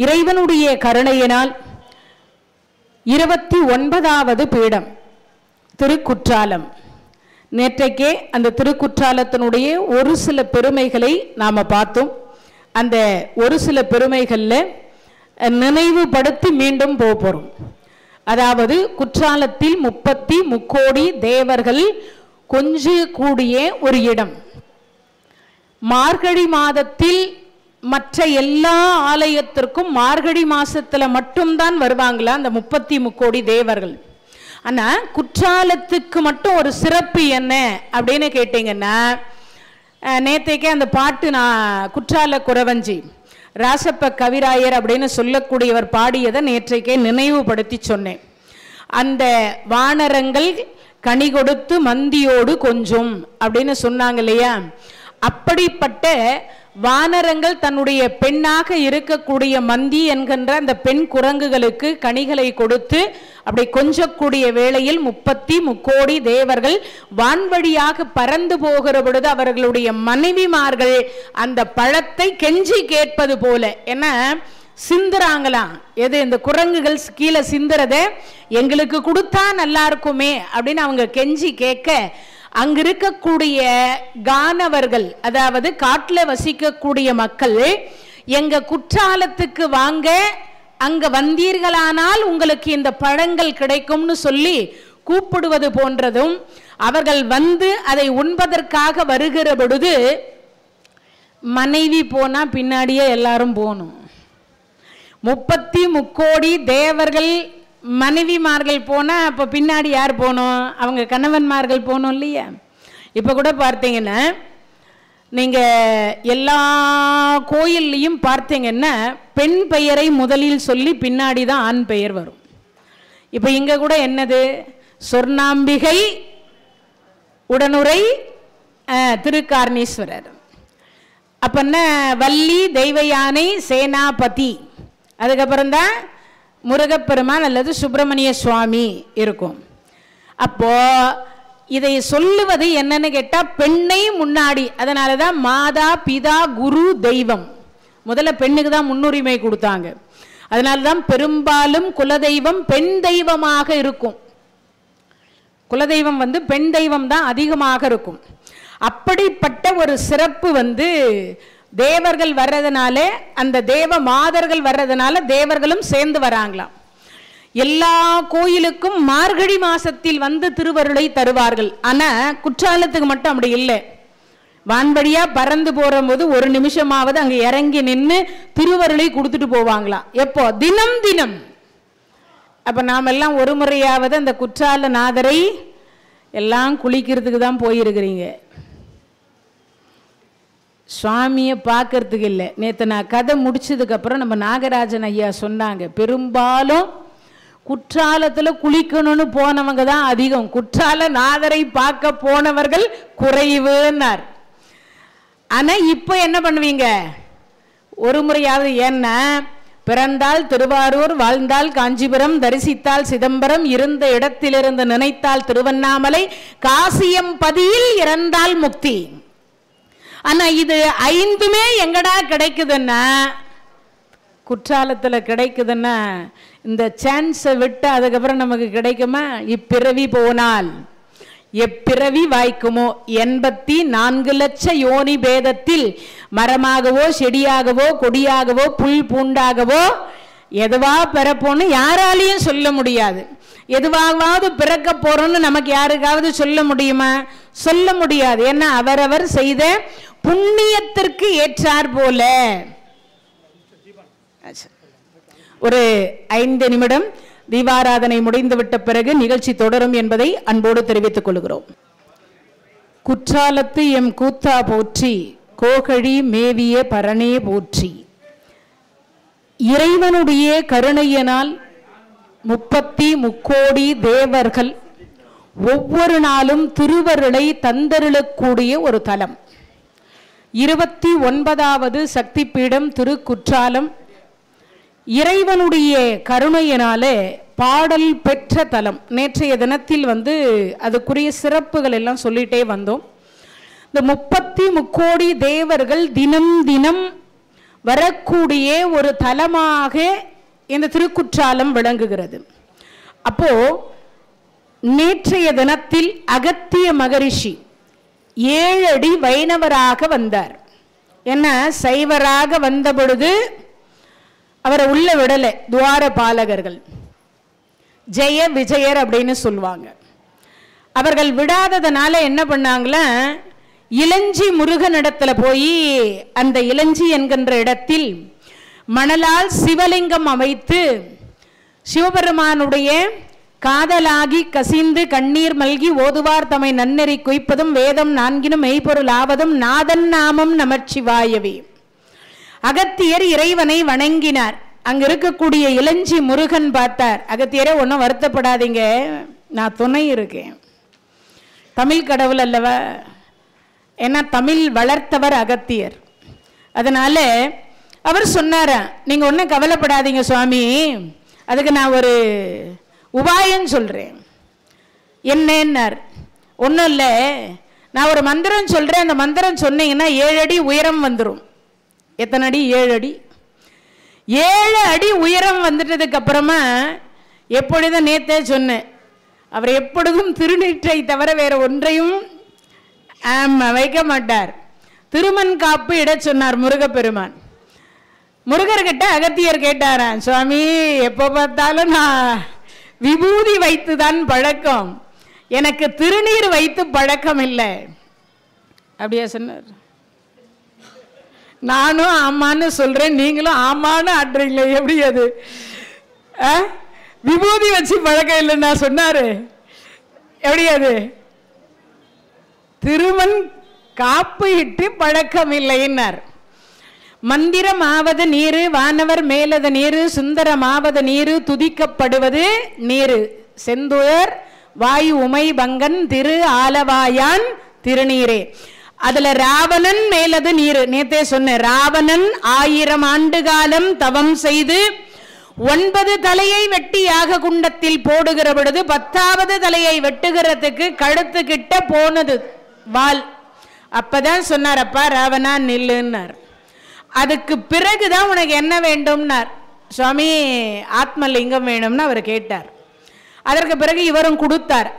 இறைவனுடைய கருணையினால் 29வது பீடம் திருக்குற்றாலம். நேற்றைக்கே அந்த திருக்குற்றாலத்தினுடைய ஒரு சில பெருமைகளை நாம் பார்த்தோம். அந்த ஒரு சில பெருமைகளில் நினைவுபடுத்தி மீண்டும் போகிறோம். அதாவது குற்றாலத்தில் 33 தேவர்கள் கொஞ்சம் கூடிய ஒரு இடம். மார்கழி மாதத்தில் மற்ற எல்லா ஆலயத்திற்கும் மார்கழி மாசத்துல மட்டும்தான் வருவாங்களா அந்த 33 தேவர்கள். ஆனா குற்றாலத்துக்கு மட்டும் ஒரு சிறப்பு என்ன அப்படின்னு கேட்டீங்கன்னா, நேற்றைக்கே அந்த பாட்டு நான் குற்றால குறவஞ்சி ராசப்ப கவிராயர் அப்படின்னு சொல்லக்கூடியவர் பாடியதை நேற்றைக்கே நினைவுபடுத்தி சொன்னேன். அந்த வானரங்கள் கனி கொடுத்து மந்தியோடு கொஞ்சம் அப்படின்னு சொன்னாங்க இல்லையா? அப்படிப்பட்ட வானரங்கள் தன்னுடைய பெண்ணாக இருக்கக்கூடிய மந்தி என்கின்ற அந்த பெண் குரங்குகளுக்கு கனிகளை கொடுத்து அப்படி கொஞ்சக்கூடிய வேளையில் 33 தேவர்கள் வான்வழியாக பறந்து போகிற பொழுது அவர்களுடைய மனைவிமார்கள் அந்த பழத்தை கெஞ்சி கேட்பது போல, என்ன சிந்துறாங்களாம். எது இந்த குரங்குகள் கீழே சிந்துறத எங்களுக்கு கொடுத்தா நல்லா இருக்குமே அப்படின்னு அவங்க கெஞ்சி கேட்க, அங்க இருக்கக்கூடிய கானவர்கள், அதாவது காட்டில் வசிக்கக்கூடிய மக்கள், எங்க குற்றாலத்துக்கு வாங்க, அங்க வந்தீர்களானால் உங்களுக்கு இந்த பழங்கள் கிடைக்கும்னு சொல்லி கூப்பிடுவது போன்றதும், அவர்கள் வந்து அதை உண்பதற்காக வருகிற பொழுது மனைவி போனா பின்னாடியே எல்லாரும் போகணும். 33 தேவர்கள் மனைவிமார்கள் போனா அப்ப பின்னாடி யார் போகணும்? அவங்க கணவன்மார்கள் போகணும் இல்லையா? இப்ப கூட பார்த்தீங்கன்னா நீங்க எல்லா கோயில்லையும் பார்த்தீங்கன்னா பெண் பெயரை முதலில் சொல்லி பின்னாடி தான் ஆண் பெயர் வரும். இப்ப இங்க கூட என்னது, சொர்ணாம்பிகை உடனுரை திருக்காரணீஸ்வரர், அப்ப என்ன வள்ளி தெய்வ யானை சேனாபதி, அதுக்கப்புறம் தான் முருகப்பெருமான் அல்லது சுப்பிரமணிய சுவாமி இருக்கும். அப்போ இதை சொல்லுவது என்னன்னு கேட்டா பெண்ணை முன்னாடி, அதனாலதான் மாதா பிதா குரு தெய்வம் முதல்ல பெண்ணுக்கு தான் முன்னுரிமை கொடுத்தாங்க. அதனால்தான் பெரும்பாலும் குலதெய்வம் பெண் தெய்வமாக இருக்கும். குலதெய்வம் பெண் தெய்வம் தான் அதிகமாக இருக்கும். அப்படிப்பட்ட ஒரு சிறப்பு தேவர்கள் வர்றதுனால, அந்த தேவ மாதர்கள் வர்றதுனால தேவர்களும் சேர்ந்து வராங்களாம். எல்லா கோயிலுக்கும் மார்கழி மாசத்தில் திருவருளை தருவார்கள். ஆனா குற்றாலத்துக்கு மட்டும் அப்படி இல்லை. வான்வழியா பறந்து போற போது ஒரு நிமிஷமாவது அங்க இறங்கி நின்று திருவருளை கொடுத்துட்டு போவாங்களாம். எப்போ? தினம் தினம். அப்ப நாம எல்லாம் ஒரு முறையாவது அந்த குற்றால நாதரை எல்லாம் குளிக்கிறதுக்கு தான் போயிருக்கிறீங்க, சுவாமியை பார்க்கறதுக்கு இல்லை. நேற்று நான் கதை முடிச்சதுக்கு அப்புறம் நம்ம நாகராஜன் ஐயா சொன்னாங்க, பெரும்பாலும் குற்றாலத்தில் குளிக்கணும்னு போனவங்க தான் அதிகம், குற்றால நாதரை பார்க்க போனவர்கள் குறைவுன்னார். ஆனா இப்ப என்ன பண்ணுவீங்க? ஒரு முறையாவது. ஏன்னா பிறந்தால் திருவாரூர், வாழ்ந்தால் காஞ்சிபுரம், தரிசித்தால் சிதம்பரம், இருந்த இடத்திலிருந்து நினைத்தால் திருவண்ணாமலை, காசியம் பதியில் இறந்தால் முக்தி. ஆனா இது 5மே எங்கடா கிடைக்குதுன்னா குற்றாலத்தில் கிடைக்குதுன்னா, இந்த சான்ஸை விட்டு அதுக்கப்புறம் நமக்கு கிடைக்குமா? இப்பிறவி போனால் எப்பிறவி வாய்க்குமோ. 84 லட்ச யோனி பேதத்தில் மரமாகவோ செடியாகவோ கொடியாகவோ புல் பூண்டாகவோ எதுவா பிறப்போன்னு யாராலையும் சொல்ல முடியாது. எதுவாவது பிறக்க போறோம்னு நமக்கு யாருக்காவது சொல்ல முடியுமா? சொல்ல முடியாது. ஏன்னா அவரவர் செய்த புண்ணியத்திற்கு ஏற்றார் போல. ஒரு 5 நிமிடம் தீபாராதனை முடிந்துவிட்ட பிறகு நிகழ்ச்சி தொடரும் என்பதை அன்போடு தெரிவித்துக் கொள்கிறோம். குற்றாலத்து எம் கூத்தா போற்றி, கோகழி மேவிய பரணே போற்றி. இறைவனுடைய கருணையினால் 33 தேவர்கள் ஒவ்வொரு நாளும் திருவருளை தந்தருளக்கூடிய ஒரு தலம். 29வது சக்தி பீடம் திருக்குற்றாலம். இறைவனுடைய கருணையினாலே பாடல் பெற்ற தலம். நேற்றைய தினத்தில் அதுக்குரிய சிறப்புகள் எல்லாம் சொல்லிட்டே வந்தோம். இந்த 33 தேவர்கள் தினம் தினம் வரக்கூடிய ஒரு தலமாக இந்த திருக்குற்றாலம் விளங்குகிறது. அப்போ நேற்றைய தினத்தில் அகத்திய மகரிஷி 7 அடி வைணவராக வந்தார். என்ன, சைவராக வந்த பொழுது அவரை உள்ள விடலை துவார பாலகர்கள், ஜெய விஜயர் அப்படின்னு சொல்லுவாங்க. அவர்கள் விடாததுனால என்ன பண்ணாங்களா, இளஞ்சி முருகனிடத்துல போய் அந்த இளஞ்சி என்கின்ற இடத்தில் மணலால் சிவலிங்கம் அமைத்து சிவபெருமானுடைய காதலாகி கசிந்து கண்ணீர் மல்கி ஓதுவார் தம்மை நன்னெறி குய்ப்பதும் வேதம் 4 மெய்ப்பொருள் ஆவதும் நாதன் நாமம் நமச்சிவாயவே. அகத்தியர் இறைவனை வணங்கினார். அங்க இருக்கக்கூடிய இளஞ்சி முருகன் பார்த்தார், அகத்தியரே ஒன்றும் வருத்தப்படாதீங்க, நான் துணை இருக்கேன். தமிழ் கடவுள் அல்லவா, ஏன்னா தமிழ் வளர்த்தவர் அகத்தியர். அதனால அவர் சொன்னாரா, நீங்க ஒன்றும் கவலைப்படாதீங்க சுவாமி, அதுக்கு நான் ஒரு உபாயம் சொல்றேன். என்னன்னார், ஒன்றும் இல்லை, நான் ஒரு மந்திரம் சொல்றேன், அந்த மந்திரம் சொன்னீங்கன்னா 7 அடி உயரம் வந்துடும். எத்தனை அடி? 7 அடி. 7 அடி உயரம் வந்துட்டதுக்கு அப்புறமா எப்பொழுதும் நேத்தே சொன்னேன், அவர் எப்பொழுதும் திருநீற்றை தவிர வேற ஒன்றையும் வைக்க மாட்டார். திருமண் காப்பு இட சொன்னார் முருகப்பெருமான். முருகர்கிட்ட அகத்தியர் கேட்டாராம், சுவாமி எப்போ பார்த்தாலும் நான் விபூதி வைத்துதான் பழக்கம், எனக்கு திருநீர் வைத்து பழக்கம் இல்லை. அப்படியா சொன்னார். நானும் ஆமான்னு சொல்றேன், நீங்களும் ஆமான்னு ஆடுறீங்களே, எப்படி அது? விபூதி வச்சு பழக்கம் இல்லைன்னா சொன்னாரு, எப்படி அது? திருமண் காப்பு இட்டு பழக்கம் இல்லைன்னார். மந்திரமாவது நீரு, வானவர் மேலது நீரு, சுந்தரமாவது நீரு, துதிக்கப்படுவது நீரு, செந்துயர் வாயு உமை பங்கன் திரு ஆலவாயான் திருநீரே. அதுல ராவணன் மேலது நீரு, நேத்தே சொன்ன, ராவணன் 1000 ஆண்டு காலம் தவம் செய்து 9 தலையை வெட்டி யாக குண்டத்தில் போடுகிற பொழுது 10வது தலையை வெட்டுகிறதுக்கு கழுத்து கிட்ட போனது வால். அப்பதான் சொன்னார், அப்பா ராவணா நில்லுன்னார். அதுக்கு பிறகுதான் உனக்கு என்ன வேண்டும்னார். சுவாமி ஆத்மலிங்கம் வேணும்னு அவர் கேட்டார். அதற்கு பிறகு இவரும் கொடுத்தார்.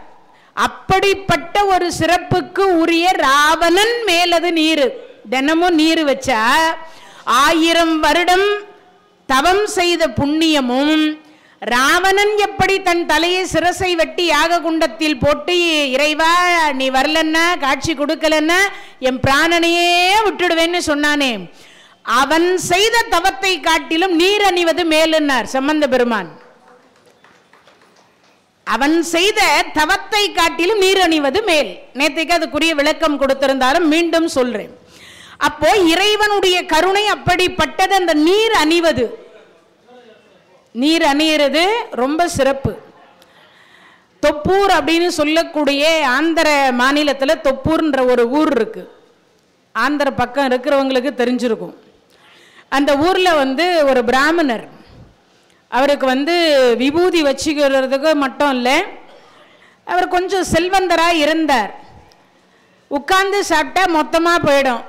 அப்படிப்பட்ட ஒரு சிறப்புக்கு உரிய ராவணன் மேலது நீரு. தினமும் நீர் வச்சா 1000 வருடம் தவம் செய்த புண்ணியமும், ராவணன் எப்படி தன் தலையை சிரசை வெட்டி யாக குண்டத்தில் போட்டு இறைவா நீ வரலன்னா காட்சி கொடுக்கலன்னா என் பிராணனையே விட்டுடுவேன்னு சொன்னானே, அவன் செய்த தவத்தை காட்டிலும் நீர் அணிவது மேலுன்னார் சம்பந்த பெருமான். அவன் செய்த தவத்தை காட்டிலும் நீர் அணிவது மேல். நேற்றைக்கு அதுக்குரிய விளக்கம் கொடுத்திருந்தாலும் மீண்டும் சொல்றேன். அப்போ இறைவனுடைய கருணை அப்படிப்பட்டது. அந்த நீர் அணிவது, நீர் அணியிறது ரொம்ப சிறப்பு. தொப்பூர் அப்படின்னு சொல்லக்கூடிய ஆந்திர மாநிலத்தில் தொப்பூர்ன்ற ஒரு ஊர் இருக்கு. ஆந்திர பக்கம் இருக்கிறவங்களுக்கு தெரிஞ்சிருக்கும். அந்த ஊர்ல ஒரு பிராமணர், அவருக்கு விபூதி வச்சுக்கிறதுக்கு மட்டும் இல்லை, அவர் கொஞ்சம் செல்வந்தராக இருந்தார். உட்கார்ந்து சாப்பிட்டா மொத்தமாக போயிடும்.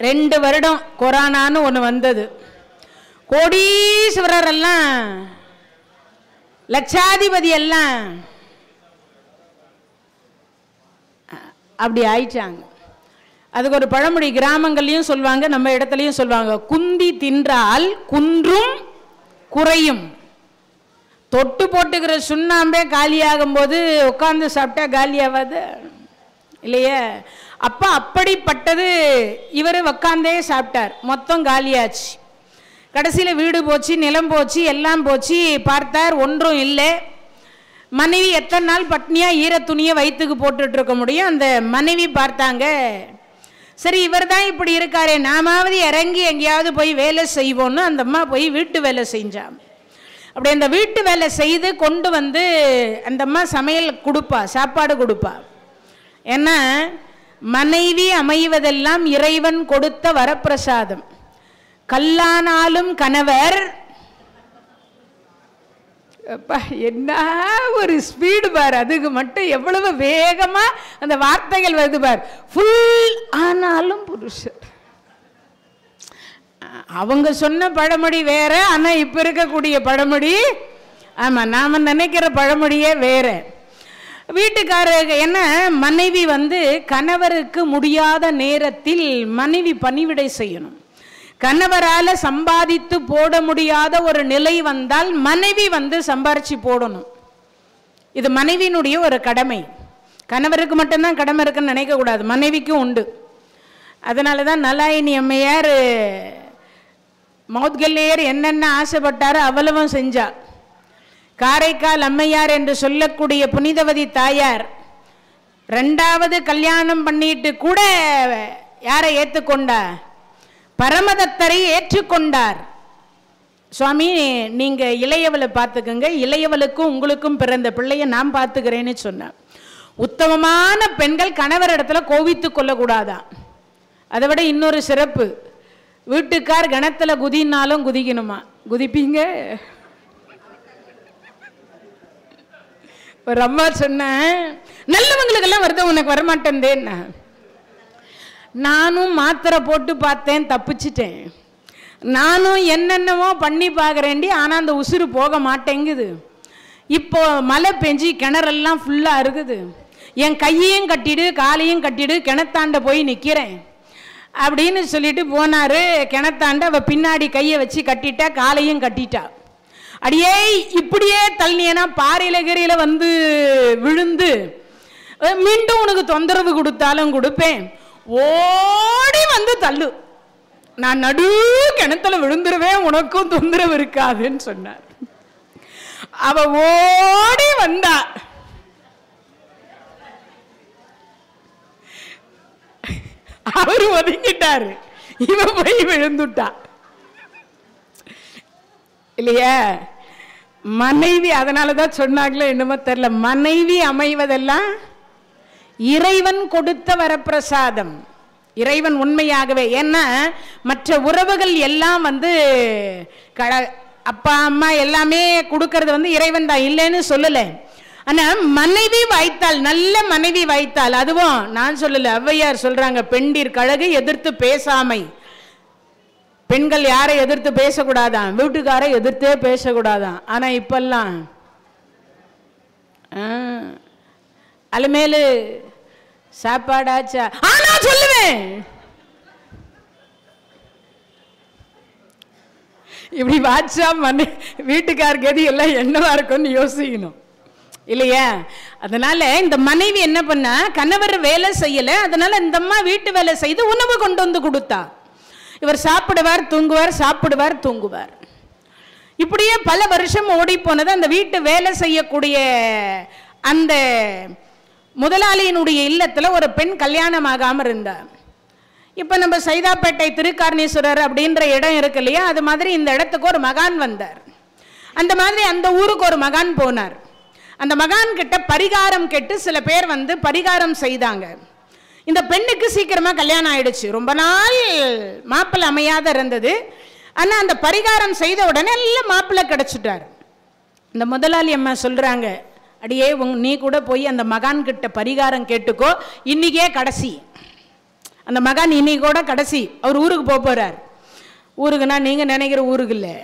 2 வருடம் கொரோனான்னு ஒன்று வந்தது. கோடீஸ்வரர் எல்லாம், லட்சாதிபதி எல்லாம் அப்படி ஆயிட்டாங்க. அதுக்கு ஒரு பழமொழி கிராமங்கள்லையும் சொல்லுவாங்க, நம்ம இடத்துலையும் சொல்லுவாங்க, குந்தி தின்றால் குன்றும் குறையும். தொட்டு போட்டுக்கிற சுண்ணாம்பே காலியாகும் போது உட்கார்ந்து சாப்பிட்டா காலியாகாது இல்லையே. அப்போ அப்படிப்பட்டது இவர் உட்காந்தே சாப்பிட்டார். மொத்தம் காலியாச்சு. கடைசியில் வீடு போச்சு, நிலம் போச்சு, எல்லாம் போச்சு. பார்த்தார் ஒன்றும் இல்லை. மனைவி எத்தனை நாள் பட்னியாக ஈர துணியை வயிற்றுக்கு போட்டுட்டு இருக்க முடியும்? அந்த மனைவி பார்த்தாங்க, சரி இவர் தான் இப்படி இருக்காரே, நாமாவது இறங்கி எங்கேயாவது போய் வேலை செய்வோன்னு அந்த அம்மா போய் வீட்டு வேலை செஞ்சான். அப்படி அந்த வீட்டு வேலை செய்து கொண்டு அந்த அம்மா சமையல் கொடுப்பா, சாப்பாடு கொடுப்பா. ஏன்னா மனைவி அமைவதெல்லாம் இறைவன் கொடுத்த வரப்பிரசாதம். கல்லானாலும் கணவர், என்ன ஒரு ஸ்பீடு பார், அதுக்கு மட்டும் எவ்வளவு வேகமா அந்த வார்த்தைகள் வருது பார். ஃபுல் ஆனாலும் புருஷர், அவங்க சொன்ன பழமொழி வேற, ஆனால் இப்போ இருக்கக்கூடிய பழமொழி ஆமாம் நாம் நினைக்கிற பழமொழியே வேற. வீட்டுக்காரருக்கு என்ன, மனைவி கணவருக்கு முடியாத நேரத்தில் மனைவி பணிவிடை செய்யணும். கணவரால் சம்பாதித்து போட முடியாத ஒரு நிலை வந்தால் மனைவி சம்பாரிச்சு போடணும். இது மனைவியினுடைய ஒரு கடமை. கணவருக்கு மட்டும்தான் கடமை இருக்குன்னு நினைக்கக்கூடாது, மனைவிக்கும் உண்டு. அதனால தான் நலாயினி அம்மையார் மௌத்கல்லையர் என்னென்ன ஆசைப்பட்டாரோ அவ்வளவும் செஞ்சா. காரைக்கால் அம்மையார் என்று சொல்லக்கூடிய புனிதவதி தாயார் 2வது கல்யாணம் பண்ணிட்டு கூட யாரை ஏற்றுக்கொண்டார்? பரமதத்தரை ஏற்றுக்கொண்டார். சுவாமி நீங்க இளையவளை பார்த்துக்கங்க, இளையவளுக்கும் உங்களுக்கும் பிறந்த பிள்ளைய நான் பார்த்துக்கிறேன்னு சொன்னார். உத்தமமான பெண்கள் கணவர் இடத்துல கோவித்து கொள்ளக்கூடாதான். அதை விட இன்னொரு சிறப்பு, வீட்டுக்கார் கணத்துல குதினாலும் குதிக்கணுமா? குதிப்பீங்க? ஒரு அம்மா சொன்ன, நல்லவங்களுக்கெல்லாம் வருது, உனக்கு வரமாட்டேன். நானும் மாத்திரை போட்டு பார்த்தேன், தப்பிச்சிட்டேன். நானும் என்னென்னவோ பண்ணி பார்க்குறேன்டி, ஆனால் அந்த உசுறு போக மாட்டேங்குது. இப்போ மழை பெஞ்சி கிணறெல்லாம் ஃபுல்லாக இருக்குது. என் கையையும் கட்டிடு காலையும் கட்டிடு, கிணத்தாண்ட போய் நிற்கிறேன் அப்படின்னு சொல்லிட்டு போனார். கிணத்தாண்ட அவள் பின்னாடி கையை வச்சு கட்டிட்டா, காலையும் கட்டிட்டா. அடியே இப்படியே தள்ளினா பாறையில் கீரையில் விழுந்து மீண்டும் உனக்கு தொந்தரவு கொடுத்தாலும் கொடுப்பேன், ஓடி தள்ளு, நான் நடு கிணத்துல விழுந்துருவேன், உனக்கும் தொந்தரவு இருக்காதுன்னு சொன்னார். அவ ஓடி வந்தா. அவரு ஒதுங்கிட்டாரு, இவ போய் விழுந்துட்டா இல்லையா? மனைவி, அதனாலதான் சொன்னாங்களே என்னமோ தெரியல, மனைவி அமைவதெல்லாம் இறைவன் கொடுத்த வரப்பிரசாதம். இறைவன் உண்மையாகவே, ஏன்னா மற்ற உறவுகள் எல்லாம் அப்பா அம்மா எல்லாமே கொடுக்கறது இறைவன் தான், இல்லைன்னு சொல்லலை. ஆனா மனைவி வாய்த்தால், நல்ல மனைவி வாய்த்தால், அதுவும் நான் சொல்லல, ஔவையார் சொல்றாங்க, பெண்டீர் கழகு எதிர்த்து பேசாமை. பெண்கள் யாரை எதிர்த்து பேசக்கூடாதான், வீட்டுக்காரை எதிர்த்தே பேசக்கூடாதான். ஆனா இப்பெல்லாம் அலமேலு சாப்பாடாச்சா, ஆனா சொல்லுவேன், இப்படி வாட்சா வீட்டுக்காருக்கு எது எல்லாம் என்னவா இருக்கும்னு யோசிக்கணும் இல்லையா? அதனால இந்த மனைவி என்ன பண்ணா, கணவர் வேலை செய்யல, அதனால இந்த அம்மா வீட்டு வேலை செய்து உணவு கொண்டு கொடுத்தா. இவர் சாப்பிடுவார் தூங்குவார், சாப்பிடுவார் தூங்குவார். இப்படியே பல வருஷம் ஓடி போனது. அந்த வீட்டு வேலை செய்யக்கூடிய அந்த முதலாளியினுடைய இல்லத்துல ஒரு பெண் கல்யாணம் ஆகாம இருந்தார். இப்ப நம்ம சைதாப்பேட்டை திருக்காரணீஸ்வரர் அப்படின்ற இடம் இருக்கு இல்லையா, அது மாதிரி இந்த இடத்துக்கு ஒரு மகான் வந்தார். அந்த மாதிரி அந்த ஊருக்கு ஒரு மகான் போனார். அந்த மகான் கிட்ட பரிகாரம் கேட்டு சில பேர் பரிகாரம் செய்தாங்க. இந்த பெண்ணுக்கு சீக்கிரமா கல்யாணம் ஆயிடுச்சு, ரொம்ப நாள் மாப்பிள்ளை அமையாத இருந்தது. ஆனா அந்த பரிகாரம் செய்த உடனே எல்லாம் மாப்பிள்ளை கிடைச்சிட்டார். இந்த முதலாளி அம்மா சொல்றாங்க, அடியே நீ கூட போய் அந்த மகான் கிட்ட பரிகாரம் கேட்டுக்கோ, இன்னைக்கே கடைசி. அந்த மகான் இன்னைக்கு கூட கடைசி, அவர் ஊருக்கு போறார். ஊருக்குன்னா நீங்க நினைக்கிற ஊருக்கு இல்லை,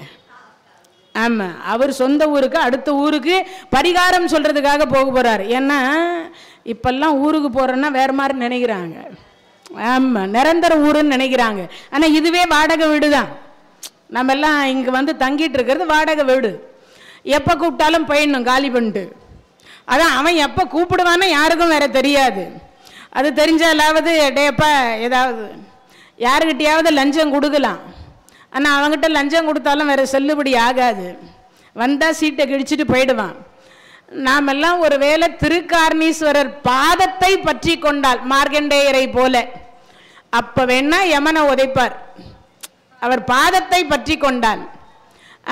ஆமா, அவர் சொந்த ஊருக்கு, அடுத்த ஊருக்கு பரிகாரம் சொல்றதுக்காக போக போறார். ஏன்னா இப்பெல்லாம் ஊருக்கு போறோன்னா வேற மாதிரி நினைக்கிறாங்க. ஆமா, நிரந்தர ஊருன்னு நினைக்கிறாங்க. ஆனா இதுவே வாடகை வீடு தான். நம்ம எல்லாம் இங்க தங்கிட்டு இருக்கிறது வாடகை வீடு. எப்ப கூப்பிட்டாலும் போயிடணும் காலி பண்ணிட்டு. அதான் அவன் எப்ப கூப்பிடுவான்னு யாருக்கும் வேற தெரியாது. அது தெரிஞ்சாலாவது டேப்பா ஏதாவது யாருக்கிட்டையாவது லஞ்சம் கொடுக்கலாம். ஆனால் அவங்ககிட்ட லஞ்சம் கொடுத்தாலும் வேற செல்லுபடி ஆகாது. வந்தால் சீட்டை கிழிச்சிட்டு போயிடுவான். நாமெல்லாம் ஒரு வேளை திருக்காரணீஸ்வரர் பாதத்தை பற்றி கொண்டால் மார்கண்டேயரை போல, அப்ப வேணா யமனை உதைப்பார். அவர் பாதத்தை பற்றி கொண்டால்,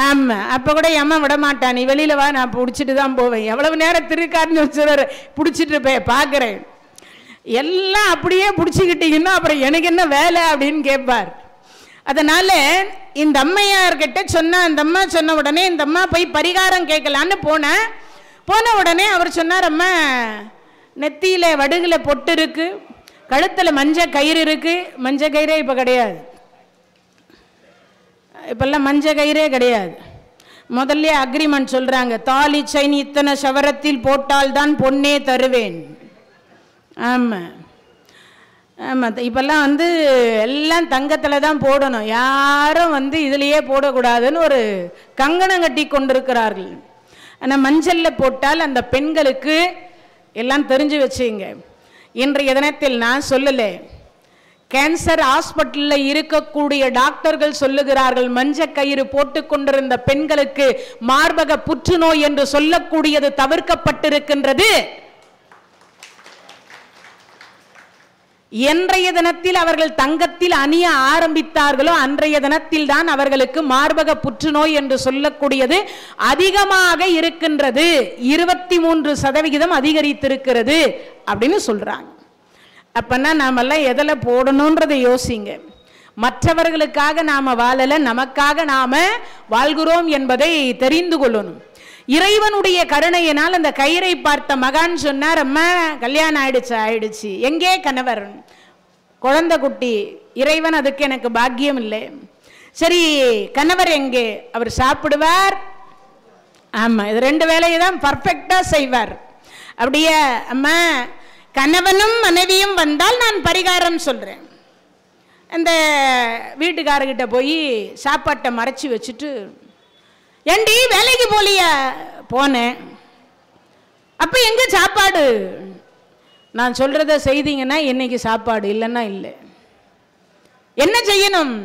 ஆமா, அப்ப கூட யமன் விட மாட்டான். நீ வெளியில வா, நான் பிடிச்சிட்டு தான் போவேன். எவ்வளவு நேரம் திருக்காரணீஸ்வரர் பிடிச்சிட்டு போய் பார்க்கிறேன். எல்லாம் அப்படியே பிடிச்சிக்கிட்டீங்கன்னா அப்புறம் எனக்கு என்ன வேலை அப்படின்னு கேட்பார். அதனால இந்த அம்மையார்கிட்ட சொன்ன, அந்த அம்மா சொன்ன உடனே இந்த அம்மா போய் பரிகாரம் கேட்கலான்னு போன உடனே அவர் சொன்னார், அம்மா நெத்தியில வடுகுல பொட்டு இருக்கு, கழுத்துல மஞ்சள் கயிறு இருக்கு. மஞ்சள் கயிறே இப்ப கிடையாது. இப்பெல்லாம் மஞ்ச கயிறே கிடையாது. முதல்ல அக்ரிமெண்ட் சொல்றாங்க, தாலி செயின் இத்தனை சவரத்தில் போட்டால்தான் பொண்ணே தருவேன். ஆமாம் ஆமாம், இப்பெல்லாம் எல்லாம் தங்கத்தில் தான் போடணும், யாரும் இதுலேயே போடக்கூடாதுன்னு ஒரு கங்கணம் கட்டி கொண்டிருக்கிறார்கள். ஆனால் மஞ்சளில் போட்டால் அந்த பெண்களுக்கு எல்லாம் தெரிஞ்சு வச்சுங்க. இன்றைய தினத்தில் நான் சொல்லலை, கேன்சர் ஹாஸ்பிட்டலில் இருக்கக்கூடிய டாக்டர்கள் சொல்லுகிறார்கள், மஞ்ச கயிறு போட்டு கொண்டிருந்த பெண்களுக்கு மார்பக புற்றுநோய் என்று சொல்லக்கூடியது தவிர்க்கப்பட்டிருக்கின்றது. என்றைய தினத்தில் அவர்கள் தங்கத்தில் அணிய ஆரம்பித்தார்களோ அன்றைய தினத்தில் தான் அவர்களுக்கு மார்பக புற்றுநோய் என்று சொல்லக்கூடியது அதிகமாக இருக்கின்றது. 23% அதிகரித்திருக்கிறது அப்படின்னு சொல்றாங்க. அப்பன்னா நாமெல்லாம் எதில் போடணுன்றதை யோசிங்க. மற்றவர்களுக்காக நாம வாழல, நமக்காக நாம வாழ்கிறோம் என்பதை தெரிந்து கொள்ளணும். இறைவனுடைய கருணையினால் அந்த கயிறை பார்த்த மகான் சொன்னார், அம்மா கல்யாணம் ஆயிடுச்சு. எங்கே கணவர்? குழந்தை குட்டி. இறைவன் அதுக்கு எனக்கு பாக்கியம் இல்லை. சரி, கணவர் எங்கே? அவர் சாப்பிடுவார். ஆமா, இது 2 வேலையை தான் பர்ஃபெக்டா செய்வார். அப்படியே அம்மா கணவனும் மனைவியும் வந்தால் நான் பரிகாரம் சொல்றேன். அந்த வீட்டுக்காரர்கிட்ட போய் சாப்பாட்டை மறைச்சி வச்சுட்டு, ஏண்டி வேலைக்கு போலியா? போனேன். அப்ப எங்க சாப்பாடு? நான் சொல்றத செய்தீங்கன்னா இன்னைக்கு சாப்பாடு, இல்லைன்னா இல்லை. என்ன செய்யணும்?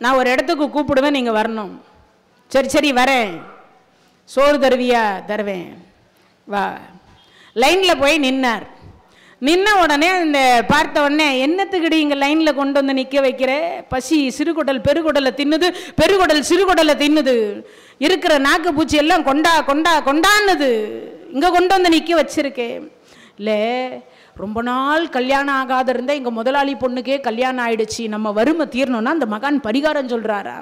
நான் ஒரு இடத்துக்கு கூப்பிடுவேன், நீங்க வரணும். சரி வரேன். சோறு தருவியா? தருவேன், வா. லைன்ல போய் நின்னார். நின்ன உடனே இந்த பார்த்த உடனே, என்னத்துக்குடி இங்கே லைனில் கொண்டு வந்து நிற்க வைக்கிற? பசி சிறுகுடல் பெருகுடலை தின்னுது, பெருகுடல் சிறுகுடலை தின்னுது, இருக்கிற நாக்கு பூச்சி எல்லாம் கொண்டான்னுது, இங்கே கொண்டு வந்து நிற்க வச்சிருக்கேன். இல்லை, ரொம்ப நாள் கல்யாணம் ஆகாத இருந்தால் எங்கள் முதலாளி பொண்ணுக்கே கல்யாணம் ஆயிடுச்சு, நம்ம வறுமை தீரணும்னா அந்த மகான் பரிகாரம் சொல்கிறாரா?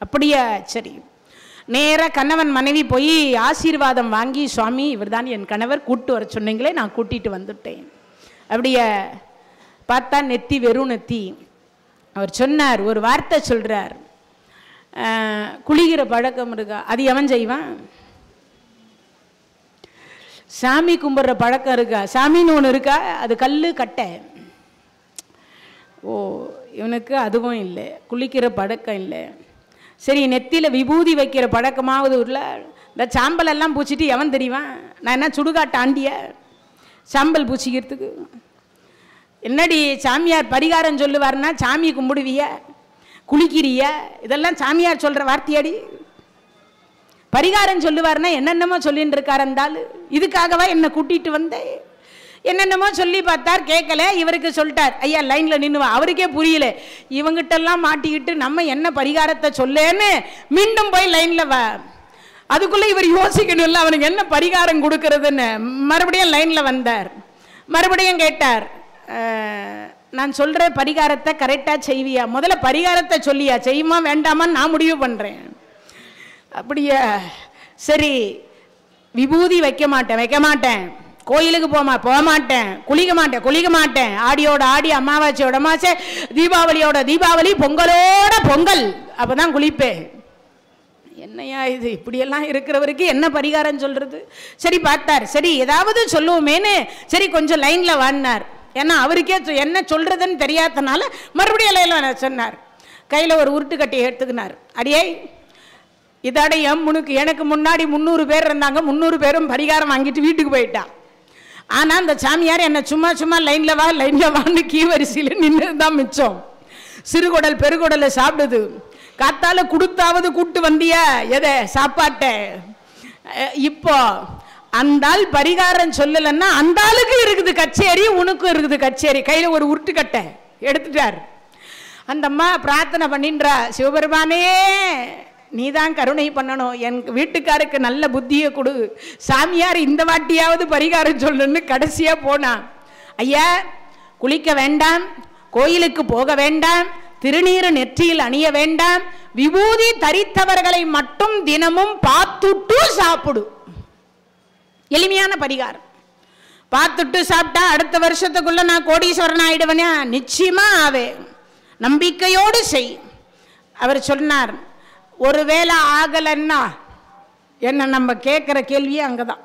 அப்படியா? சரி. நேராக கணவன் மனைவி போய் ஆசீர்வாதம் வாங்கி, சுவாமி இவர் தான் என் கணவர், கூட்டு வர சொன்னீங்களே, நான் கூட்டிகிட்டு வந்துட்டேன். அப்படியே பார்த்தா நெத்தி வெறும் நெத்தி. அவர் சொன்னார், ஒரு வார்த்தை சொல்றார், குளிக்கிற பழக்கம் இருக்கா? அது எவன் செய்வான்? சாமி கும்பிட்ற பழக்கம் இருக்கா? சாமின்னு ஒன்று இருக்கா? அது கல்லு கட்டை. ஓ, இவனுக்கு அதுவும் இல்லை, குளிக்கிற பழக்கம் இல்லை. சரி, நெத்தியில் விபூதி வைக்கிற பழக்கமாவது உள்ள. இந்த சாம்பல் எல்லாம் பூச்சிட்டு எவன் தெரியுமா? நான் என்ன சுடுகாட்டு ஆண்டிய சாம்பல் பூச்சிக்கிறதுக்கு? என்னடி சாமியார் பரிகாரம் சொல்லுவார்னா சாமி கும்பிடுவிய, குளிக்கிறிய, இதெல்லாம் சாமியார் சொல்ற வார்த்தையாடி? பரிகாரம் சொல்லுவார்னா என்னென்னமோ சொல்லிட்டு இருக்கார் அந்த. இதுக்காகவா என்னை கூட்டிட்டு வந்தேன்? என்னென்னமோ சொல்லி பார்த்தார், கேட்கல. இவருக்கு சொல்லிட்டார், ஐயா லைன்ல நின்னுவா. அவருக்கே புரியல, இவங்கிட்டெல்லாம் மாட்டிக்கிட்டு நம்ம என்ன பரிகாரத்தை சொல்லேன்னு மீண்டும் போய் லைன்ல வா. அதுக்குள்ள இவர் யோசிக்கணும் இல்லை, அவனுக்கு என்ன பரிகாரம் கொடுக்கறதுன்னு. மறுபடியும் லைன்ல வந்தார். மறுபடியும் கேட்டார், நான் சொல்ற பரிகாரத்தை கரெக்டா செய்வியா? முதல்ல பரிகாரத்தை சொல்லியா, செய்யுமா வேண்டாமான்னு நான் முடிவு பண்றேன். அப்படியா? சரி, விபூதி வைக்க மாட்டேன், கோயிலுக்கு போக மாட்டேன், குளிக்க மாட்டேன், ஆடியோட ஆடி, அமாவாசையோட அமாவாசை, தீபாவளியோட தீபாவளி, பொங்கலோட பொங்கல், அப்பதான் குளிப்பேன். என்னையா இது? இப்படியெல்லாம் இருக்கிறவருக்கு என்ன பரிகாரம் சொல்றது? சரி பார்த்தார், சரி ஏதாவது சொல்லுவோமேனு சரி கொஞ்சம் லைன்ல வாடினார். ஏன்னா அவருக்கே என்ன சொல்றதுன்னு தெரியாதனால மறுபடியும் லைன்ல சொன்னார். கையில் ஒரு உருட்டு கட்டியை எடுத்துக்கினார். அடியே இதோட எனக்கு முன்னாடி 300 பேர் இருந்தாங்க, 300 பேரும் பரிகாரம் வாங்கிட்டு வீட்டுக்கு போயிட்டான். ஆனால் அந்த சாமியார் என்னை சும்மா லைன்ல வான்னு கீ வரிசையில் நின்று தான் மிச்சம். சிறுகுடல் பெருகுடலை சாப்பிடுது. காத்தால கொடுத்தாவது கூட்டு வந்தியா எதை? சாப்பாட்டை. இப்போ அந்த ஆள் பரிகாரம் சொல்லலைன்னா அந்த ஆளுக்கு இருக்குது கச்சேரி, உனக்கும் இருக்குது கச்சேரி. கையில ஒரு உருட்டுக்கட்டை எடுத்துட்டார். அந்த அம்மா பிரார்த்தனை பண்ணின்றா, சிவபெருமானே நீதான் கருணை பண்ணணும், என் வீட்டுக்காருக்கு நல்ல புத்தியை கொடு, சாமியார் இந்த வாட்டியாவது பரிகாரம் சொல்லணும்னு கடைசியா போனான். ஐயா குளிக்க வேண்டாம், கோயிலுக்கு போக வேண்டாம், திருநீறு நெற்றியில் அணிய வேண்டாம், விபூதி தரித்தவர்களை மட்டும் தினமும் பார்த்துட்டு சாப்பிடு. எளிமையான பரிகாரம். பார்த்துட்டு சாப்பிட்டா அடுத்த வருஷத்துக்குள்ள நான் கோடீஸ்வரன் ஆயிடுவேனா? நிச்சயமா ஆவே. நம்பிக்கையோடு செய். அவர் சொன்னார், ஒருவேளை ஆகலன்னா என்ன நம்ம கேட்குற கேள்வியே அங்கே தான்.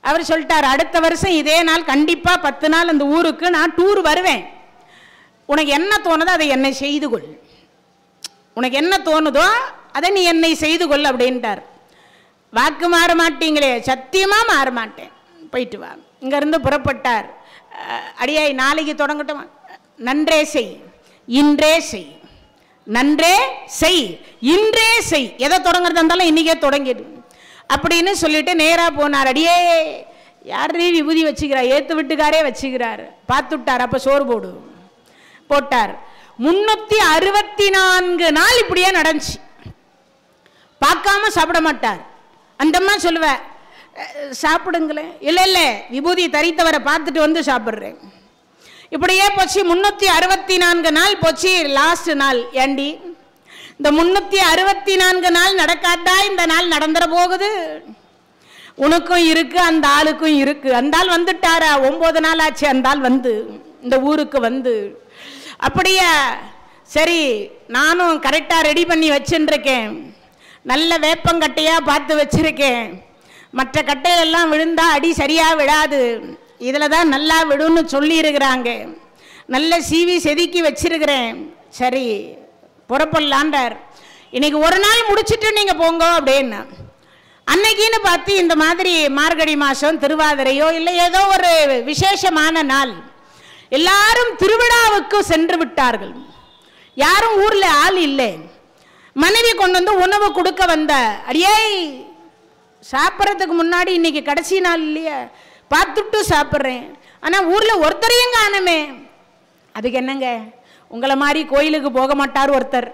அவர் சொல்லிட்டார், அடுத்த வருஷம் இதே நாள் கண்டிப்பாக 10 நாள் அந்த ஊருக்கு நான் டூர் வருவேன். உனக்கு என்ன தோணுதோ அதை என்னை செய்து கொள், உனக்கு என்ன தோணுதோ அதை நீ என்னை செய்து கொள் அப்படின்ட்டார். வாக்கு மாற மாட்டீங்களே, சத்தியமாக மாற மாட்டேன், போயிட்டு வா. இங்கேருந்து புறப்பட்டார். அடியாய் நாளைக்கு தொடங்கட்டும், நன்றே செய் இன்றே செய், நன்றே செய் இன்றே செய், எதை தொடங்குறதா இருந்தாலும் இன்றைக்கே தொடங்கிடு அப்படின்னு சொல்லிட்டு நேராக போனார். அடியே யாரே விபூதி வச்சுக்கிறார், ஏற்று வீட்டுக்காரே வச்சுக்கிறார், பார்த்துட்டார். அப்போ சோறு போட்டார். 364 நாள் இப்படியே நடந்துச்சு. பார்க்காம சாப்பிட மாட்டார். அந்தம்மா சொல்லுவேன், சாப்பிடுங்களேன், இல்லை இல்லை விபூதி தரித்தவரை பார்த்துட்டு வந்து சாப்பிட்றேன். இப்படியே போச்சு. 364 நாள் போச்சு. லாஸ்ட் நாள், ஏண்டி இந்த 364 நாள் நடக்காட்டா இந்த நாள் நடந்துட போகுது, உனக்கும் இருக்கு அந்த ஆளுக்கும் இருக்கு. அந்த ஆள் வந்துட்டாரா, 9 நாள் ஆச்சு அந்த ஆள் வந்து இந்த ஊருக்கு வந்து. அப்படியே சரி, நானும் கரெக்டாக ரெடி பண்ணி வச்சுருக்கேன், நல்ல வேப்பங்கட்டையாக பார்த்து வச்சுருக்கேன், மற்ற கட்டையெல்லாம் விழுந்தா அடி சரியாக விடாது, இதில் தான் நல்லா விடுன்னு சொல்லியிருக்கிறாங்க, நல்ல சீவி செதுக்கி வச்சிருக்கிறேன், சரி புறப்படலான்றார். இன்னைக்கு ஒரு நாள் முடிச்சுட்டு நீங்கள் போங்க அப்படின்னு. அன்னைக்குன்னு பார்த்து இந்த மாதிரி மார்கழி மாதம் திருவாதிரையோ இல்லை ஏதோ ஒரு விசேஷமான நாள், எல்லாரும் திருவிழாவுக்கு சென்று விட்டார்கள். யாரும் ஊரில் ஆள் இல்லை. மனைவி கொண்டு வந்து உணவு கொடுக்க வந்த, அடியே சாப்பிட்றதுக்கு முன்னாடி இன்னைக்கு கடைசி நாள் இல்லையா, பார்த்துட்டு சாப்பிட்றேன், ஆனால் ஊரில் ஒருத்தரையும் காணுமே. அதுக்கு என்னங்க, உங்களை மாதிரி கோயிலுக்கு போக மாட்டார் ஒருத்தர்,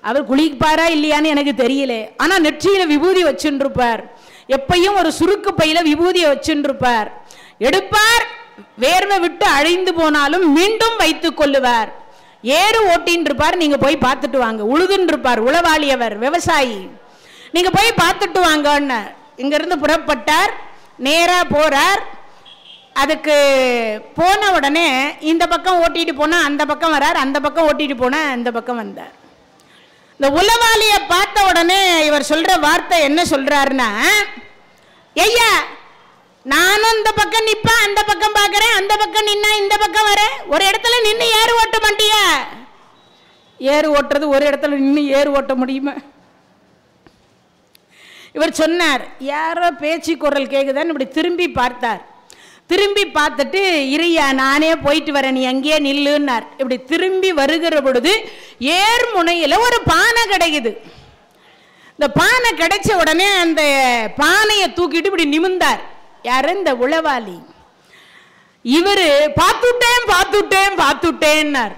அவர் குளிப்பாரா இல்லையான்னு எனக்கு தெரியல, ஆனால் நெற்றியில் விபூதி வச்சுருப்பார், எப்பையும் ஒரு சுருக்கு பையில் விபூதியை வச்சுருப்பார், எடுப்பார், வேர்வை விட்டு அழிந்து போனாலும் மீண்டும் வைத்துக் கொள்ளுவார், ஏறு ஓட்டின்னு இருப்பார், நீங்க போய் பார்த்துட்டு வாங்க, உழுதுன்னு இருப்பார், உளவாளியவர் விவசாயி, நீங்க போய் பார்த்துட்டு வாங்கன்னு. இங்கிருந்து புறப்பட்டார், நேரா போறார். அதுக்கு போன உடனே இந்த பக்கம் ஓட்டிட்டு போனா அந்த பக்கம் வரார், அந்த பக்கம் ஓட்டிட்டு போனா இந்த பக்கம் வந்தார். இந்த உளவாளியை பார்த்த உடனே இவர் சொல்ற வார்த்தை என்ன சொல்றாருன்னா, ஐயா நானும் இந்த பக்கம் நிப்பேன், அந்த பக்கம் பார்க்கறேன், அந்த பக்கம் நின்னா இந்த பக்கம் வரேன், ஒரு இடத்துல நின்று ஏறு ஓட்ட மாட்டியா? ஏறு ஓட்டுறது ஒரு இடத்துல நின்று ஏறு ஓட்ட முடியுமா? இவர் சொன்னார், யாரோ பேச்சு குரல் கேட்குதான்னு இப்படி திரும்பி பார்த்தார். திரும்பி பார்த்துட்டு, இறையா நானே போயிட்டு வரேன், நீ அங்கேயே நில்லுன்னார். இப்படி திரும்பி வருகிற பொழுது ஏர் முனையில் ஒரு பானை கிடைக்குது. இந்த பானை கிடைச்ச உடனே அந்த பானையை தூக்கிட்டு இப்படி நிமிர்ந்தார். யாரு? இந்த உளவாளி. இவரு பார்த்துட்டேன் பார்த்துட்டேன் பார்த்துட்டேன்னார்.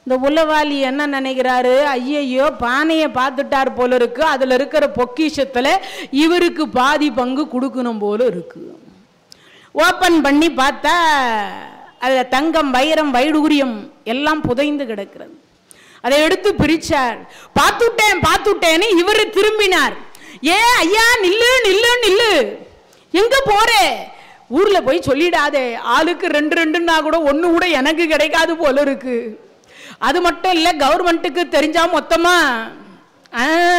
இந்த உளவாளி என்ன நினைக்கிறாரு, ஐயையோ பானையை பார்த்துட்டார் போல இருக்கு, அதுல இருக்கிற பொக்கிஷத்துல இவருக்கு பாதி பங்கு கொடுக்கணும் போல இருக்கு. ஓப்பன் பண்ணி பார்த்தா அதுல தங்கம் வைரம் வைடூரியம் எல்லாம் புதைந்து கிடக்கிறது. அதை எடுத்து பிரிச்சார். பார்த்துட்டேன் பார்த்துட்டேன்னு இவரு திரும்பினார். ஏ ஐயா நில்லு நில்லு நில்லு, எங்க போறே? ஊர்ல போய் சொல்லிடாதே, ஆளுக்கு 2 கூட ஒண்ணு கூட எனக்கு கிடைக்காது போல இருக்கு. அது மட்டும் இல்ல, கவர்மெண்ட்டுக்கு தெரிஞ்சா மொத்தமா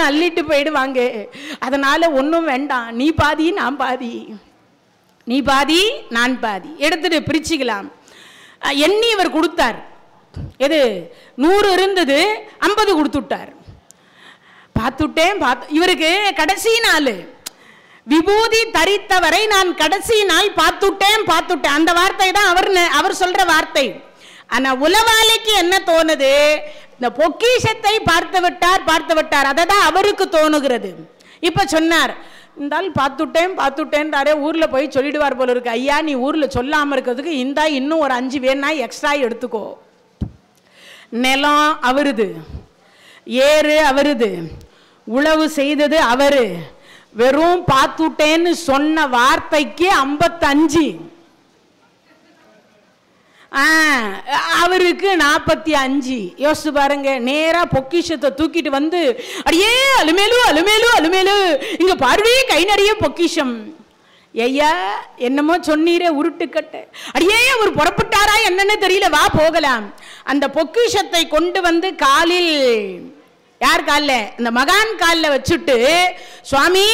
அள்ளிட்டு போயிடுவாங்க. அதனால ஒன்றும் வேண்டாம், நீ பாதி நான் பாதி, நீ பாதி நான் பாதி எடுத்துட்டு பிரிச்சுக்கலாம். எண்ணி இவர் கொடுத்தார். எது 100 இருந்தது, 50 கொடுத்துட்டார். பார்த்துட்டேன் இவருக்கு கடைசி நாள் விபூதி தரித்தவரை நான் கடைசி நாள் பார்த்துட்டேன் பார்த்துட்டேன், அந்த வார்த்தை தான் அவர் சொல்ற வார்த்தை. ஆனா உளவாளிக்கு என்ன தோணுது, இந்த பொக்கிஷத்தை பார்த்து விட்டார், அதை தான் அவருக்கு தோணுகிறது. இப்ப சொன்னார், இந்த ஆள் பார்த்துட்டேன் பார்த்துட்டேன்றாரே, ஊர்ல போய் சொல்லிடுவார் போல இருக்கு. ஐயா நீ ஊர்ல சொல்லாம இருக்கிறதுக்கு இந்தா இன்னும் ஒரு 5 வேணா எக்ஸ்ட்ரா எடுத்துக்கோ. நிலம் அவருது, ஏறு அவருது, உழவு செய்தது அவரு. வெறும் பார்த்துட்டேன்னு சொன்ன வார்த்தைக்கு 55, அவருக்கு 45. யோசிச்சு பாருங்க. நேரா பொக்கிஷத்தை தூக்கிட்டு வந்து, அடியே அலுமேலு அலுமேலு அலுமேலு, இங்க பார்வையே கை நிறைய பொக்கிஷம். ஐயா என்னமோ சொன்னீரே உருட்டுக்கட்ட, அடியே அவர் புறப்பட்டாரா என்னன்னு தெரியல, வா போகலாம். அந்த பொக்கிஷத்தை கொண்டு வந்து காலில் யார் காலில்? இந்த மகான் காலில் வச்சுட்டு, சுவாமி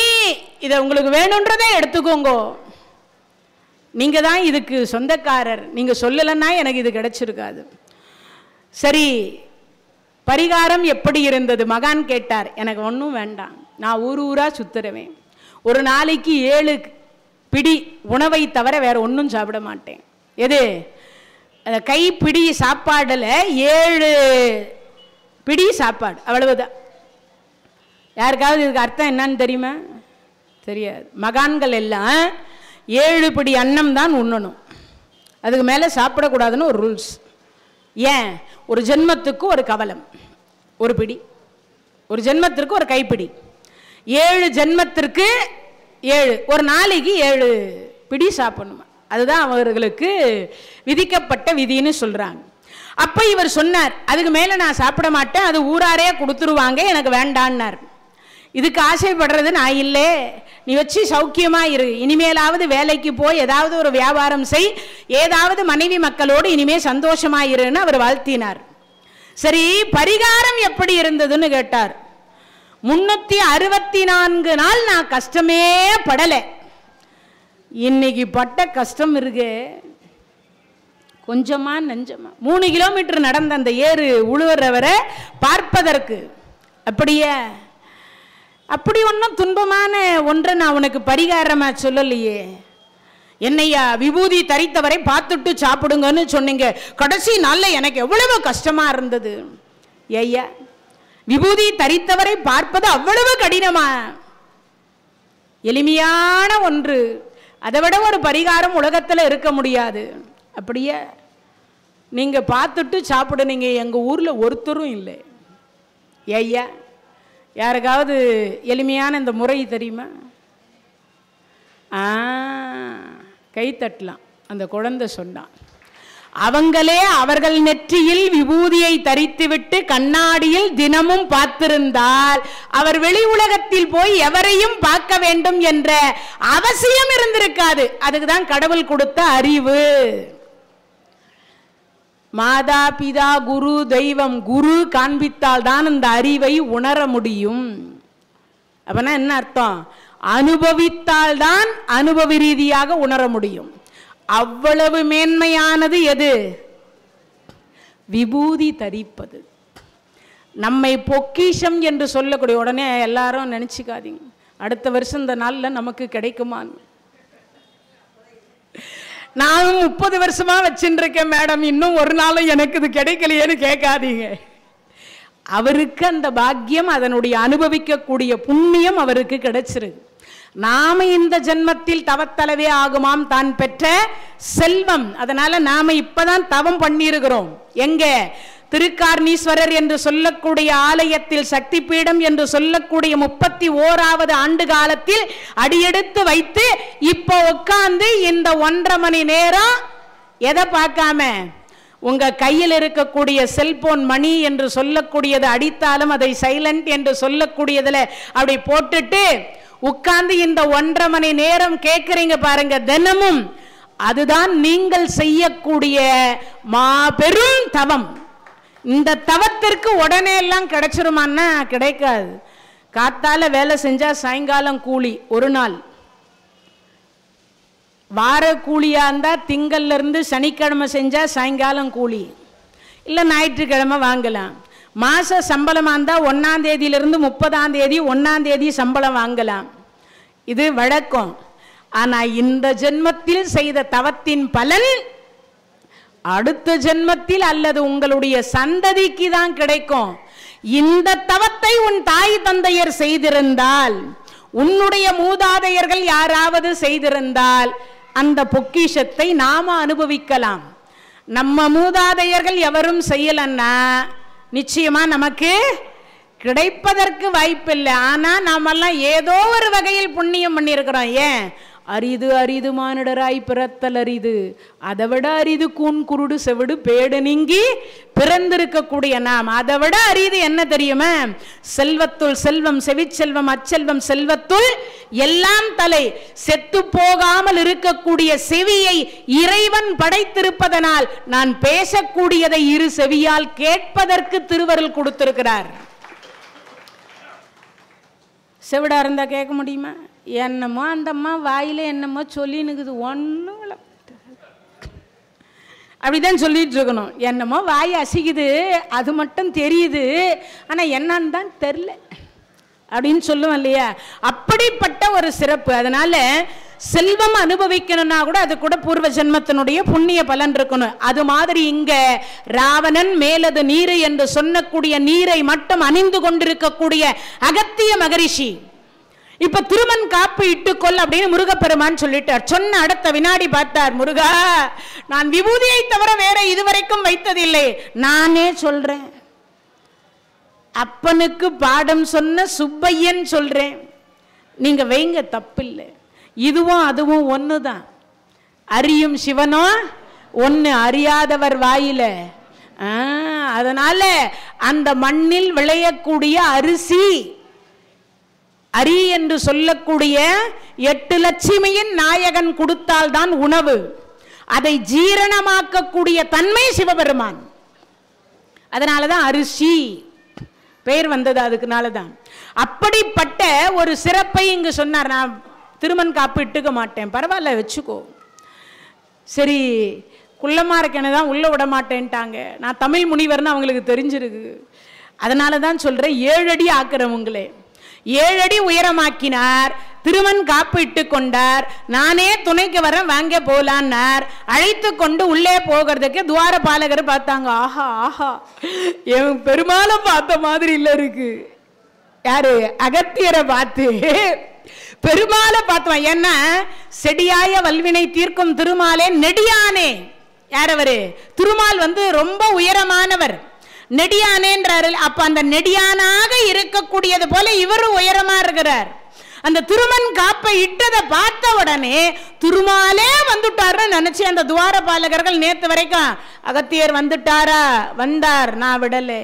இதை உங்களுக்கு வேணுன்றதே எடுத்துக்கோங்க, நீங்க தான் இதுக்கு சொந்தக்காரர், நீங்க சொல்லலைன்னா எனக்கு இது கிடைச்சிருக்காது. சரி, பரிகாரம் எப்படி இருந்தது? மகான் கேட்டார். எனக்கு ஒன்றும் வேண்டாம், நான் ஊர் ஊரா சுத்துறவேன், ஒரு நாளைக்கு 7 பிடி உணவை தவிர வேற ஒன்றும் சாப்பிட மாட்டேன். எது? அந்த கைப்பிடி சாப்பாடுல 7 பிடி சாப்பாடு, அவ்வளவுதான். யாருக்காவது இதுக்கு அர்த்தம் என்னன்னு தெரியுமா? தெரியாது. மகான்கள் எல்லாம் 7 பிடி அன்னம் தான் உண்ணணும், அதுக்கு மேலே சாப்பிடக்கூடாதுன்னு ஒரு ரூல்ஸ். ஏன்? ஒரு ஜென்மத்துக்கு ஒரு கவலம், ஒரு பிடி, ஒரு ஜென்மத்திற்கு ஒரு கைப்பிடி, 7 ஜென்மத்திற்கு 7, ஒரு நாளைக்கு 7 பிடி சாப்பிடணும். அதுதான் அவர்களுக்கு விதிக்கப்பட்ட விதின்னு சொல்றாங்க. அப்ப இவர் சொன்னார், அதுக்கு மேல நான் சாப்பிட மாட்டேன், அது ஊராரே கொடுத்துருவாங்க, எனக்கு வேண்டான்னார். இதுக்கு ஆசைப்படுறது நான் இல்லை, நீ வச்சு சௌக்கியமா இரு, இனிமேலாவது வேலைக்கு போய் ஏதாவது ஒரு வியாபாரம் செய், ஏதாவது மனைவி மக்களோடு இனிமே சந்தோஷமா இருன்னு அவர் வாழ்த்தினார். சரி, பரிகாரம் எப்படி இருந்ததுன்னு கேட்டார். 364 நாள் நான் கஷ்டமே படலை, இன்னைக்கு பட்ட கஷ்டம் இருக்கு கொஞ்சமா நஞ்சமா. 3 கிலோமீட்டர் நடந்த அந்த ஏறு உழுவுறவரை பார்ப்பதற்கு. அப்படியே அப்படி ஒன்றும் துன்பமான ஒன்றை நான் உனக்கு பரிகாரமா சொல்லலையே. என்னையா விபூதி தரித்தவரை பார்த்துட்டு சாப்பிடுங்கன்னு சொன்னீங்க, கடைசி நாளில் எனக்கு எவ்வளவு கஷ்டமா இருந்தது. ஐயா, விபூதி தரித்தவரை பார்ப்பது அவ்வளவு கடினமா? எளிமையான ஒன்று, அதை விட ஒரு பரிகாரம் உலகத்தில் இருக்க முடியாது. அப்படியே நீங்க பார்த்துட்டு சாப்பிடுனீங்க, எங்க ஊர்ல ஒருத்தரும் இல்லை. ஐயா, யாருக்காவது எளிமையான இந்த முறை தெரியுமா? கை தட்டலாம். அந்த குழந்தை சொன்னான், அவங்களே அவர்கள் நெற்றியில் விபூதியை தரித்துவிட்டு கண்ணாடியில் தினமும் பார்த்திருந்தால் அவர் வெளி உலகத்தில் போய் எவரையும் பார்க்க வேண்டும் என்ற அவசியம் இருந்திருக்காது. அதுக்குதான் கடவுள் கொடுத்த அறிவு. மாதா பிதா குரு தெய்வம், குரு காண்பித்தால் தான் இந்த அறிவை உணர முடியும். அப்பனா என்ன அர்த்தம்? அனுபவித்தால் தான் அனுபவ ரீதியாக உணர முடியும். அவ்வளவு மேன்மையானது எது? விபூதி தரிப்பது. நம்மை பொக்கிஷம் என்று சொல்லக்கூடிய, உடனே எல்லாரும் நினைச்சுக்காதீங்க அடுத்த வருஷம் இந்த நாளில் நமக்கு கிடைக்குமான்னு. நானும் 30 வருஷமா வச்சுருக்கேன் மேடம், இன்னும் ஒரு நாளும் எனக்கு இது கிடைக்கலையேன்னு கேட்காதீங்க. அவருக்கு அந்த பாக்கியம், அதனுடைய அனுபவிக்கக்கூடிய புண்ணியம் அவருக்கு கிடைச்சிருக்கு. நாம இந்த ஜென்மத்தில் தவத்தளவே ஆகுமாம் தான் பெற்ற செல்வம். அதனால நாம இப்பதான் தவம் பண்ணியிருக்கிறோம். எங்க? திருக்கார்ணீஸ்வரர் என்று சொல்லக்கூடிய ஆலயத்தில், சக்தி பீடம் என்று சொல்லக்கூடிய 31வது ஆண்டு காலத்தில் அடியெடுத்து வைத்து இப்போ உட்கார்ந்து இந்த 1.5 மணி நேரம் எதை பார்க்காம, உங்க கையில் இருக்கக்கூடிய செல்போன் மணி என்று சொல்லக்கூடியது அடித்தாலும் அதை சைலண்ட் என்று சொல்லக்கூடியதுல அப்படி போட்டுட்டு உட்கார்ந்து இந்த 1.5 மணி நேரம் கேட்கிறீங்க பாருங்க தினமும். அதுதான் நீங்கள் செய்யக்கூடிய மாபெரும் தவம். இந்த தவத்திற்கு உடனே எல்லாம் கிடைச்சிருமான்னா கிடைக்காது. காத்தால வேலை செஞ்சா சாயங்காலம் கூலி ஒரு நாள். வார கூலியா இருந்தா திங்கள்ல இருந்து சனிக்கிழமை செஞ்சா சாயங்காலம் கூலி, இல்லை ஞாயிற்றுக்கிழமை வாங்கலாம். மாச சம்பளமா இருந்தா 1ஆம் தேதியிலிருந்து 30ஆம் தேதி 1ஆம் தேதி சம்பளம் வாங்கலாம். இது வழக்கம். ஆனா இந்த ஜென்மத்தில் செய்த தவத்தின் பலன் அடுத்த ஜென்மத்தில் அல்லது உங்களுடைய சந்ததிக்கு தான் கிடைக்கும். இந்த தவத்தை உன் தாய் தந்தையர் செய்திருந்தால், உன்னுடைய மூதாதையர்கள் யாராவது செய்திருந்தால் அந்த பொக்கிஷத்தை நாம அனுபவிக்கலாம். நம்ம மூதாதையர்கள் எவரும் செய்யலன்னா நிச்சயமா நமக்கு கிடைப்பதற்கு வாய்ப்பில்லை. ஆனா நாமெல்லாம் ஏதோ ஒரு வகையில் புண்ணியம் பண்ணியிருக்கிறோம். ஏன்? அரிது அரிது மானிடராய் பிறத்தல் அரிது, அதை விட அரிது கூன் குருடு செவிடு பேடு நீங்கி பிறந்திருக்கக்கூடிய நாம். அதை விட அரிது என்ன தெரியுமா? செல்வத்துள் செல்வம், செவிச்செல்வம், அச்செல்வம், செல்வத்துள் எல்லாம் தலை. செத்து போகாமல் இருக்கக்கூடிய செவியை இறைவன் படைத்திருப்பதனால் நான் பேசக்கூடியதை இரு செவியால் கேட்பதற்கு திருவருள் கொடுத்திருக்கிறார். செவிடாக இருந்தால் கேட்க முடியுமா? என்னமோ அந்த அம்மா வாயில் என்னமோ சொல்லினுக்குது, ஒன்றும் அப்படிதான் சொல்லிட்டு இருக்கணும். என்னமோ வாய் அசிக்குது, அது மட்டும் தெரியுது, ஆனால் என்னன்னு தான் தெரில அப்படின்னு சொல்லுவோம் இல்லையா? அப்படிப்பட்ட ஒரு சிறப்பு. அதனால செல்வம் அனுபவிக்கணும்னா கூட அது கூட பூர்வ ஜென்மத்தினுடைய புண்ணிய பலன் இருக்கணும். அது மாதிரி இங்க ராவணன் மேலது நீரு என்று சொன்னக்கூடிய நீரை மட்டும் அணிந்து கொண்டிருக்கக்கூடிய அகத்திய மகரிஷி இப்ப திருமண் காப்பு இட்டுக்கொள் அப்படின்னு முருகப்பெருமான் சொல்லிட்டார். சொன்ன அடுத்த வினாடி பார்த்தார், முருகா நான் விபூதியை தவிர வேற இதுவரைக்கும் வைத்ததில்லை, நானே சொல்றேன். அப்பனுக்கு பாடம் சொன்ன சுப்பையன் சொல்றேன், நீங்க வைங்க, தப்பில்லை. இதுவும் அதுவும் ஒண்ணுதான். அறியும் சிவனோ ஒன்னு, அறியாதவர் வாயில. அதனால அந்த மண்ணில் விளையக்கூடிய அரிசி, அரி என்று சொல்லக்கூடிய 8 லட்சுமியின் நாயகன் கொடுத்தால்தான் உணவு. அதை ஜீரணமாக்கக்கூடிய தன்மை சிவபெருமான். அதனாலதான் அரிசி பெயர் வந்தது, அதுக்குனாலதான். அப்படிப்பட்ட ஒரு சிறப்பை இங்கு சொன்னார். நான் திருமண் காப்பு இட்டுக்க மாட்டேன், பரவாயில்ல வச்சுக்கோ. சரி, குள்ளமா இருக்கேன்னு தான் உள்ள விட மாட்டேன்ட்டாங்க. நான் தமிழ் முனிவர்னு அவங்களுக்கு தெரிஞ்சிருக்கு. அதனால தான் சொல்றேன், 7 அடி ஆக்குறவங்களே 7 அடி உயரமாக்கினார். திருமண் காப்பு இட்டு கொண்டார். நானே துணைக்கு வரேன், வாங்க போலான்னார். அழைத்து கொண்டு உள்ளே போகிறதுக்கு துவார பாலகர் பார்த்தாங்க. ஆஹா ஆஹா, என் பெருமாளை பார்த்த மாதிரி இல்ல இருக்கு. யாரு? அகத்தியரை பார்த்து பெருமாளை பார்த்தோம். ஏன்னா செடியாய வல்வினை தீர்க்கும் திருமாலே நெடியானே. யார் அவரு? திருமால் ரொம்ப உயரமானவர், நெடியானேன்றாரு. அப்ப அந்த நெடியானாக இருக்கக்கூடியது போல இவரும் உயரமா இருக்கிறார். அந்த திருமண் காப்பை இட்டதை பார்த்த உடனே திருமாலே வந்துட்டாருன்னு நினைச்சு அந்த துவார பாலகர்கள் நேத்து வரைக்கும் அகத்தியர் வந்துட்டாரா? வந்தார், நான் விடலே.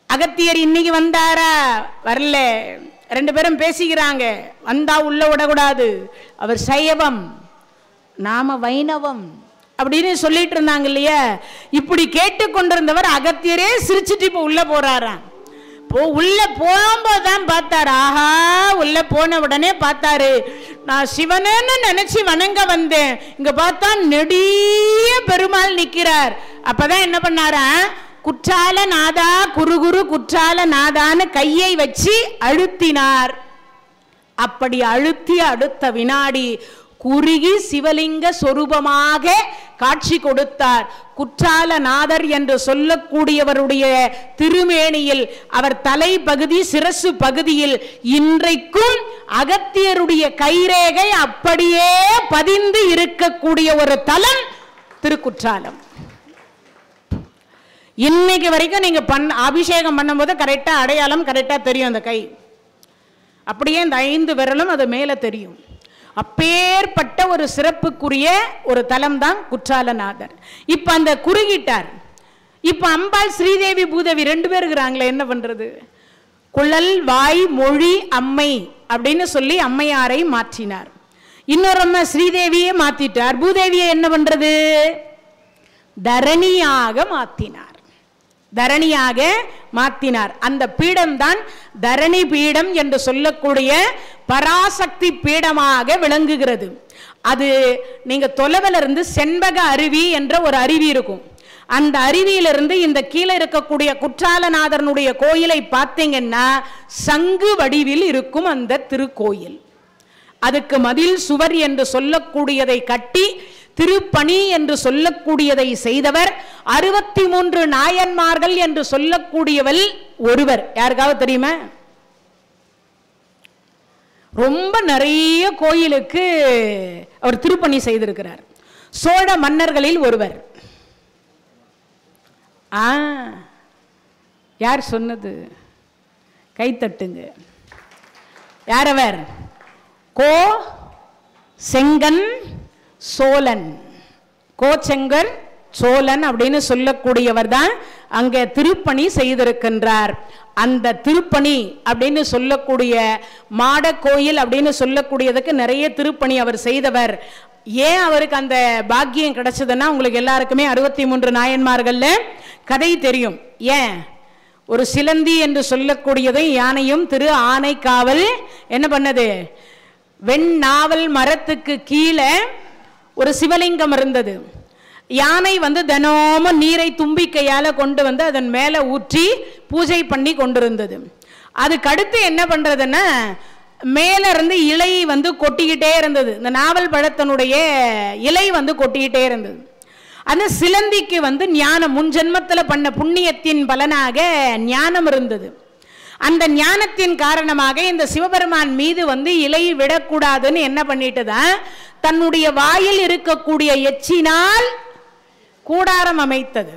அகத்தியர் இன்னைக்கு வந்தாரா? வரல. 2 பேரும் பேசிக்கிறாங்க. வந்தா உள்ள விடக்கூடாது, அவர் சைவம், நாம வைணவம் அப்படின்னு சொல்லிட்டு இருந்தாங்க இல்லையா? இப்படி கேட்டு கொண்டிருந்தவர் அகத்தியரே சிரிச்சுட்டு இப்ப உள்ள போறாராம். உள்ள போகும்போதுதான் பார்த்தாரு. ஆஹா, உள்ள போன உடனே பார்த்தாரு, நான் சிவனேன்னு நினைச்சு வணங்க வந்தேன், இங்க பார்த்தா நெடிய பெருமாள் நிக்கிறார். அப்பதான் என்ன பண்ணாரா? குற்றால நாதா குருகுரு குற்றால நாதான்னு கையை வச்சு அழுத்தினார். அப்படி அழுத்திய அடுத்த வினாடி குறுகி சிவலிங்க சொரூபமாக காட்சி கொடுத்தார். குற்றாலநாதர் என்று சொல்லக்கூடியவருடைய திருமேனியில், அவர் தலை பகுதி சிரசு பகுதியில் இன்றைக்கும் அகத்தியருடைய கைரேகை அப்படியே பதிந்து இருக்கக்கூடிய ஒரு தலம் திருக்குற்றாலம். இன்னைக்கு வரைக்கும் நீங்க அபிஷேகம் பண்ணும் போது கரெக்டா அடையாளம் கரெக்டா தெரியும். அந்த கை அப்படியே இந்த 5 விரலும் அது மேல தெரியும். அப்பேற்பட்ட ஒரு சிறப்புக்குரிய ஒரு தலம் தான் குற்றாலநாதர். இப்ப அந்த குறுகிட்டார். இப்ப அம்பாள் ஸ்ரீதேவி பூதேவி 2 பேர் இருக்கிறாங்களே, என்ன பண்றது? குழல் வாய் மொழி அம்மை அப்படின்னு சொல்லி அம்மையாரை மாற்றினார். இன்னொரு அம்மா ஸ்ரீதேவியே மாத்திட்டார். பூதேவியை என்ன பண்றது? தரணியாக மாத்தினார். தரணியாக மாத்தினார். அந்த பீடம் தான் தரணி பீடம் என்று சொல்லக்கூடிய பராசக்தி பீடமாக விளங்குகிறது. அது நீங்க தொலைவில் இருந்து செண்பக அருவி என்ற ஒரு அருவி இருக்கும். அந்த அருவியிலிருந்து இந்த கீழே இருக்கக்கூடிய குற்றாலநாதனுடைய கோயிலை பார்த்தீங்கன்னா சங்கு வடிவில் இருக்கும் அந்த திருக்கோயில். அதுக்கு மதில் சுவர் என்று சொல்லக்கூடியதை கட்டி திருப்பணி என்று சொல்லக்கூடியதை செய்தவர் 63 நாயன்மார்கள் என்று சொல்லக்கூடியவள் ஒருவர். யாருக்காவது தெரியுமா? ரொம்ப நிறைய கோயிலுக்கு அவர் திருப்பணி செய்திருக்கிறார். சோழ மன்னர்களில் ஒருவர். யார் சொன்னது? கைத்தட்டுங்க. யார் அவர்? கோ செங்கன் சோழன். கோச்செங்கன் சோழன் அப்படின்னு சொல்லக்கூடியவர் தான் அங்க திருப்பணி செய்திருக்கின்றார். அந்த திருப்பணி அப்படின்னு சொல்லக்கூடிய மாட கோயில் அப்படின்னு சொல்லக்கூடியதுக்கு நிறைய திருப்பணி அவர் செய்தவர். ஏன் அவருக்கு அந்த பாக்கியம் கிடைச்சதுன்னா, உங்களுக்கு எல்லாருக்குமே 63 நாயன்மார்கள்ல கதை தெரியும். ஏன்? ஒரு சிலந்தி என்று சொல்லக்கூடியதை யானையும் திரு ஆனைக்காவல் என்ன பண்ணது, வெண்ணாவல் மரத்துக்கு கீழே ஒரு சிவலிங்கம் இருந்தது. யானை தினமும் நீரை தும்பிக்கையால கொண்டு அதன் மேல ஊற்றி பூஜை பண்ணி கொண்டிருந்தது. அதுக்கு அடுத்து என்ன பண்றதுன்னா, மேல இருந்து இலை கொட்டிக்கிட்டே இருந்தது. இந்த நாவல் பழத்தினுடைய இலை கொட்டிக்கிட்டே இருந்தது. அந்த சிலந்திக்கு ஞானம், முன் ஜென்மத்தில் பண்ண புண்ணியத்தின் பலனாக ஞானம் இருந்தது. அந்த ஞானத்தின் காரணமாக இந்த சிவபெருமான் மீது இலை விடக்கூடாதுன்னு என்ன பண்ணிட்டுதான், தன்னுடைய வாயில் இருக்கக்கூடிய எச்சினால் கூடாரம் அமைத்தது.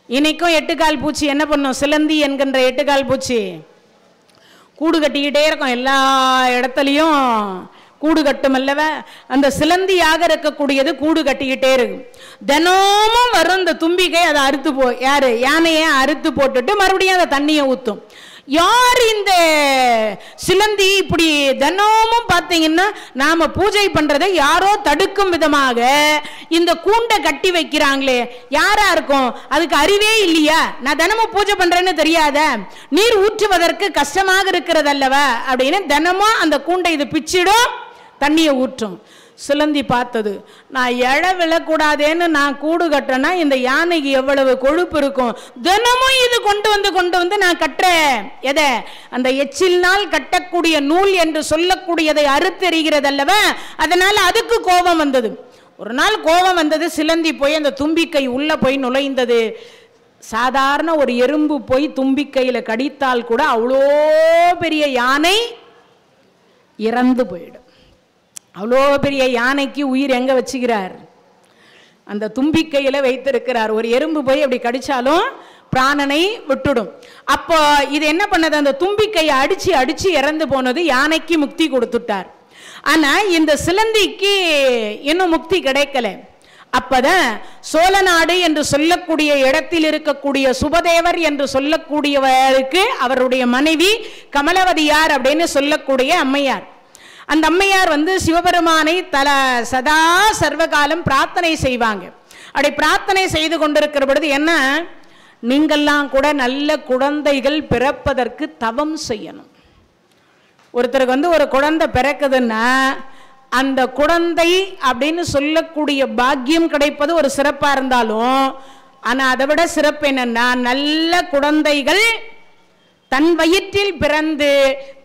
இன்னைக்கும் 8 கால் பூச்சி என்ன பண்ணும், சிலந்தி என்கின்ற 8 கால் பூச்சி கூடு கட்டிக்கிட்டே இருக்கும். எல்லா இடத்துலையும் கூடு கட்டும் அல்லவ. அந்த சிலந்தியாக இருக்கக்கூடியது கூடு கட்டிக்கிட்டே இருக்கும். தினமும் வரும் இந்த தும்பிக்கை அதை அறுத்து யாரு, யானையை அறுத்து போட்டுட்டு மறுபடியும் அதை தண்ணியை ஊற்றும். யார் இந்த சிலந்தி இப்படி தினமும் பார்த்தீங்கன்னா நாம பூஜை பண்றதை யாரோ தடுக்கும் விதமாக இந்த கூண்டை கட்டி வைக்கிறாங்களே, யாரா இருக்கும்? அதுக்கு அறிவே இல்லையா? நான் தினமும் பூஜை பண்றேன்னு தெரியாத, நீர் ஊற்றுவதற்கு கஷ்டமாக இருக்கிறது அல்லவா அப்படின்னு தினமும் அந்த கூண்டை இது பிச்சிடும், தண்ணியை ஊற்றும். சிலந்தி பார்த்தது, நான் எழ விழக்கூடாதேன்னு நான் கூடு கட்டனா இந்த யானைக்கு எவ்வளவு கொழுப்பு இருக்கும், தினமும் இது கொண்டு வந்து நான் கட்டுறேன். எதை? அந்த எச்சில்னால் கட்டக்கூடிய நூல் என்று சொல்லக்கூடியதை அறுத்தெறிகிறது அல்லவா. அதனால அதுக்கு கோபம் வந்தது. ஒரு நாள் கோபம் வந்தது, சிலந்தி போய் அந்த தும்பிக்கை உள்ள போய் நுழைந்தது. சாதாரண ஒரு எறும்பு போய் தும்பிக்கையில கடித்தால் கூட அவ்வளோ பெரிய யானை இறந்து போயிடும். அவ்வளோ பெரிய யானைக்கு உயிர் எங்க வச்சுக்கிறார்? அந்த தும்பிக்கையில வைத்திருக்கிறார். ஒரு எறும்பு போய் அப்படி கடிச்சாலும் பிராணனை விட்டுடும். அப்போ இது என்ன பண்ணது, அந்த தும்பிக்கையை அடிச்சு அடிச்சு இறந்து போனது யானைக்கு முக்தி கொடுத்துட்டார். ஆனா இந்த சிலந்திக்கு இன்னும் முக்தி கிடைக்கல. அப்பதான் சோழநாடு என்று சொல்லக்கூடிய இடத்தில் இருக்கக்கூடிய சுபதேவர் என்று சொல்லக்கூடியவருக்கு அவருடைய மனைவி கமலவதியார் அப்படின்னு சொல்லக்கூடிய அம்மையார். அந்த அம்மையார் சிவபெருமானை சதா சர்வகாலம் பிரார்த்தனை செய்வாங்க. அப்படி பிரார்த்தனை செய்து கொண்டிருக்கிற பொழுது என்ன, நீங்கள்லாம் கூட நல்ல குழந்தைகள் பிறப்பதற்கு தவம் செய்யணும். ஒருத்தருக்கு ஒரு குழந்தை பிறக்குதுன்னா அந்த குழந்தை அப்படின்னு சொல்லக்கூடிய பாக்கியம் கிடைப்பது ஒரு சிறப்பா இருந்தாலும், ஆனா அதை விட சிறப்பு என்னன்னா, நல்ல குழந்தைகள் தன் வயிற்றில் பிறந்து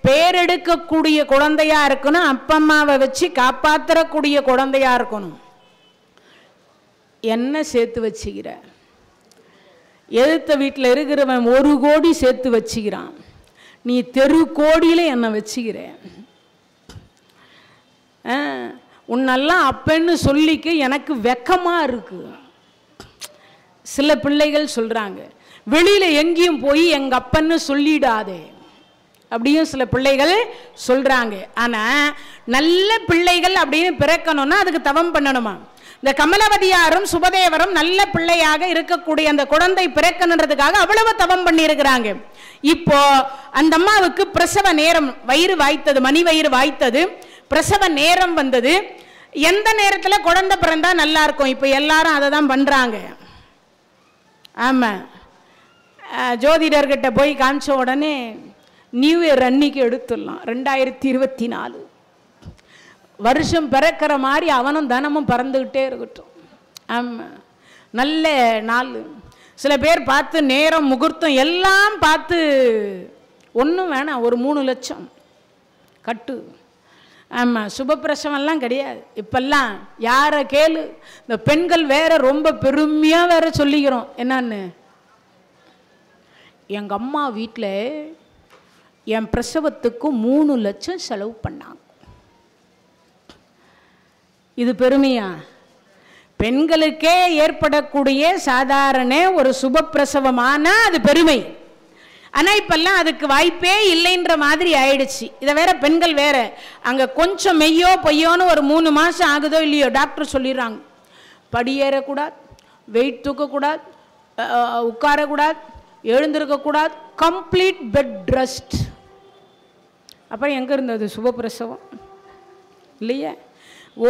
பேரெடுக்கக்கூடிய குழந்தையா இருக்கணும். அப்பா அம்மாவை வச்சு காப்பாற்றக்கூடிய குழந்தையா இருக்கணும். என்ன சேர்த்து வச்சுக்கிற? எதிர்த்த வீட்டில் இருக்கிறவன் 1 கோடி சேர்த்து வச்சுக்கிறான், நீ தெரு கோடியில என்ன வச்சுக்கிற? உன்னெல்லாம் அப்பன்னு சொல்லிக்க எனக்கு வெக்கமா இருக்கு. சில பிள்ளைகள் சொல்றாங்க, வெளியில எங்கேயும் போய் எங்க அப்பன்னு சொல்லிடாதே அப்படியும் சில பிள்ளைகள் சொல்றாங்க. ஆனா நல்ல பிள்ளைகள் அப்படின்னு பிறக்கணும்னா அதுக்கு தவம் பண்ணணுமா? இந்த கமலவதியாரும் சுபதேவரும் நல்ல பிள்ளையாக இருக்கக்கூடிய அந்த குழந்தை பிறக்கணுன்றதுக்காக அவ்வளவு தவம் பண்ணி இருக்கிறாங்க. இப்போ அந்த அம்மாவுக்கு பிரசவ நேரம், வயிறு வாய்த்தது, மணி வயிறு வாய்த்தது, பிரசவ நேரம் வந்தது. எந்த நேரத்தில் குழந்தை பிறந்தா நல்லா இருக்கும்? இப்போ எல்லாரும் அதை தான் பண்றாங்க. ஆமா, ஜோதிடர்கிட்ட போய் காமிச்ச உடனே நியூ இயர் அன்னைக்கு எடுத்துடலாம், 2024 வருஷம் பிறக்கிற மாதிரி அவனும் தினமும் பறந்துக்கிட்டே இருக்கட்டும். ஆமாம், நல்ல நாள். சில பேர் பார்த்து நேரம் முகூர்த்தம் எல்லாம் பார்த்து ஒன்றும் வேணாம், ஒரு 3 லட்சம் கட்டு. ஆமாம், சுபப்பிரசவம்லாம் கிடையாது இப்பெல்லாம். யாரை கேளு, இந்த பெண்கள் வேற ரொம்ப பெருமையாக வேற சொல்லிக்கிறோம். என்னன்னு, எங்கள் அம்மா வீட்டில் என் பிரசவத்துக்கு 3 லட்சம் செலவு பண்ணாங்க. இது பெருமையா? பெண்களுக்கே ஏற்படக்கூடிய சாதாரண ஒரு சுபப்பிரசவமான அது பெருமை. ஆனால் இப்பெல்லாம் அதுக்கு வாய்ப்பே இல்லைன்ற மாதிரி ஆயிடுச்சு. இதை வேற பெண்கள் வேற அங்கே கொஞ்சம் மெய்யோ பொய்யோன்னு ஒரு 3 மாதம் ஆகுதோ இல்லையோ டாக்டர் சொல்லிடுறாங்க, படியேறக்கூடாது, வெயிட் தூக்கக்கூடாது, உட்காரக்கூடாது, எழுந்திருக்கக்கூடாது, கம்ப்ளீட் பெட் ரெஸ்ட். அப்புறம் எங்கே இருந்தது சுபப்பிரசவம்? இல்லையே.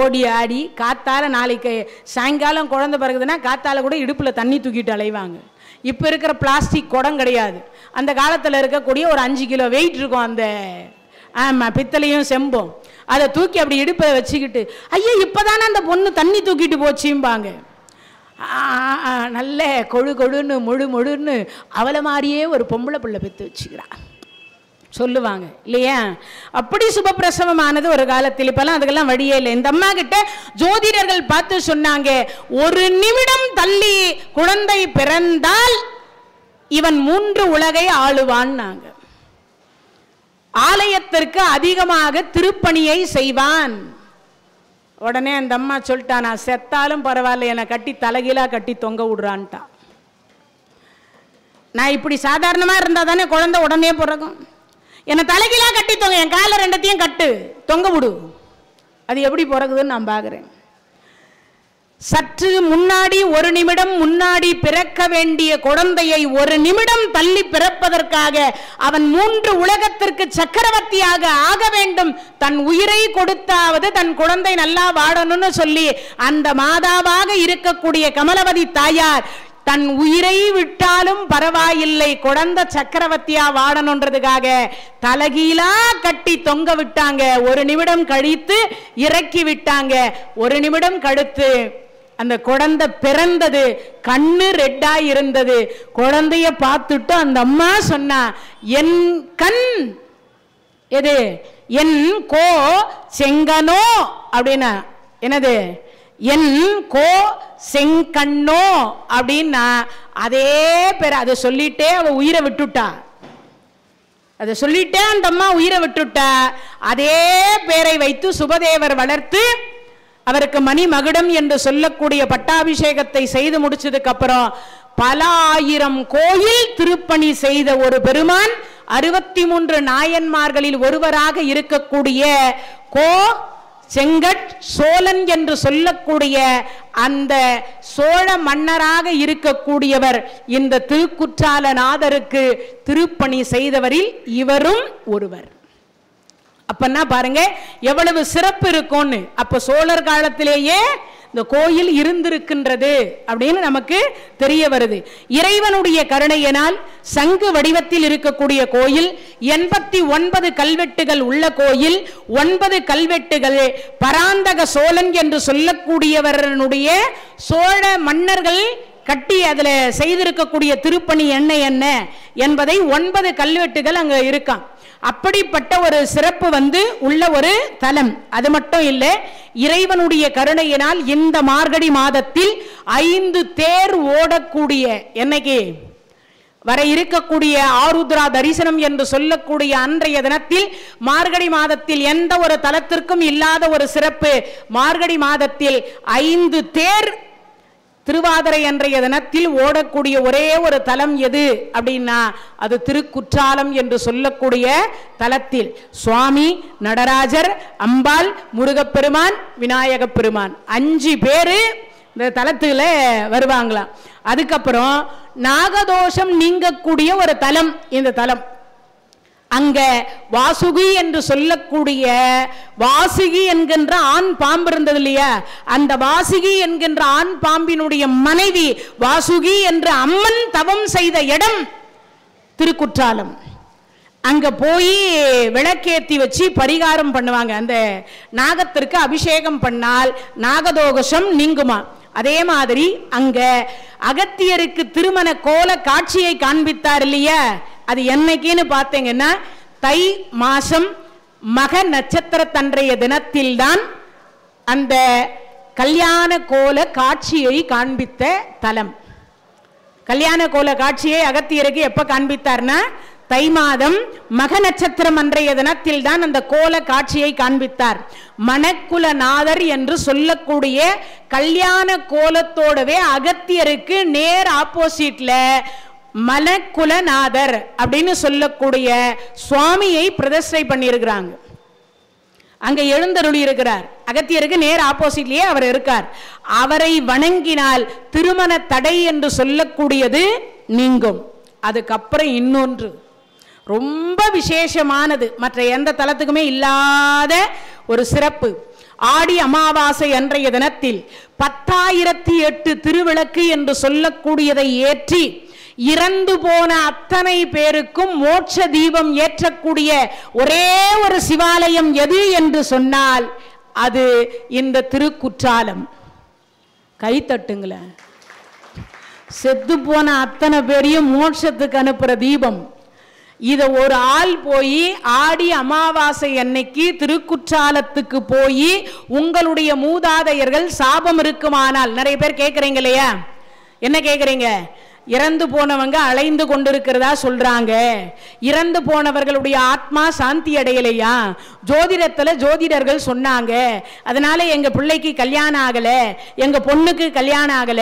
ஓடி ஆடி காத்தால நாளைக்கு சாயங்காலம் குழந்தை பிறகுதுன்னா காத்தால கூட இடுப்பில் தண்ணி தூக்கிட்டு அலைவாங்க. இப்போ இருக்கிற பிளாஸ்டிக் குடம் கிடையாது. அந்த காலத்தில் இருக்கக்கூடிய ஒரு 5 கிலோ வெயிட் இருக்கும் அந்த ஆமாம் பித்தளையும் செம்பும். அதை தூக்கி அப்படி இடுப்பை வச்சுக்கிட்டு ஐயா இப்போதானே அந்த பொண்ணு தண்ணி தூக்கிட்டு போச்சும்பாங்க. நல்ல கொழு கொழுன்னு முழு முழுன்னு அவளை மாதிரியே ஒரு பொம்பளை பிள்ளை பெற்று வச்சுக்கிறா சொல்லுவாங்க இல்லையா? அப்படி சுபப்பிரசவமானது ஒரு காலத்தில். இப்பெல்லாம் அதுக்கெல்லாம் வழியே இல்லை. இந்த அம்மா கிட்ட ஜோதிடர்கள் பார்த்து சொன்னாங்க, 1 நிமிடம் தள்ளி குழந்தை பிறந்தால் இவன் 3 உலகை ஆளுவான்னாங்க. ஆலயத்திற்கு அதிகமாக திருப்பணியை செய்வான். உடனே அந்த அம்மா சொல்லிட்டா, நான் செத்தாலும் பரவாயில்ல, என்னை கட்டி தலைகீழா கட்டி தொங்க விடுறான்ட்டா. நான் இப்படி சாதாரணமா இருந்தா தானே குழந்தை உடனே பிறக்கும். என்னை தலைகீழா கட்டி தொங்க, என் காலை 2த்தையும் கட்டு தொங்க விடு. அது எப்படி பிறகுதுன்னு நான் பார்க்குறேன். சற்று முன்னாடி 1 நிமிடம் முன்னாடி பிறக்க வேண்டிய குழந்தையை 1 நிமிடம் தள்ளி பிறப்பதற்காக அவன் 3 உலகத்திற்கு சக்கரவர்த்தியாக ஆக வேண்டும், தன் உயிரை கொடுத்தாவது தன் குழந்தை நல்லா வாழணும்னு சொல்லி அந்த மாதாவாக இருக்கக்கூடிய கமலவதி தாயார் தன் உயிரை விட்டாலும் பரவாயில்லை குழந்தை சக்கரவர்த்தியா வாழணுன்றதுக்காக தலகீழா கட்டி தொங்க விட்டாங்க. 1 நிமிடம் கழித்து இறக்கி விட்டாங்க. 1 நிமிடம் கழித்து அந்த குழந்தை பிறந்தது. கண்ணு ரெட்டா இருந்தது. குழந்தைய பார்த்துட்டு அந்த அம்மா சொன்னா, என் கண் எது, என் கோ செங்கனோ அப்படின்னா என்னது, என் கோ செங்கண்ணோ அப்படின்னா அதே பேர். அதை சொல்லிட்டே அவ உயிரை விட்டுட்டா. அதை சொல்லிட்டே அந்த அம்மா உயிரை விட்டுட்டா. அதே பேரை வைத்து சுபதேவர் வளர்த்து அவருக்கு மணி மகுடம் என்று சொல்லக்கூடிய பட்டாபிஷேகத்தை செய்து முடிச்சதுக்கு அப்புறம் பல ஆயிரம் கோயில் திருப்பணி செய்த ஒரு பெருமான், 63 நாயன்மார்களில் ஒருவராக இருக்கக்கூடிய கோ செங்கட் சோழன் என்று சொல்லக்கூடிய அந்த சோழ மன்னராக இருக்கக்கூடியவர் இந்த திருக்குற்றாலநாதருக்கு திருப்பணி செய்தவரில் இவரும் ஒருவர். அப்பன்னா பாருங்க எவ்வளவு சிறப்பு இருக்கும்னு. அப்ப சோழர் காலத்திலேயே இந்த கோயில் இருந்திருக்கின்றது அப்படின்னு நமக்கு தெரிய வருது. இறைவனுடைய கருணையினால் சங்கு வடிவத்தில் இருக்கக்கூடிய கோயில், 89 கல்வெட்டுகள் உள்ள கோயில். 9 கல்வெட்டுகள் பராந்தக சோழன் என்று சொல்லக்கூடியவருடைய சோழ மன்னர்கள் கட்டி அதில் செய்திருக்கக்கூடிய திருப்பணி என்ன என்பதை 9 கல்வெட்டுகள் அங்க இருக்காம். அப்படிப்பட்ட ஒரு சிறப்பு உள்ள ஒரு தலம். அது மட்டும் இல்லை, இறைவனுடைய கருணையினால் இந்த மார்கழி மாதத்தில் 5 தேர் ஓடக்கூடிய, என்னைக்கு வர இருக்கக்கூடிய ஆருத்ரா தரிசனம் என்று சொல்லக்கூடிய அன்றைய தினத்தில், மார்கழி மாதத்தில் எந்த ஒரு தலத்திற்கும் இல்லாத ஒரு சிறப்பு. மார்கழி மாதத்தில் 5 தேர் திருவாதிரை அன்றைய தினத்தில் ஓடக்கூடிய ஒரே ஒரு தலம் எது அப்படின்னா அது திருக்குற்றாலம் என்று சொல்லக்கூடிய தலத்தில் சுவாமி, நடராஜர், அம்பாள், முருகப்பெருமான், விநாயக பெருமான் 5 பேரு இந்த தலத்துல வருவாங்களாம். அதுக்கப்புறம் நாகதோஷம் நீங்கக்கூடிய ஒரு தலம் இந்த தலம். அங்க வாசுகி என்று சொல்லக்கூடிய வாசுகி என்கின்ற ஆண் பாம்பு இருந்தது இல்லையா, அந்த வாசுகி என்கின்ற ஆண் பாம்பினுடைய மனைவி வாசுகி என்ற அம்மன் தவம் செய்த இடம் திருக்குற்றாலம். அங்க போய் விளக்கேத்தி வச்சு பரிகாரம் பண்ணுவாங்க. அந்த நாகத்திற்கு அபிஷேகம் பண்ணால் நாகதோஷம் நீங்குமா. அதே மாதிரி அங்க அகத்தியருக்கு திருமண கோல காட்சியை காண்பித்தார் இல்லையா, அது என்னைக்குன்னு பார்த்தீங்கன்னா தை மாசம் மக நட்சத்திரத்தன்றைய தினத்தில் தான் அந்த கல்யாண கோல காட்சியை காண்பித்த தலம். கல்யாண கோல காட்சியை அகத்தியருக்கு எப்ப காண்பித்தார்னா தை மாதம் மக நட்சத்திரம் அன்றைய தினத்தில் தான் அந்த கோல காட்சியை காண்பித்தார். மணக்குலநாதர் என்று சொல்லக்கூடிய கல்யாண கோலத்தோடவே அகத்தியருக்கு நேர் ஆப்போசிட்ல மணக்குலநாதர் அப்படின்னு சொல்லக்கூடிய சுவாமியை பிரதிஷ்டை பண்ணியிருக்கிறாங்க. அங்க எழுந்தருளி இருக்கிறார். அகத்தியருக்கு நேர் ஆப்போசிட்லயே அவர் இருக்கார். அவரை வணங்கினால் திருமண தடை என்று சொல்லக்கூடியது நீங்கும். அதுக்கப்புறம் இன்னொன்று ரொம்ப விசேஷமானது, மற்ற எந்த தலத்துக்குமே இல்லாத ஒரு சிறப்பு. ஆடி அமாவாசை அன்றைய தினத்தில் 10,008 திருவிளக்கு என்று சொல்லக்கூடியதை ஏற்றி இறந்து போன அத்தனை பேருக்கும் மோட்ச தீபம் ஏற்றக்கூடிய ஒரே ஒரு சிவாலயம் எது என்று சொன்னால் அது இந்த திருக்குற்றாலம். கை தட்டுங்களேன். செத்து போன அத்தனை பேரையும் மோட்சத்துக்கு அனுப்புற தீபம். இத ஒரு ஆள் போய் ஆடி அமாவாசை அன்னைக்கு திருக்குற்றாலத்துக்கு போய் உங்களுடைய மூதாதையர்கள் சாபம் இருக்குமானால், நிறைய பேர் கேட்குறீங்க இல்லையா, என்ன கேட்குறீங்க? இறந்து போனவங்க அலைந்து கொண்டிருக்கிறதா சொல்றாங்க, இறந்து போனவர்களுடைய ஆத்மா சாந்தி அடையலையா, ஜோதிடத்துல ஜோதிடர்கள் சொன்னாங்க, அதனால எங்க பிள்ளைக்கு கல்யாணம் ஆகல, எங்க பொண்ணுக்கு கல்யாணம் ஆகல,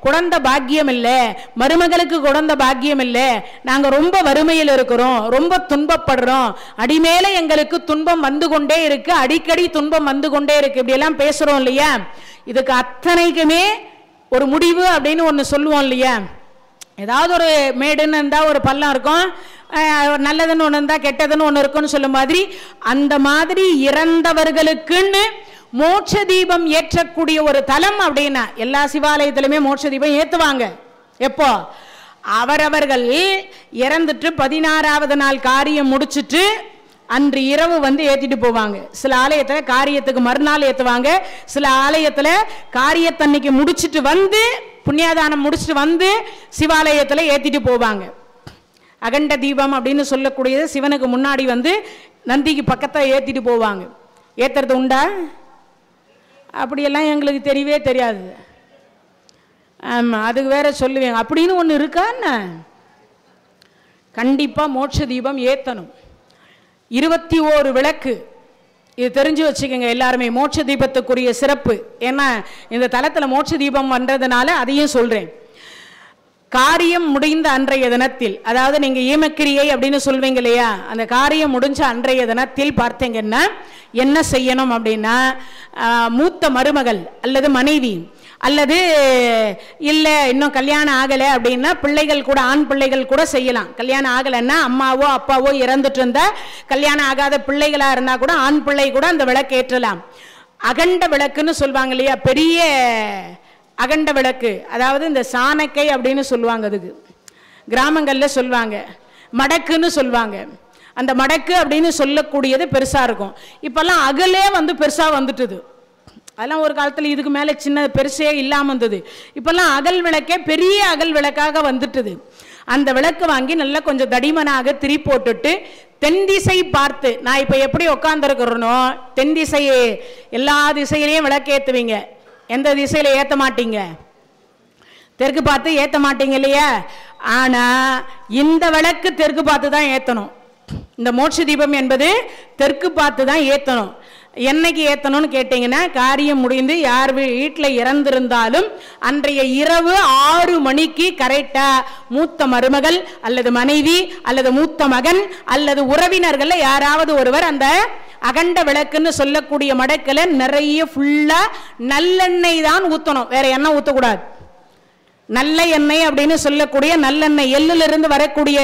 குழந்தை பாக்கியம் இல்லை, மருமகளுக்கு குழந்தை பாக்கியம் இல்லை, நாங்க ரொம்ப வறுமையில் இருக்கிறோம், ரொம்ப துன்பப்படுறோம், அடிமேல எங்களுக்கு துன்பம் வந்து கொண்டே இருக்கு, அடிக்கடி துன்பம் வந்து கொண்டே இருக்கு, இப்படி எல்லாம் பேசுறோம் இல்லையா? இதுக்கு அத்தனைக்குமே ஒரு முடிவு அப்படின்னு ஒன்று சொல்லுவோம் இல்லையா? ஏதாவது ஒரு மேடுன்னு இருந்தால் ஒரு பள்ளம் இருக்கும், நல்லதுன்னு ஒன்று இருந்தால் கெட்டதுன்னு ஒன்று இருக்குன்னு சொல்லும் மாதிரி, அந்த மாதிரி இறந்தவர்களுக்குன்னு மோட்ச தீபம் ஏற்றக்கூடிய ஒரு தலம் அப்படின்னா எல்லா சிவாலயத்திலுமே மோட்ச தீபம் ஏற்றுவாங்க. எப்போ? அவரவர்கள் இறந்துட்டு 16வது நாள் காரியம் முடிச்சுட்டு அன்று இரவு வந்து ஏற்றிட்டு போவாங்க. சில ஆலயத்தில் காரியத்துக்கு மறுநாள் ஏற்றுவாங்க, சில ஆலயத்தில் காரியத்தன்னைக்கு முடிச்சுட்டு வந்து புண்ணியதானம் முடிச்சுட்டு வந்து சிவாலயத்தில் ஏற்றிட்டு போவாங்க. அகண்ட தீபம் அப்படின்னு சொல்லக்கூடியது சிவனுக்கு முன்னாடி வந்து நந்திக்கு பக்கத்தில் ஏற்றிட்டு போவாங்க. ஏற்றுறது உண்டா? அப்படியெல்லாம் எங்களுக்கு தெரியவே தெரியாது. ஆமாம், அதுக்கு வேற சொல்லுவேங்க. அப்படின்னு ஒன்று இருக்கான்னு கண்டிப்பாக மோட்ச தீபம் ஏற்றணும். 21 விளக்கு, இது தெரிஞ்சு வச்சுக்கோங்க எல்லாருமே. மோட்ச தீபத்துக்குரிய சிறப்பு ஏன்னா இந்த தலத்தில் மோட்ச தீபம் வந்ததுனால அதையும் சொல்கிறேன். காரியம் முடிந்த அன்றைய தினத்தில், அதாவது நீங்கள் ஈமக்கிரியை அப்படின்னு சொல்வீங்க இல்லையா, அந்த காரியம் முடிஞ்ச அன்றைய தினத்தில் பார்த்தீங்கன்னா என்ன செய்யணும் அப்படின்னா, மூத்த மருமகள் அல்லது மனைவி அல்லது இல்லை இன்னும் கல்யாணம் ஆகலை அப்படின்னா பிள்ளைகள் கூட, ஆண் பிள்ளைகள் கூட செய்யலாம். கல்யாணம் ஆகலைன்னா அம்மாவோ அப்பாவோ இறந்துட்டு இருந்தா கல்யாணம் ஆகாத பிள்ளைகளாக இருந்தால் கூட ஆண் பிள்ளை கூட அந்த விளக்கு ஏற்றலாம். அகண்ட விளக்குன்னு சொல்லுவாங்க இல்லையா, பெரிய அகண்ட விளக்கு, அதாவது இந்த சாணக்கை அப்படின்னு சொல்லுவாங்க, அதுக்கு கிராமங்களில் சொல்லுவாங்க, மடக்குன்னு சொல்லுவாங்க. அந்த மடக்கு அப்படின்னு சொல்லக்கூடியது பெருசாக இருக்கும். இப்போல்லாம் அகலே வந்து பெருசாக வந்துட்டுது. அதெல்லாம் ஒரு காலத்தில் இதுக்கு மேலே சின்ன பெருசே இல்லாமல் இருந்தது. இப்போல்லாம் அகல் விளக்கே பெரிய அகல் விளக்காக வந்துட்டுது. அந்த விளக்கு வாங்கி நல்லா கொஞ்சம் தடிமனாக திரி போட்டுட்டு தென் திசை பார்த்து, நான் இப்போ எப்படி உட்காந்துருக்கிறனோ தென் திசையே எல்லா திசையிலையும் விளக்கு ஏற்றுவீங்க. எந்த திசையில் ஏற்ற மாட்டீங்க? தெற்கு பார்த்து ஏற்ற மாட்டீங்க இல்லையா? ஆனால் இந்த விளக்கு தெற்கு பார்த்து தான் ஏற்றணும். இந்த மோட்ச தீபம் என்பது தெற்கு பார்த்து தான் ஏற்றணும். என்னைக்கு ஏற்றணும்னு கேட்டிங்கன்னா, காரியம் முடிந்து யார் வீட்டில் இறந்திருந்தாலும் அன்றைய இரவு 6 மணிக்கு கரெக்டாக மூத்த மருமகள் அல்லது மனைவி அல்லது மூத்த மகன் அல்லது உறவினர்கள் யாராவது ஒருவர் அந்த அகண்ட விளக்குன்னு சொல்லக்கூடிய மடக்கில் நிறைய ஃபுல்லாக நல்லெண்ணெய் தான் ஊற்றணும், வேற எண்ணெய் ஊற்றக்கூடாது. நல்ல எண்ணெய் அப்படின்னு சொல்லக்கூடிய நல்லெண்ணெய், எள்ளிலிருந்து வரக்கூடிய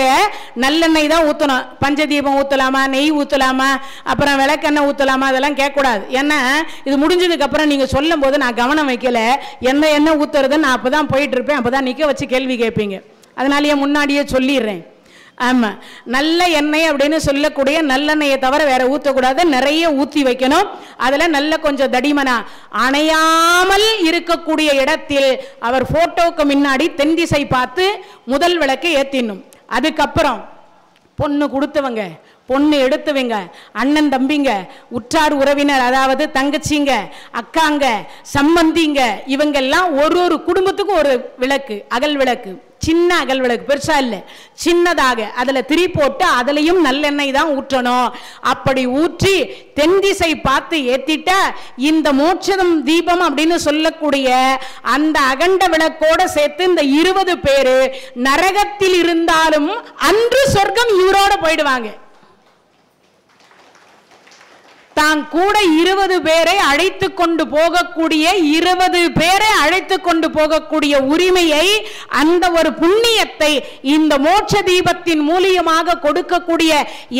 நல்லெண்ணெய் தான் ஊற்றணும். பஞ்சதீபம் ஊற்றலாமா, நெய் ஊற்றலாமா, அப்புறம் விளக்கெண்ணெய் ஊற்றலாமா, அதெல்லாம் கேட்கக்கூடாது. ஏன்னா இது முடிஞ்சதுக்கப்புறம் நீங்கள் சொல்லும் போது நான் கவனம் வைக்கல, எந்த எண்ணெய் ஊற்றுறதுன்னு நான் அப்போ தான் போயிட்டு இருப்பேன், அப்போ தான் நிற்க வச்சு கேள்வி கேட்பீங்க. அதனாலேயே முன்னாடியே சொல்லிடுறேன். ஆமாம், நல்ல எண்ணெய் அப்படின்னு சொல்லக்கூடிய நல்லெண்ணெயை தவிர வேற ஊற்றக்கூடாது, நிறைய ஊற்றி வைக்கணும். அதில் நல்ல கொஞ்சம் தடிமனா அணையாமல் இருக்கக்கூடிய இடத்தில் அவர் போட்டோக்கு முன்னாடி தென் திசை பார்த்து முதல் விளக்கை ஏற்றிடணும். அதுக்கப்புறம் பொண்ணு கொடுத்தவங்க, பொண்ணு எடுத்தவங்க, அண்ணன் தம்பிங்க, உற்றார் உறவினர், அதாவது தங்கச்சிங்க, அக்காங்க, சம்பந்திங்க, இவங்கெல்லாம் ஒரு குடும்பத்துக்கும் ஒரு விளக்கு, அகல் விளக்கு, சின்ன அகல் விளக்கு, பெருசா இல்லை, சின்னதாக அதுல திரி போட்டு அதுலயும் நல்லெண்ணெய் தான் ஊற்றணும். அப்படி ஊற்றி தென் திசை பார்த்து ஏத்திட்ட இந்த மோட்சம் தீபம் அப்படின்னு சொல்லக்கூடிய அந்த அகண்ட விளக்கோட சேர்த்து இந்த 20 பேரு நரகத்தில் இருந்தாலும் அன்று சொர்க்கம் இவரோட போயிடுவாங்க. தான் கூட 20 பேரை அழைத்து கொண்டு போகக்கூடிய 20 பேரை அழைத்து கொண்டு போகக்கூடிய உரிமையை, அந்த ஒரு புண்ணியத்தை இந்த மோட்ச தீபத்தின் மூலியமாக கொடுக்கக்கூடிய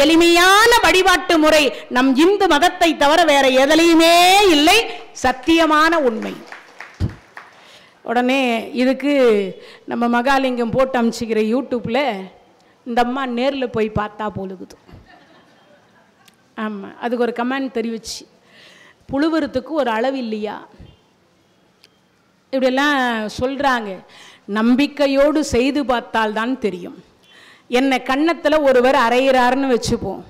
எளிமையான வழிபாட்டு முறை நம் இந்து மதத்தை தவிர வேற எதிலையுமே இல்லை. சத்தியமான உண்மை. உடனே இதுக்கு நம்ம மகாலிங்கம் போட்டு அமிச்சிக்கிற யூடியூப்ல இந்த அம்மா நேரில் போய் பார்த்தா போலுக்குது. ஆமாம், அதுக்கு ஒரு கமெண்ட் தெரிவிச்சு, புழுவுறதுக்கு ஒரு அளவு இல்லையா, இப்படியெல்லாம் சொல்கிறாங்க. நம்பிக்கையோடு செய்து பார்த்தால் தான் தெரியும். என்னை கன்னத்தில் ஒருவர் அறையிறாருன்னு வச்சுப்போம்,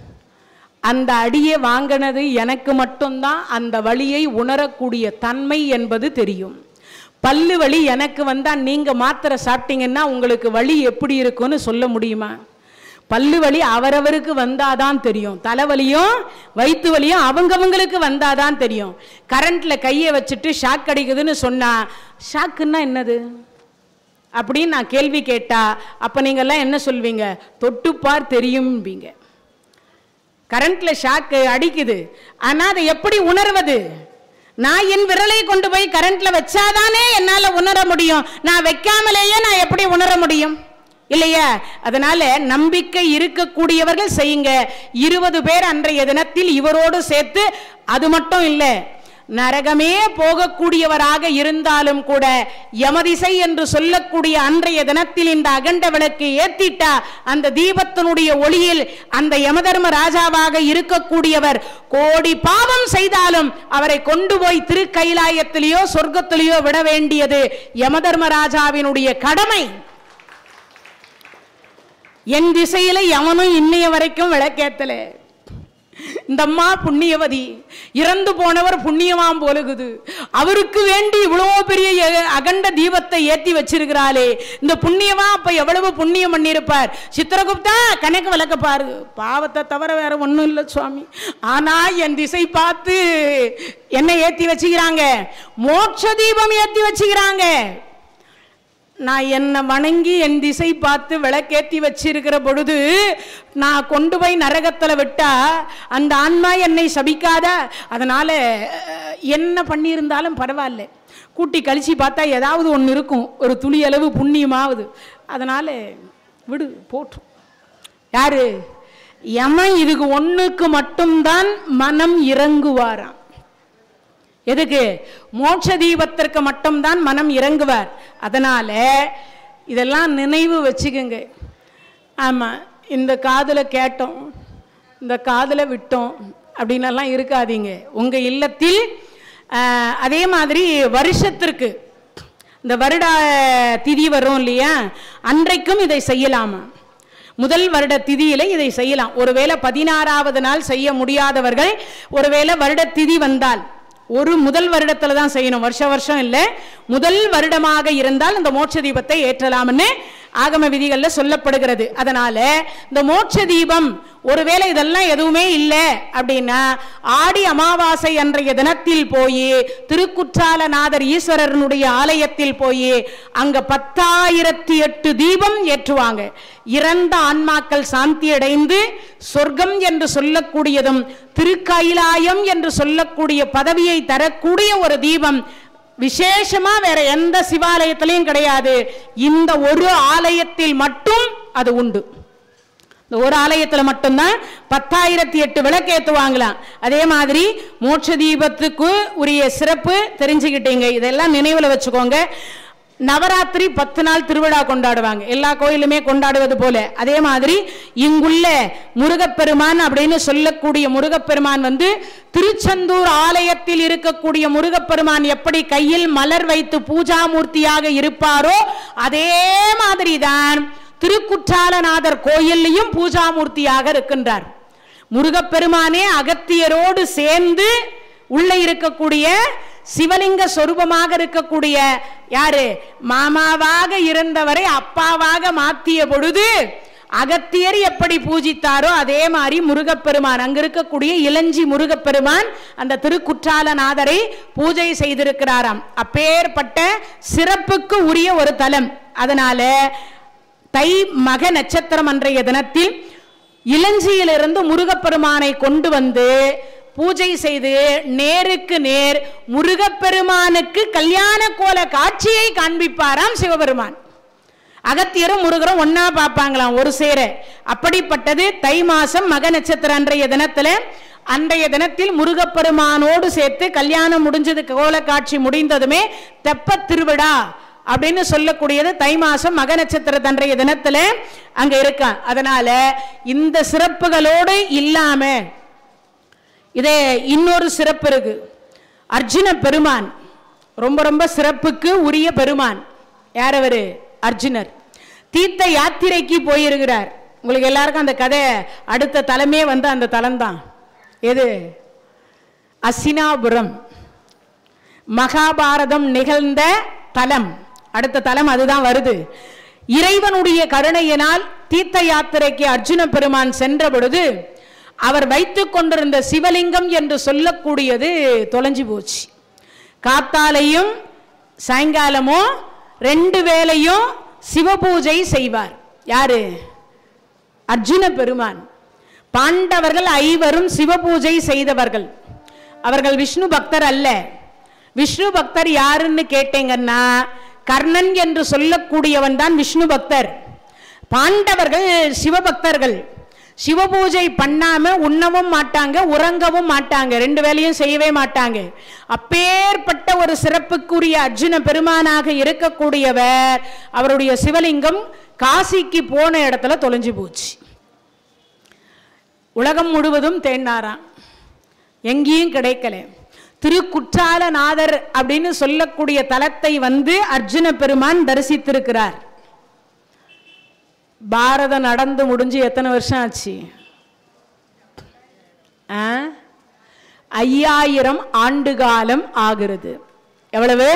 அந்த அடியை வாங்கினது எனக்கு மட்டும்தான் அந்த வலியை உணரக்கூடிய தன்மை என்பது தெரியும். பல்லு வலி எனக்கு வந்தால் நீங்கள் மாத்திரை சாப்பிட்டீங்கன்னா உங்களுக்கு வலி எப்படி இருக்குன்னு சொல்ல முடியுமா? பல்லு வலி அவரவருக்கு வந்தாதான் தெரியும். தலைவலியும் வயிற்று வலியும் அவங்கவங்களுக்கு வந்தாதான் தெரியும். கரண்ட்ல கையை வச்சுட்டு ஷாக் அடிக்குதுன்னு சொன்னா, ஷாக்குன்னா என்னது அப்படின்னு நான் கேள்வி கேட்டா, அப்ப நீங்கெல்லாம் என்ன சொல்வீங்க? தொட்டுப்பார் தெரியும்பீங்க. கரண்ட்ல ஷாக்கு அடிக்குது, ஆனா அதை எப்படி உணர்வது? நான் என் விரலை கொண்டு போய் கரண்ட்ல வச்சாதானே என்னால உணர முடியும். நான் வைக்காமலேயே நான் எப்படி உணர முடியும்? இல்லையா? அதனால நம்பிக்கை இருக்கக்கூடியவர்கள் செய்யுங்க. 20 பேர் அன்றைய தினத்தில் இவரோடு சேர்த்து, அது மட்டும் இல்லை, நரகமே போகக்கூடியவராக இருந்தாலும் கூட யமதிசை என்று சொல்லக்கூடிய அன்றைய தினத்தில் இந்த அகண்ட விளக்கு ஏத்திட்டா, அந்த தீபத்தினுடைய ஒளியில் அந்த யமதர்ம ராஜாவாக இருக்கக்கூடியவர் கோடி பாவம் செய்தாலும் அவரை கொண்டு போய் திருக்கைலாயத்திலேயோ சொர்க்கத்திலேயோ விட வேண்டியது யமதர்ம ராஜாவினுடைய கடமை. என் திசையில எவனும் இன்னைய வரைக்கும் விளக்கேத்தல. இந்த அம்மா புண்ணியவதி, இறந்து போனவர் புண்ணியமாம் போலுகுது. அவருக்கு வேண்டி இவ்வளவு பெரிய அகண்ட தீபத்தை ஏற்றி வச்சிருக்கிறாளே, இந்த புண்ணியமா அப்ப எவ்வளவு புண்ணியம் பண்ணியிருப்பார். சித்திரகுப்தா கணக்கு விளக்க பாரு, பாவத்தை தவிர வேற ஒன்றும் இல்லை சுவாமி. ஆனா என் திசை பார்த்து என்ன ஏற்றி வச்சுக்கிறாங்க? மோட்ச தீபம் ஏற்றி வச்சுக்கிறாங்க. நான் என்னை வணங்கி என் திசை பார்த்து விளக்கேற்றி வச்சிருக்கிற பொழுது நான் கொண்டு போய் நரகத்தில் விட்டா அந்த ஆன்மா என்னை சபிக்காத. அதனால என்ன பண்ணியிருந்தாலும் பரவாயில்ல, கூட்டி கழிச்சு பார்த்தா ஏதாவது ஒன்று இருக்கும், ஒரு துளி அளவு புண்ணியமாவது. அதனால விடு போட்டு. யாரு? யமன் இதுக்கு ஒன்றுக்கு மட்டும்தான் மனம் இறங்குவாராம். எதுக்கு? மோட்ச தீபத்திற்கு மட்டும்தான் மனம் இறங்குவார். அதனால இதெல்லாம் நினைவு வச்சுக்கோங்க. ஆமாம், இந்த காதில் கேட்டோம், இந்த காதில் விட்டோம் அப்படின்னெல்லாம் இருக்காதீங்க. உங்கள் இல்லத்தில் அதே மாதிரி வருஷத்திற்கு இந்த வருட திதி வரும் இல்லையா, அன்றைக்கும் இதை செய்யலாமா? முதல் வருட திதியில இதை செய்யலாம். ஒருவேளை 16வது நாள் செய்ய முடியாதவர்கள், ஒருவேளை வருட திதி வந்தால் ஒரு முதல் வருடத்துல தான் செய்யணும், வருஷம் இல்லை, முதல் வருடமாக இருந்தால் இந்த மோட்ச தீபத்தை ஏற்றலாம்னு ஆகம விதிகள்ல சொல்லப்படுகிறது. அதனால இந்த மோட்ச தீபம் ஒருவேளை இதெல்லாம் எதுவுமே இல்லை அப்படின்னா, ஆடி அமாவாசை அன்றைய தினத்தில் போய் திருக்குற்றாலநாதர் ஈஸ்வரனுடைய ஆலயத்தில் போய் அங்க 10,008 தீபம் ஏற்றுவாங்க. இறந்த ஆன்மாக்கள் சாந்தி அடைந்து சொர்க்கம் என்று சொல்லக்கூடியதும் திருக்கைலாயம் என்று சொல்லக்கூடிய பதவியை தரக்கூடிய ஒரு தீபம் விசேஷமா வேற எந்த சிவாலயத்திலையும் கிடையாது. இந்த ஒரு ஆலயத்தில் மட்டும் அது உண்டு. இந்த ஒரு ஆலயத்தில் மட்டும்தான் 10,008 விளக்கு ஏற்றுவாங்களாம். அதே மாதிரி மோட்ச தீபத்துக்கு உரிய சிறப்பு தெரிஞ்சுக்கிட்டீங்க. இதெல்லாம் நினைவில் வச்சுக்கோங்க. நவராத்திரி 10 நாள் திருவிழா கொண்டாடுவாங்க, எல்லா கோயிலுமே கொண்டாடுவது போல. அதே மாதிரி இங்குள்ள முருகப்பெருமான் அப்படின்னு சொல்லக்கூடிய முருகப்பெருமான் திருச்செந்தூர் ஆலயத்தில் இருக்கக்கூடிய முருகப்பெருமான் எப்படி கையில் மலர் வைத்து பூஜாமூர்த்தியாக இருப்பாரோ அதே மாதிரிதான் திருக்குற்றாலநாதர் கோயிலையும் பூஜாமூர்த்தியாக இருக்கின்றார். முருகப்பெருமானே அகத்தியரோடு சேர்ந்து உள்ள இருக்கக்கூடிய சிவலிங்க சொரூபமாக இருக்கக்கூடிய யாரு? மாமாவாக இருந்தவரை அப்பாவாக மாற்றிய பொழுது அகத்தியர் எப்படி பூஜித்தாரோ அதே மாதிரி முருகப்பெருமான், அங்க இருக்கக்கூடிய இளஞ்சி முருகப்பெருமான் அந்த திருக்குற்றாலநாதரை பூஜை செய்திருக்கிறாராம். அப்பேற்பட்ட சிறப்புக்கு உரிய ஒரு தலம். அதனால தை மக நட்சத்திரம் அன்றைய தினத்தில் இளஞ்சியிலிருந்து முருகப்பெருமானை கொண்டு வந்து பூஜை செய்து நேருக்கு நேர் முருகப்பெருமானுக்கு கல்யாண கோல காட்சியை காண்பிப்பாராம் சிவபெருமான். அகத்தியரும் முருகரும் ஒன்னா பார்ப்பாங்களாம் ஒரு சேர. அப்படிப்பட்டது தை மாசம் மக நட்சத்திரம் அன்றைய தினத்தில் முருகப்பெருமானோடு சேர்த்து கல்யாணம் முடிஞ்சது, கோல காட்சி முடிந்ததுமே தெப்ப திருவிழா அப்படின்னு சொல்லக்கூடியது தை மாசம் மக நட்சத்திர அன்றைய தினத்துல அங்க இருக்க. அதனால இந்த சிறப்புகளோடு இல்லாம இதே இன்னொரு சிறப்பு இருக்கு. அர்ஜுன பெருமான் ரொம்ப ரொம்ப சிறப்புக்கு உரிய பெருமான். யார் அவரு? அர்ஜுனர். தீர்த்த யாத்திரைக்கு போயிருக்கிறார். உங்களுக்கு எல்லாருக்கும் அந்த கதை அடுத்த தலமே அந்த தலம்தான். எது? அசினாபுரம். மகாபாரதம் நிகழ்ந்த தலம். அடுத்த தலம் அதுதான் வருது. இறைவனுடைய கருணையினால் தீர்த்த யாத்திரைக்கு அர்ஜுன பெருமான் சென்ற பொழுது அவர் வைத்துக் கொண்டிருந்த சிவலிங்கம் என்று சொல்லக்கூடியது தொலைஞ்சு போச்சு. காத்தாலையும் சாயங்காலமும் 2 வேளையும் சிவபூஜை செய்வார். யாரு? அர்ஜுன பெருமான். பாண்டவர்கள் 5வரும் சிவபூஜை செய்தவர்கள். அவர்கள் விஷ்ணு பக்தர் அல்ல. விஷ்ணு பக்தர் யாருன்னு கேட்டீங்கன்னா கர்ணன் என்று சொல்லக்கூடியவன் தான் விஷ்ணு பக்தர். பாண்டவர்கள் சிவபக்தர்கள். சிவபூஜை பண்ணாம உண்ணவும் மாட்டாங்க, உறங்கவும் மாட்டாங்க, 2 வேளையும் செய்யவே மாட்டாங்க. அப்பேற்பட்ட ஒரு சிறப்புக்குரிய அர்ஜுன பெருமானாக இருக்கக்கூடியவர் அவருடைய சிவலிங்கம் காசிக்கு போன இடத்துல தொலைஞ்சு போச்சு. உலகம் முழுவதும் தேடினாராம், எங்கேயும் கிடைக்கல. திருக்குற்றாலநாதர் அப்படின்னு சொல்லக்கூடிய தலத்தை அர்ஜுன பெருமான் தரிசித்திருக்கிறார். பாரதம் நடந்து முடிஞ்சு எத்தனை வருஷம் ஆச்சு? 5000 ஆண்டு காலம் ஆகிறது. எவ்வளவு?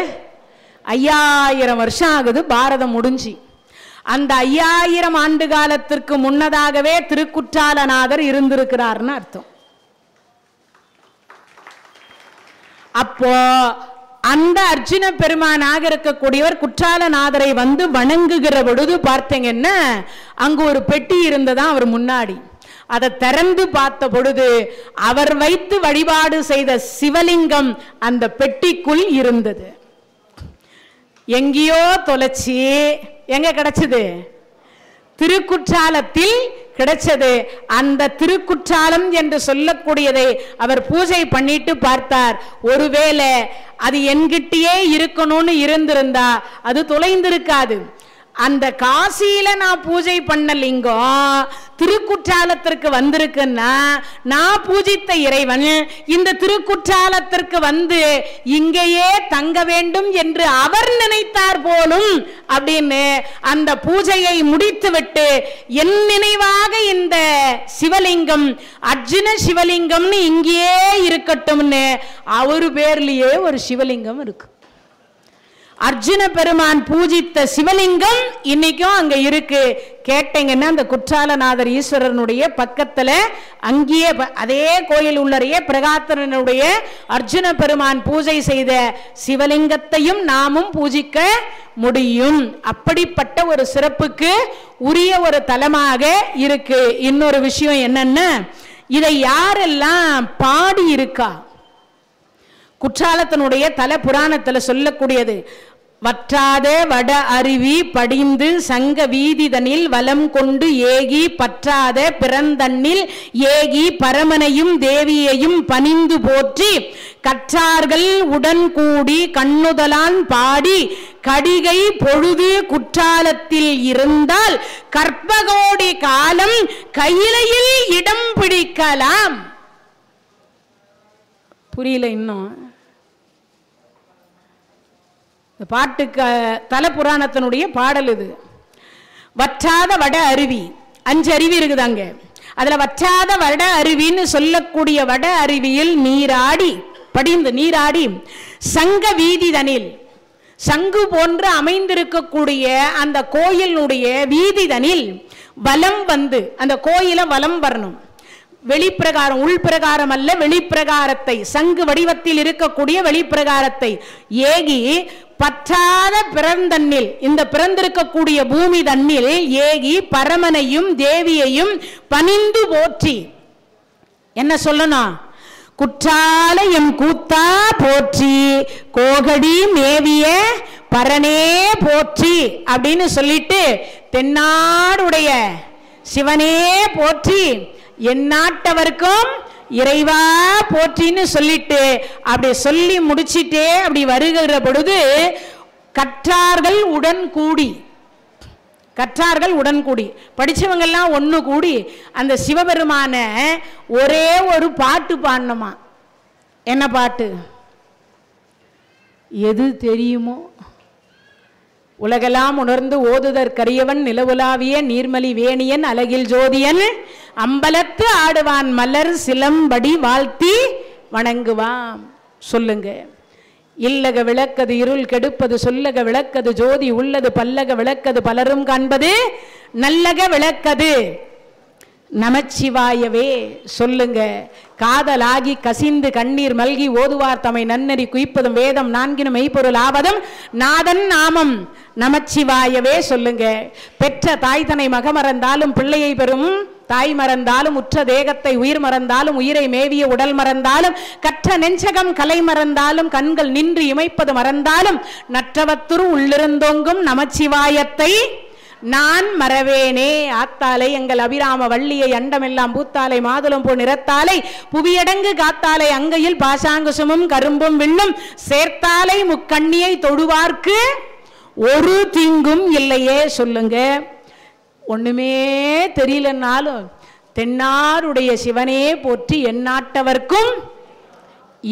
5000 வருஷம் ஆகுது பாரதம் முடிஞ்சு. அந்த 5000 ஆண்டு காலத்திற்கு முன்னதாகவே திருக்குற்றாலநாதர் இருந்திருக்கிறார்னு அர்த்தம். அப்போ அந்த அர்ஜுன பெருமானாக இருக்கக்கூடியவர் குற்றாலநாதரை வணங்குகிற பொழுது பார்த்தீங்கன்னா அங்கு ஒரு பெட்டி இருந்ததா அவர் முன்னாடி. அதை திறந்து பார்த்த பொழுது அவர் வைத்து வழிபாடு செய்த சிவலிங்கம் அந்த பெட்டிக்குள் இருந்தது. எங்கேயோ தொலைச்சி எங்க கிடைச்சது? திருக்குற்றாலத்தில் கிடைச்சது. அந்த திருக்குற்றாலம் என்று சொல்லக்கூடியதை அவர் பூஜை பண்ணிட்டு பார்த்தார். ஒருவேளை அது என்கிட்டயே இருக்கணும்னு இருந்திருந்தா அது தொலைந்திருக்காது. அந்த காசியில நான் பூஜை பண்ண லிங்கம் திருக்குற்றாலத்திற்கு வந்திருக்குன்னா நான் பூஜித்த இறைவன் இந்த திருக்குற்றாலத்திற்கு இங்கேயே தங்க வேண்டும் என்று அவர் நினைத்தார் போலும் அப்படின்னு அந்த பூஜையை முடித்துவிட்டு என் நினைவாக இந்த சிவலிங்கம் அர்ஜுன சிவலிங்கம்னு இங்கேயே இருக்கட்டும்னு அவரு பேர்லயே ஒரு சிவலிங்கம் இருக்கு. அர்ஜுன பெருமான் பூஜித்த சிவலிங்கம் இன்னைக்கும் அங்க இருக்கு. கேட்டீங்கன்னா அந்த குற்றாலநாதர் ஈஸ்வரனுடைய பக்கத்துல அங்கேயே அதே கோயில் உள்ளறையே பிரகாத்தனுடைய அர்ஜுன பெருமான் பூஜை செய்த சிவலிங்கத்தையும் நாமும் பூஜிக்க முடியும். அப்படிப்பட்ட ஒரு சிறப்புக்கு உரிய ஒரு தலமாக இருக்கு. இன்னொரு விஷயம் என்னன்னா, இதை யாரெல்லாம் பாடி இருக்கா? குற்றாலத்தினுடைய தல புராணத்தில் சொல்லக்கூடியது, வற்றாத வட அருவி படிந்து சங்க வீதிதனில் வலம் கொண்டு ஏகி பற்றாத பிறந்தண்ணில் ஏகி பரமனையும் தேவியையும் பணிந்து போற்றி கற்றார்கள் உடன் கூடி கண்ணுதலான் பாடி கடிகை பொழுது குற்றாலத்தில் இருந்தால் கற்பகோடி காலம் கையிலையில் இடம் பிடிக்கலாம். புரியல இன்னும்? பாட்டுக்கு தல புராணத்தினுடைய பாடல் இது. வற்றாத வட அருவி, 5 அருவி இருக்குது அங்க. அதுல வற்றாத வட அருவின்னு சொல்லக்கூடிய வட அருவியில் நீராடி படிந்து நீராடி சங்க வீதிதனில் சங்கு போன்று அமைந்திருக்கக்கூடிய அந்த கோயிலுடைய வீதிதனில் வலம் அந்த கோயிலை வலம் வரணும். வெளிப்பிரகாரம், உள்பிரகாரம் அல்ல, வெளிப்பிரகாரத்தை சங்கு வடிவத்தில் இருக்கக்கூடிய வெளிப்பிரகாரத்தை ஏகி பற்றாத பிறந்தண்ணில் இந்த பிறந்திருக்கக்கூடிய பூமி தண்ணில் ஏகி பரமனையும் தேவியையும் பணிந்து போற்றி. என்ன சொல்லணும்? குற்றாலயம் கூத்தா போற்றி, கோகடி மேவிய பரனே போற்றி அப்படின்னு சொல்லிட்டு தென்னாடுடைய சிவனே போற்றி, எந்நாட்டவர்க்கும் இறைவா போற்றின்னு சொல்லிட்டு அப்படி சொல்லி முடிச்சிட்டே அப்படி வருகிற பொழுது கற்றார்கள் உடன் கூடி, கற்றார்கள் உடன் கூடி, படிச்சவங்கெல்லாம் ஒன்று கூடி அந்த சிவபெருமான ஒரே ஒரு பாட்டு பாடணுமா. என்ன பாட்டு? எது தெரியுமோ? உலகெல்லாம் உணர்ந்து ஓதுதற்கரியவன் நிலவுலாவிய நீர்மலி வேணியன் அழகில் ஜோதியன் அம்பலத்து ஆடுவான் மலர் சிலம்படி வாழ்த்தி வணங்குவான். சொல்லுங்க. இல்லக விளக்கது இருள் கெடுப்பது, சொல்லக விளக்கது ஜோதி உள்ளது, பல்லக விளக்கது பலரும் காண்பது, நல்லக விளக்கது நமச்சிவாயவே. சொல்லுங்க. காதலாகி கசிந்து கண்ணீர் மல்கி ஓதுவார் தமை நன்னறி குய்ப்பதும் வேதம் நான்கினும் மெய்ப்பொருள் ஆவதும் நாதன் நாமம் நமச்சிவாயவே. சொல்லுங்க. பெற்ற தாய் தனை மகமறந்தாலும் பிள்ளையை பெறும் தாய் மறந்தாலும், உற்ற தேகத்தை உயிர் மறந்தாலும், உயிரை மேவிய உடல் மறந்தாலும், கற்ற நெஞ்சகம் கலை மறந்தாலும், கண்கள் நின்று இமைப்பது மறந்தாலும், நற்றவத்துரு உள்ளிருந்தோங்கும் நமச்சிவாயத்தை நான் மறவேனே. ஆத்தாலை எங்கள் அபிராம வள்ளியை அண்டமெல்லாம் பூத்தாலை மாதுளம் போ நிறத்தாலை புவியடங்கு காத்தாலை அங்கையில் பாசாங்குசுமும் கரும்பும் விண்ணும் சேர்த்தாலை முக்கண்ணியை தொடுவார்க்கு ஒரு தீங்கும் இல்லையே. சொல்லுங்க. ஒண்ணுமே தெரியலன்னாலும் தென்னாருடைய சிவனே போற்றி, எந்நாட்டவர்க்கும்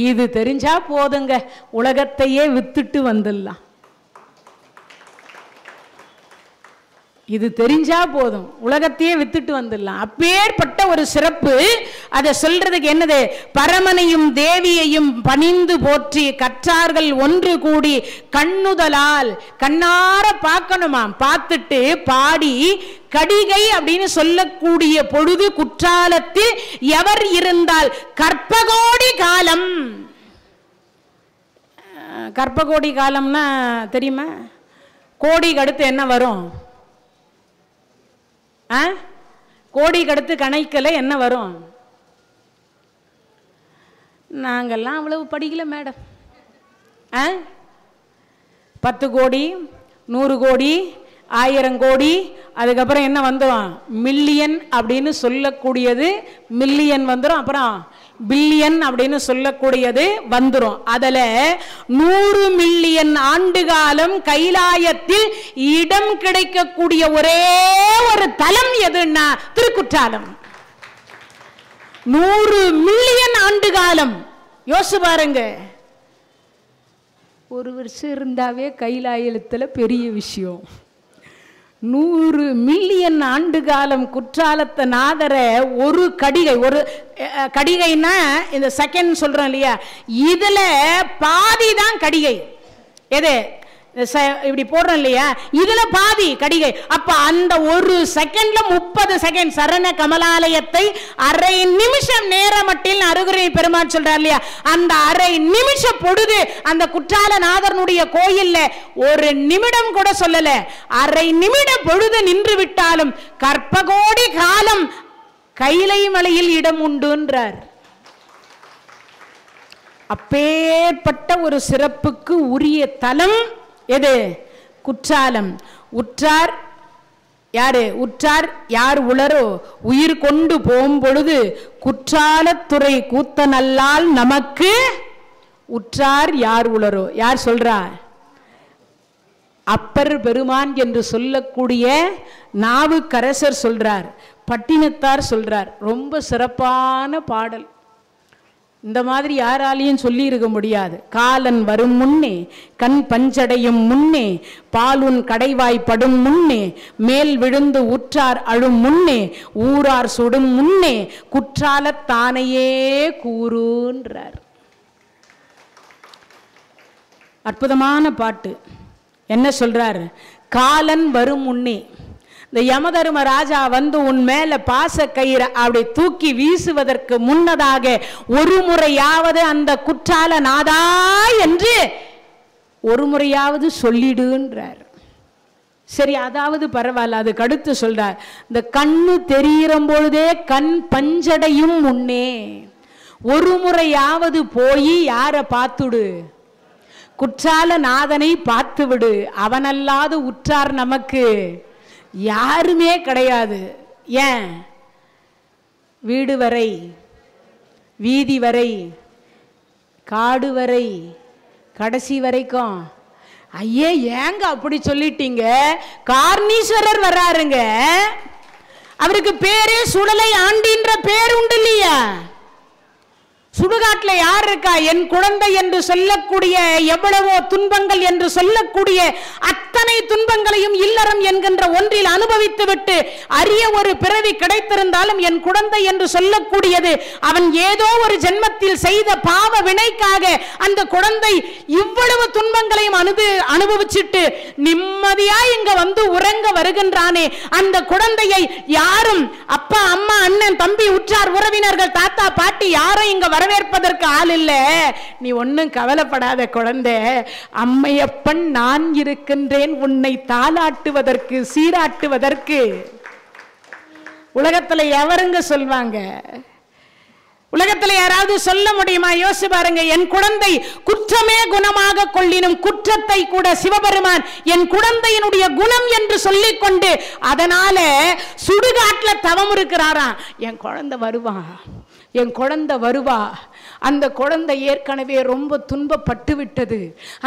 இது தெரிஞ்சா போதுங்க, உலகத்தையே வித்துட்டு வந்துடலாம். இது தெரிஞ்சா போதும், உலகத்தையே வித்துட்டு வந்துடலாம். அப்பேற்பட்ட ஒரு சிறப்பு. அதை சொல்றதுக்கு என்னது? பரமனையும் தேவியையும் பணிந்து போற்றி கற்றார்கள் ஒன்று கூடி கண்ணுதலால், கண்ணார பார்க்கணுமாம், பார்த்துட்டு பாடி கடிகை அப்படின்னு சொல்லக்கூடிய பொழுது குற்றாலத்தில் எவர் இருந்தால் கற்பகோடி காலம். கற்பகோடி காலம்னா தெரியுமா? கோடிக்கு அடுத்து என்ன வரும்? கோடிக்கு அடுத்து கணக்கில் என்ன வரும்? நாங்கள்லாம் அவ்வளவு படிக்கல மேடம். 10 கோடி, 100 கோடி, 1000 கோடி, அதுக்கப்புறம் என்ன வந்துடும்? மில்லியன் அப்படின்னு சொல்லக்கூடியது மில்லியன் வந்துடும். அப்புறம் பில்லியன் அப்படின்னு சொல்லக்கூடியது வந்துடும். அதில் 100 மில்லியன் ஆண்டு காலம் கைலாயத்தில் இடம் கிடைக்கக்கூடிய ஒரே ஒரு தலம் எதுன்னா திருக்குற்றாலம். 100 மில்லியன் ஆண்டு காலம் யோசிச்சு பாருங்க. ஒரு வருஷம் இருந்தாவே கைலாயத்தில் பெரிய விஷயம். 100 மில்லியன் ஆண்டு காலம் குற்றாலத்தை நாதரை ஒரு கடிகை, ஒரு கடிகைன்னா இந்த செகண்ட் சொல்றோம் இல்லையா, இதுல பாதி தான் கடிகை. எது இப்படி போடுறோம் இல்லையா, இதுல பாதி கடிகை. அப்ப அந்த ஒரு செகண்ட்ல 30 செகண்ட் சரண கமலாலயத்தை அரை நிமிஷம் நேரமட்டில் அருகுரை பெருமாள் சொல்றார் இல்லையா, அந்த அரை நிமிஷ பொழுது அந்த குற்றாலநாதனுடைய கோயில்ல ஒரு நிமிடம் கூட சொல்லல, அரை நிமிட பொழுது நின்று விட்டாலும் கற்பகோடி காலம் கைலை மலையில் இடம் உண்டுன்றார். அப்பேற்பட்ட ஒரு சிறப்புக்கு உரிய தலம் எது? குற்றாலம். உற்றார் யாரு? உற்றார் யார் உளரோ உயிர் கொண்டு போகும் பொழுது குற்றாலத்துறை கூத்தனல்லால் நமக்கு உற்றார் யார் உளரோ. யார் சொல்றார்? அப்பர் பெருமான் என்று சொல்லக்கூடிய நாவுக்கரசர் சொல்றார், பட்டினத்தார் சொல்றார். ரொம்ப சிறப்பான பாடல். இந்த மாதிரி யாராலையும் சொல்லி இருக்க முடியாது. காலன் வரும் முன்னே கண் பஞ்சடையும் முன்னே பாலுன் கடைவாய் படும் முன்னே மேல் விழுந்து உற்றார் அழும் முன்னே ஊரார் சுடும் முன்னே குற்றாலத்தானையே கூறுன்றார். அற்புதமான பாட்டு. என்ன சொல்றார்? காலன் வரும் முன்னே, இந்த யமதர்ம ராஜா வந்து உன் மேல பாச கயிறை அப்படி தூக்கி வீசுவதற்கு முன்னதாக ஒரு முறையாவது அந்த குற்றால நாதா என்று ஒரு முறையாவது சொல்லிடுன்றார். சரி, அதாவது பரவாயில்ல. அதுக்கு அடுத்து சொல்றார், இந்த கண்ணு தெரிகிற பொழுதே கண் பஞ்சடையும் முன்னே, ஒரு முறையாவது போய் யாரை பார்த்துடு? குற்றால நாதனை பார்த்து விடு. அவனல்லாது உற்றார் நமக்கு யாருமே கிடையாது. ஏன்? வீடு வரை, வீதி வரை, காடு வரை, கடைசி வரைக்கும். ஐயே ஏங்க அப்படி சொல்லிட்டீங்க? கார்ணீஸ்வரர் வர்றாருங்க. அவருக்கு பேரே சுடலை ஆண்டின்ற பேர் உண்டு இல்லையா? சுடுகாட்டுல யார் இருக்கா? என் குழந்தை என்று சொல்லக்கூடிய எவ்வளவோ துன்பங்கள் என்று சொல்லக்கூடிய அத்தனை துன்பங்களையும் இல்லறம் என்கின்ற ஒன்றில் அனுபவித்து விட்டு அரிய ஒரு பிறவி கிடைத்திருந்தாலும் என் குழந்தை என்று சொல்லக்கூடியது அவன் ஏதோ ஒரு ஜென்மத்தில் செய்த பாவ வினைக்காக அந்த குழந்தை இவ்வளவு துன்பங்களையும் அனுபவிச்சுட்டு நிம்மதியா இங்க வந்து உறங்க வருகின்றானே, அந்த குழந்தையை யாரும் அப்பா அம்மா அண்ணன் தம்பி உற்றார் உறவினர்கள் தாத்தா பாட்டி யாரும் இங்க வரவேற்பதற்கு ஆள் இல்ல. நீ ஒன்னும் கவலைப்படாத குழந்தை, அம்மையப்பன் நான் இருக்கின்றேன் உன்னை தாளாட்டுவதற்கு சீராட்டுவதற்கு. உலகத்துல எவருங்க சொல்வாங்க? உலகத்துல யாராவது சொல்ல முடியுமா? யோசி பாருங்க. என் குழந்தை குற்றமே குணமாக கொள்ளினும் குற்றத்தை கூட சிவபெருமான் என் குழந்தையினுடைய குணம் என்று சொல்லிக் கொண்டு அதனால சுடுகாட்டுல தவம் இருக்கிறாராம். என் குழந்தை வருவான், என் குழந்தை வருவா. அந்த குழந்தை ஏற்கனவே ரொம்ப துன்பப்பட்டு விட்டது.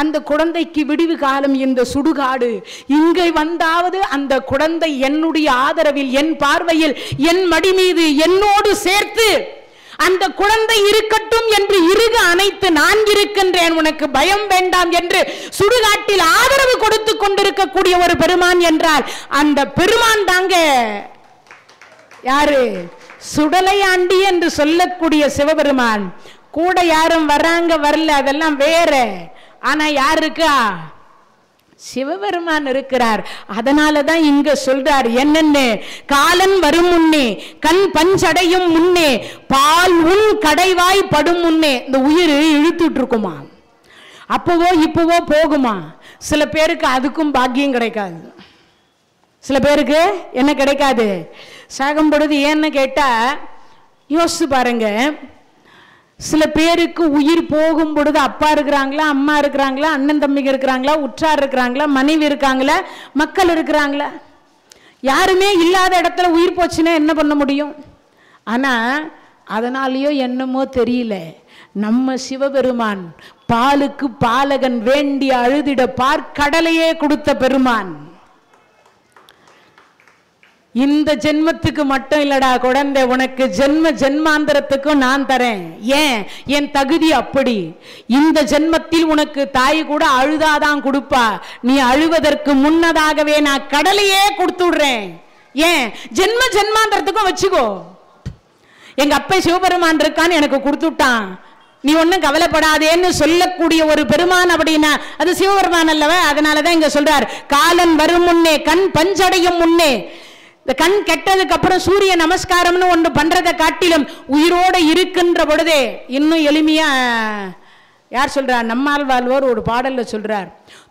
அந்த குழந்தைக்கு விடிவு காலம் இந்த சுடுகாடு. இங்கே வந்தாவது அந்த குழந்தை என்னுடைய ஆதரவில், என் பார்வையில், என் மடி மீது என்னோடு சேர்த்து அந்த குழந்தை இருக்கட்டும் என்று இறுக அணைத்து நான் இருக்கின்றேன், உனக்கு பயம் வேண்டாம் என்று சுடுகாட்டில் ஆதரவு கொடுத்து கொண்டிருக்கக்கூடிய ஒரு பெருமான் என்றால் அந்த பெருமான் தாங்க யாரு? சுடலையாண்டி என்று சொல்லக்கூடிய சிவபெருமான். கூட யாரும் வர்றாங்க வரல அதெல்லாம் வேற. ஆனா யார் இருக்கா? சிவபெருமான் இருக்கிறார். அதனாலதான் இங்க சொல்றார் என்னென்ன, காலன் வரும் முன்னே கண் பஞ்சடையும் முன்னே பால் உன் கடைவாய் படும் முன்னே. இந்த உயிர் இழுத்துட்டு இருக்குமா, அப்பவோ இப்பவோ போகுமா. சில பேருக்கு அதுக்கும் பாக்கியம் கிடைக்காது. சில பேருக்கு என்ன கிடைக்காது? சாகும் பொழுது. ஏன்னு கேட்டா யோசிச்சு பாருங்க, சில பேருக்கு உயிர் போகும் பொழுது அப்பா இருக்கிறாங்களா, அம்மா இருக்கிறாங்களா, அண்ணன் தம்பிங்க இருக்கிறாங்களா, உற்றார் இருக்கிறாங்களா, மனைவி இருக்காங்களா, மக்கள் இருக்கிறாங்களா? யாருமே இல்லாத இடத்துல உயிர் போச்சுன்னா என்ன பண்ண முடியும்? ஆனா அதனாலயோ என்னமோ தெரியல, நம்ம சிவபெருமான் பாலுக்கு பாலகன் வேண்டி அழுதிட பார்க்கடலையே கொடுத்த பெருமான். இந்த ஜென்மத்துக்கு மட்டும் இல்லடா குழந்தை, உனக்கு ஜென்ம ஜென்மாந்தரத்துக்கும் நான் தரேன். ஏன்? என் தகுதி அப்படி. இந்த ஜென்மத்தில் உனக்கு தாய் கூட அழுதாதான் கொடுப்பா. நீ அழுவதற்கு முன்னதாகவே நான் கடலையே கொடுத்துடுறேன். ஏன்? ஜென்ம ஜென்மாந்தரத்துக்கும் வச்சுக்கோ. எங்க அப்பா சிவபெருமான் இருக்கான்னு எனக்கு கொடுத்துட்டான், நீ ஒன்னும் கவலைப்படாதேன்னு சொல்லக்கூடிய ஒரு பெருமான் அப்படின்னா அது சிவபெருமான் அல்லவா? அதனாலதான் இங்க சொல்றார், காலன் வரும் முன்னே கண் பஞ்சடையும் முன்னே. இந்த கண் கெட்டதுக்கு அப்புறம் சூரிய நமஸ்காரம்னு ஒன்று பண்றதை காட்டிலும் உயிரோடு இருக்கின்ற பொழுதே இன்னும் எளிமையா யார் சொல்றார்? நம்மாழ்வார் ஒரு பாடல்ல சொல்றார்,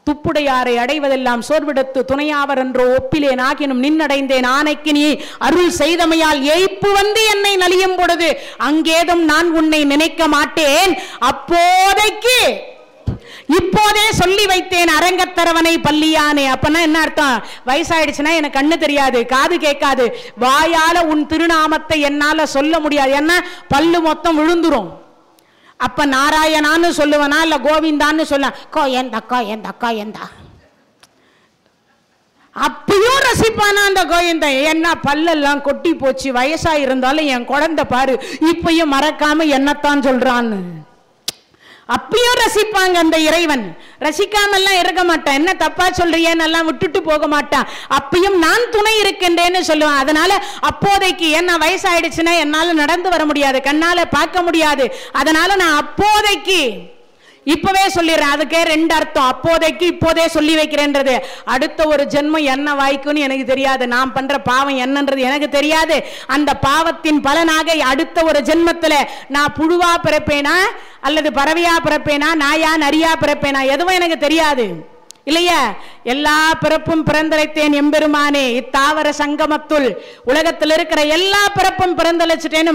துப்புடையாரை அடைவதெல்லாம் சோர்விடத்து துணையாவர் என்றோ ஒப்பிலேன் ஆகினும் நின்னடைந்தேன் ஆனைக்கு நீ அருள் செய்தமையால் ஏய்ப்பு வந்து என்னை நலியும் பொழுது அங்கேதும் நான் உன்னை நினைக்க மாட்டேன், அப்போதைக்கு இப்போதே சொல்லி வைத்தேன் அரங்கத்தரவனை பள்ளியானே. அப்பனா என்ன அர்த்தம்? வயசாயிடுச்சுன்னா எனக்கு கண்ணு தெரியாது, காது கேட்காது, வாயால உன் திருநாமத்தை என்னால சொல்ல முடியாது, ஏன்னா பல்லு மொத்தம் விழுந்துரும். அப்ப நாராயணான்னு சொல்லுவனா இல்ல கோவிந்தான்னு சொல்ல கோயந்தா கோயந்தா கோயந்தா அப்பயும் ரசிப்பானா அந்த கோயந்தா? என்ன பல்லெல்லாம் கொட்டி போச்சு, வயசா இருந்தாலும் என் குழந்தை பாரு இப்பயும் மறக்காம என்னத்தான் சொல்றான்னு அப்பயும் ரசிப்பாங்க அந்த இறைவன். ரசிக்காமல்லாம் இருக்க மாட்டான். என்ன தப்பா சொல்றியேன்னு எல்லாம் விட்டுட்டு போக மாட்டான். அப்பயும் நான் துணை இருக்கின்றேன்னு சொல்லுவான். அதனால அப்போதைக்கு என்ன வயசாயிடுச்சுன்னா என்னால நடந்து வர முடியாது, கண்ணால பார்க்க முடியாது, அதனால நான் அப்போதைக்கு இப்பவே சொல்லிடுறேன். அதுக்கே ரெண்டு அர்த்தம், அப்போதைக்கு இப்போதே சொல்லி வைக்கிறேன்றது. அடுத்த ஒரு ஜென்மம் என்ன வாய்க்குன்னு எனக்கு தெரியாது, நான் பண்ற பாவம் என்னன்றது எனக்கு தெரியாது. அந்த பாவத்தின் பலனாக அடுத்த ஒரு ஜென்மத்துல நான் புழுவா பிறப்பேனா அல்லது பறவையா பிறப்பேனா, நாயா நரியா பிறப்பேனா, எதுவும் எனக்கு தெரியாது. இல்லையா? எல்லா பிறப்பும் பிறந்தழைத்தேன் எம்பெருமானே இத்தாவர சங்கமத்துள், உலகத்தில் இருக்கிற எல்லா பிறப்பும் பிறந்தழைச்சிட்டேன்னு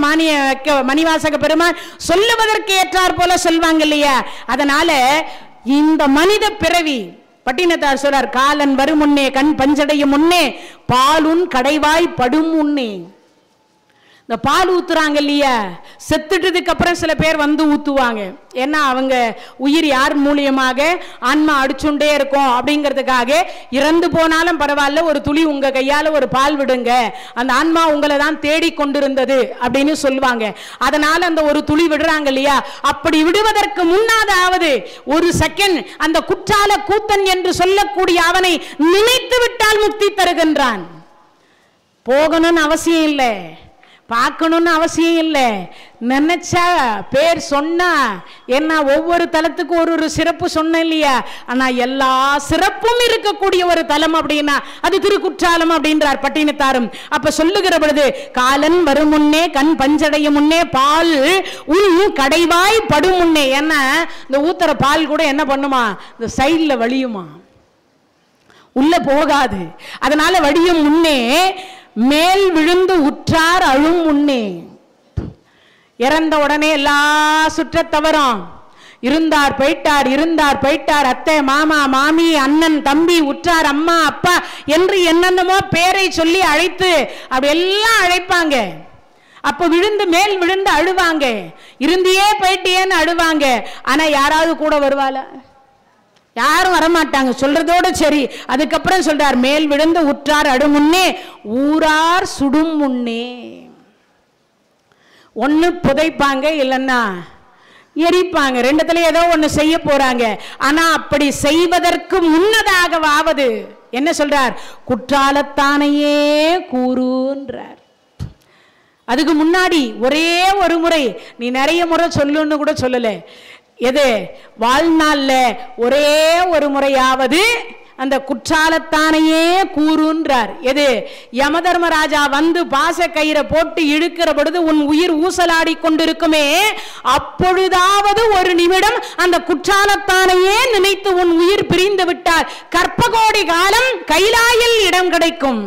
மணிவாசக பெருமான் சொல்லுவதற்கு ஏற்றார் போல சொல்வாங்க இல்லையா? அதனால இந்த மனித பிறவி பட்டினத்தார் சொல்றார், காலன் வரும் முன்னே கண் பஞ்சடையும் முன்னே பாலுன் கடைவாய் படும் முன்னே. இந்த பால் ஊத்துறாங்க இல்லையா, செத்துட்டதுக்கு அப்புறம் சில பேர் வந்து ஊத்துவாங்க. ஏன்னா அவங்க உயிர் யார் மூலியமாக ஆன்மா அடிச்சுண்டே இருக்கும் அப்படிங்கிறதுக்காக, இறந்து போனாலும் பரவாயில்ல ஒரு துளி உங்க கையால ஒரு பால் விடுங்க, அந்த ஆன்மா உங்களை தான் தேடி கொண்டிருந்தது அப்படின்னு சொல்லுவாங்க. அதனால அந்த ஒரு துளி விடுறாங்க இல்லையா, அப்படி விடுவதற்கு முன்னாதாவது ஒரு செகண்ட் அந்த குற்றால கூத்தன் என்று சொல்லக்கூடிய அவனை நினைத்து விட்டால் முக்தி தருகின்றான். போகணும்னு அவசியம் இல்லை, பார்க்கணும்னு அவசியம் இல்லை, நினைச்சா பேர் சொன்னா என்ன, ஒவ்வொரு தலத்துக்கும் ஒரு சிறப்பு சொன்ன இல்லையா, ஆனா எல்லா சிறப்பும் இருக்கக்கூடிய ஒரு தலம் அப்படின்னா அது திருக்குற்றாலம் அப்படின்றார் பட்டினத்தாரும். அப்ப சொல்லுகிற பொழுது, காலன் வரும் முன்னே கண் பஞ்சடையும் முன்னே பால் உன் கடைவாய் படும் முன்னே. ஏன்னா இந்த ஊத்துற பால் கூட என்ன பண்ணுமா, இந்த சைட்ல வழியுமா, உள்ள போகாது. அதனால வடியும் முன்னே மேல் விழுந்து உற்றார் அழும் முன்னே. இறந்த உடனே எல்லா சுற்றத்தவரும் இருந்தார் போயிட்டார், இருந்தார் போயிட்டார், அத்தை மாமா மாமி அண்ணன் தம்பி உற்றார் அம்மா அப்பா என்று என்னென்னமோ பேரை சொல்லி அழைத்து அப்படி எல்லாம் அழைப்பாங்க. அப்ப விழுந்து மேல் விழுந்து அழுவாங்க, இருந்தியே போயிட்டியேன்னு அழுவாங்க. ஆனா யாராவது கூட வருவாள? யாரும் வரமாட்டாங்க, சொல்றதோட சரி. அதுக்கப்புறம் சொல்றார், மேல் விழுந்து உற்றார் அடுமுன்னே ஊரார் சுடும் முன்னே. ஒன்னு புதைப்பாங்க, இல்லைன்னா எரிப்பாங்க, ரெண்டுத்துல ஏதோ ஒண்ணு செய்ய போறாங்க. ஆனா அப்படி செய்வதற்கு முன்னதாகவாவது என்ன சொல்றார், குற்றாலத்தானையே கூறுன்றார். அதுக்கு முன்னாடி ஒரே ஒரு முறை, நீ நிறைய முறை சொல்லுன்னு கூட சொல்லல, எது வாழ்நாள்ல ஒரே ஒரு முறையாவது அந்த குற்றாலத்தானையே கூறுன்றார். எது, யமதர்மராஜா வந்து பாச கயிறை போட்டு இழுக்கிற பொழுது உன் உயிர் ஊசலாடி கொண்டிருக்குமே, அப்பொழுதாவது ஒரு நிமிடம் அந்த குற்றாலத்தானையே நினைத்து உன் உயிர் பிரிந்து விட்டால் கற்பகோடி காலம் கைலாயில் இடம் கிடைக்கும்.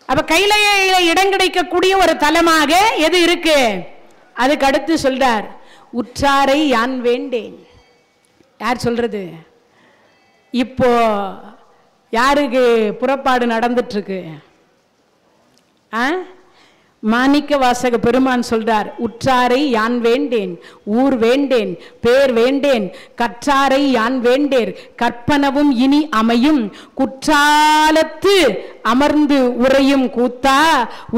அப்ப கைலாயில இடம் கிடைக்கக்கூடிய ஒரு தலமாக எது இருக்கு? அதுக்கு அடுத்து சொல்றார், உற்றாரை யான் வேண்டேன். யார் சொல்றது? இப்போ யாருக்கு புறப்பாடு நடந்துட்டு இருக்கு? மாணிக்க வாசக பெருமான் சொல்றார், உற்றாரை யான் வேண்டேன், ஊர் வேண்டேன், பேர் வேண்டேன், கற்றாரை யான் வேண்டேர், கற்பனவும் இனி அமையும், குற்றாலத்து அமர்ந்து உறையும் கூத்தா,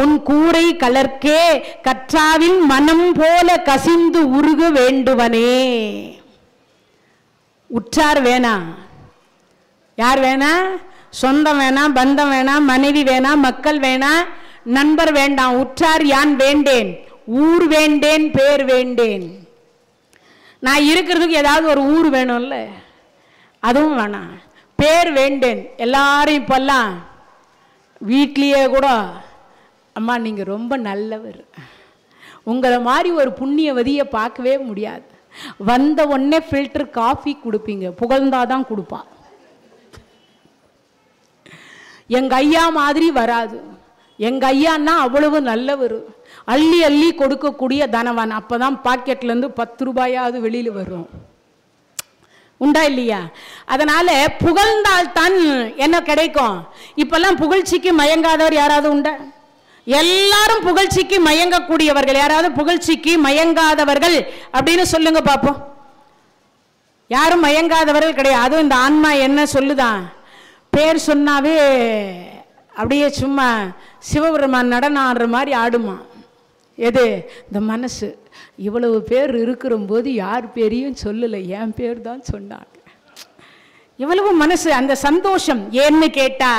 உன் கூரை கலர்க்கே கற்றாவின் மனம் போல கசிந்து உருக வேண்டுவனே. உற்றார் வேணா, யார் வேணா? சொந்தம் வேணா, பந்தம் வேணா, மனைவி வேணா, மக்கள் வேணா, நண்பர் வேண்டாம். உற்றார் யான் வேண்டேன், ஊர் வேண்டேன், பேர் வேண்டேன். நான் இருக்கிறதுக்கு ஏதாவது ஒரு ஊர் வேணும்ல, அதுவும் வேணாம். பேர் வேண்டேன். எல்லாரும் இப்பெல்லாம் வீட்லேயே கூட, அம்மா நீங்க ரொம்ப நல்லவர், உங்களை மாதிரி ஒரு புண்ணியவதியை பார்க்கவே முடியாது, வந்த உடனே ஃபில்டர் காஃபி கொடுப்பீங்க, புகழ்ந்தாதான் கொடுப்பா, எங்க ஐயா மாதிரி வராது, எங்க ஐயான்னா அவ்வளவு நல்லவர், அள்ளி அள்ளி கொடுக்கக்கூடிய தனவான். அப்பதான் பாக்கெட்ல இருந்து 10 ரூபாயாவது வெளியில வரும். உண்டா இல்லையா? அதனால புகழ்ந்தால் தான் என்ன கிடைக்கும்? இப்பெல்லாம் புகழ்ச்சிக்கு மயங்காதவர் யாராவது உண்டா? எல்லாரும் புகழ்ச்சிக்கு மயங்கக்கூடியவர்கள். யாராவது புகழ்ச்சிக்கு மயங்காதவர்கள் அப்படின்னு சொல்லுங்க பாப்போம். யாரும் மயங்காதவர்கள் கிடையாது. அதுவும் இந்த ஆன்மா என்ன சொல்லுதான், பேர் சொன்னாவே அப்படியே சும்மா சிவபெருமான் நடனம் ஆடுற மாதிரி ஆடுமா. எது? இந்த மனசு. இவ்வளவு பேர் இருக்கிற போது யார் பேரையும் சொல்லலை, என் பேர் தான் சொன்னாங்க. இவ்வளவு மனசு, அந்த சந்தோஷம். ஏன்னு கேட்டா,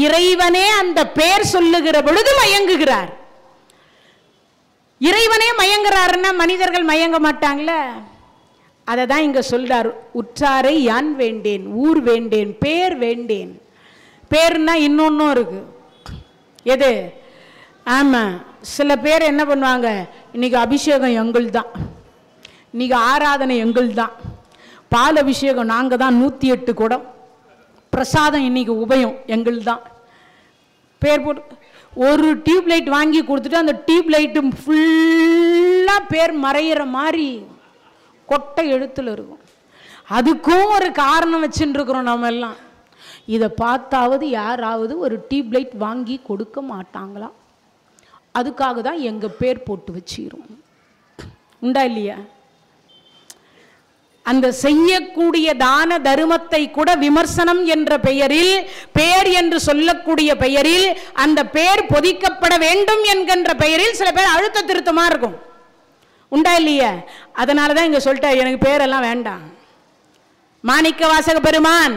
இறைவனே அந்த பேர் சொல்லுகிற பொழுது மயங்குகிறார். இறைவனே மயங்குறாருன்னா மனிதர்கள் மயங்க மாட்டாங்களே. அதை தான் இங்க சொல்றார், உற்றாரை யான் வேண்டேன், ஊர் வேண்டேன், பேர் வேண்டேன். பேர்னா இன்னொன்னும் இருக்கு. எது? ஆமா, சில பேர் என்ன பண்ணுவாங்க, இன்னைக்கு அபிஷேகம் எங்கள் தான், இன்னைக்கு ஆராதனை எங்கள் தான், பால் அபிஷேகம் நாங்கள் தான் 108 குடம். பிரசாதம் இன்னைக்கு உபயம் எங்கள் தான். பேர் போட்டு ஒரு டியூப் லைட் வாங்கி கொடுத்துட்டு அந்த டியூப் லைட்டு ஃபுல்லாக பேர் மறையிற மாதிரி கொட்டை எழுத்துல இருக்கும். அதுக்கும் ஒரு காரணம் வச்சுட்டு இருக்கிறோம் நம்ம எல்லாம். இதை பார்த்தாவது யாராவது ஒரு டியூப் லைட் வாங்கி கொடுக்க மாட்டாங்களா? அதுக்காக தான் எங்கள் பேர் போட்டு வச்சிரும். உண்டா இல்லையா? அந்த செய்யக்கூடிய தான தர்மத்தை கூட விமர்சனம் என்ற பெயரில், பேர் என்று சொல்லக்கூடிய பெயரில், அந்த பேர் பொதிக்கப்பட வேண்டும் என்கின்ற பெயரில் சில பேர் அழுத்த திருத்தமா இருக்கும். உண்டா இல்லையா? அதனாலதான் இங்க சொல்லிட்டேன், எனக்கு பேரெல்லாம் வேண்டாம். மாணிக்க வாசக பெருமான்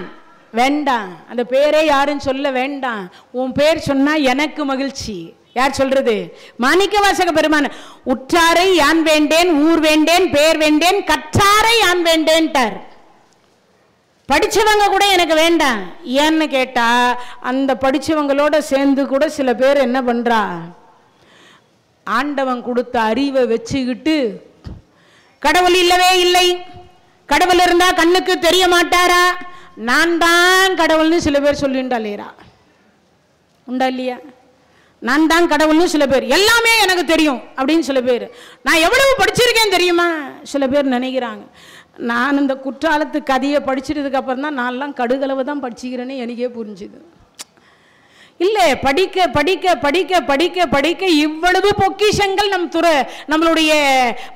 வேண்டாம், அந்த பேரே யாரும் சொல்ல வேண்டாம். உன் பேர் சொன்னா எனக்கு மகிழ்ச்சி. யார் சொல்றது? மாணிக்க வாசக பெருமான். உற்றாரை யான் வேண்டேன், ஊர் வேண்டேன், பேர் வேண்டேன், கற்றாரை யான் வேண்டேன்ட்டார். படிச்சவங்க கூட எனக்கு வேண்டாம். ஏன்னு கேட்டா அந்த படிச்சவங்களோட சேர்ந்து கூட சில பேர் என்ன பண்றா, ஆண்டவன் கொடுத்த அறிவை வச்சுக்கிட்டு கடவுள் இல்லவே இல்லை, கடவுள் இருந்தா கண்ணுக்கு தெரிய மாட்டாரா, நான் தான் கடவுள்னு சில பேர் சொல்லிண்டாலேரா. உண்டா இல்லையா? நான் தான் கடவுள்னு சில பேர், எல்லாமே எனக்கு தெரியும் அப்படின்னு சில பேர். நான் எவ்வளவு படிச்சிருக்கேன் தெரியுமா சில பேர் நினைக்கிறாங்க. நான் இந்த குற்றாலத்து கதையை படிச்சிட்டதுக்கு அப்புறம் தான் நான்லாம் கடுகளவு தான் படிச்சுக்கிறேன்னு எனக்கே புரிஞ்சுது. இல்லை, படிக்க படிக்க படிக்க படிக்க படிக்க இவ்வளவு பொக்கிஷங்கள் நம்மளுடைய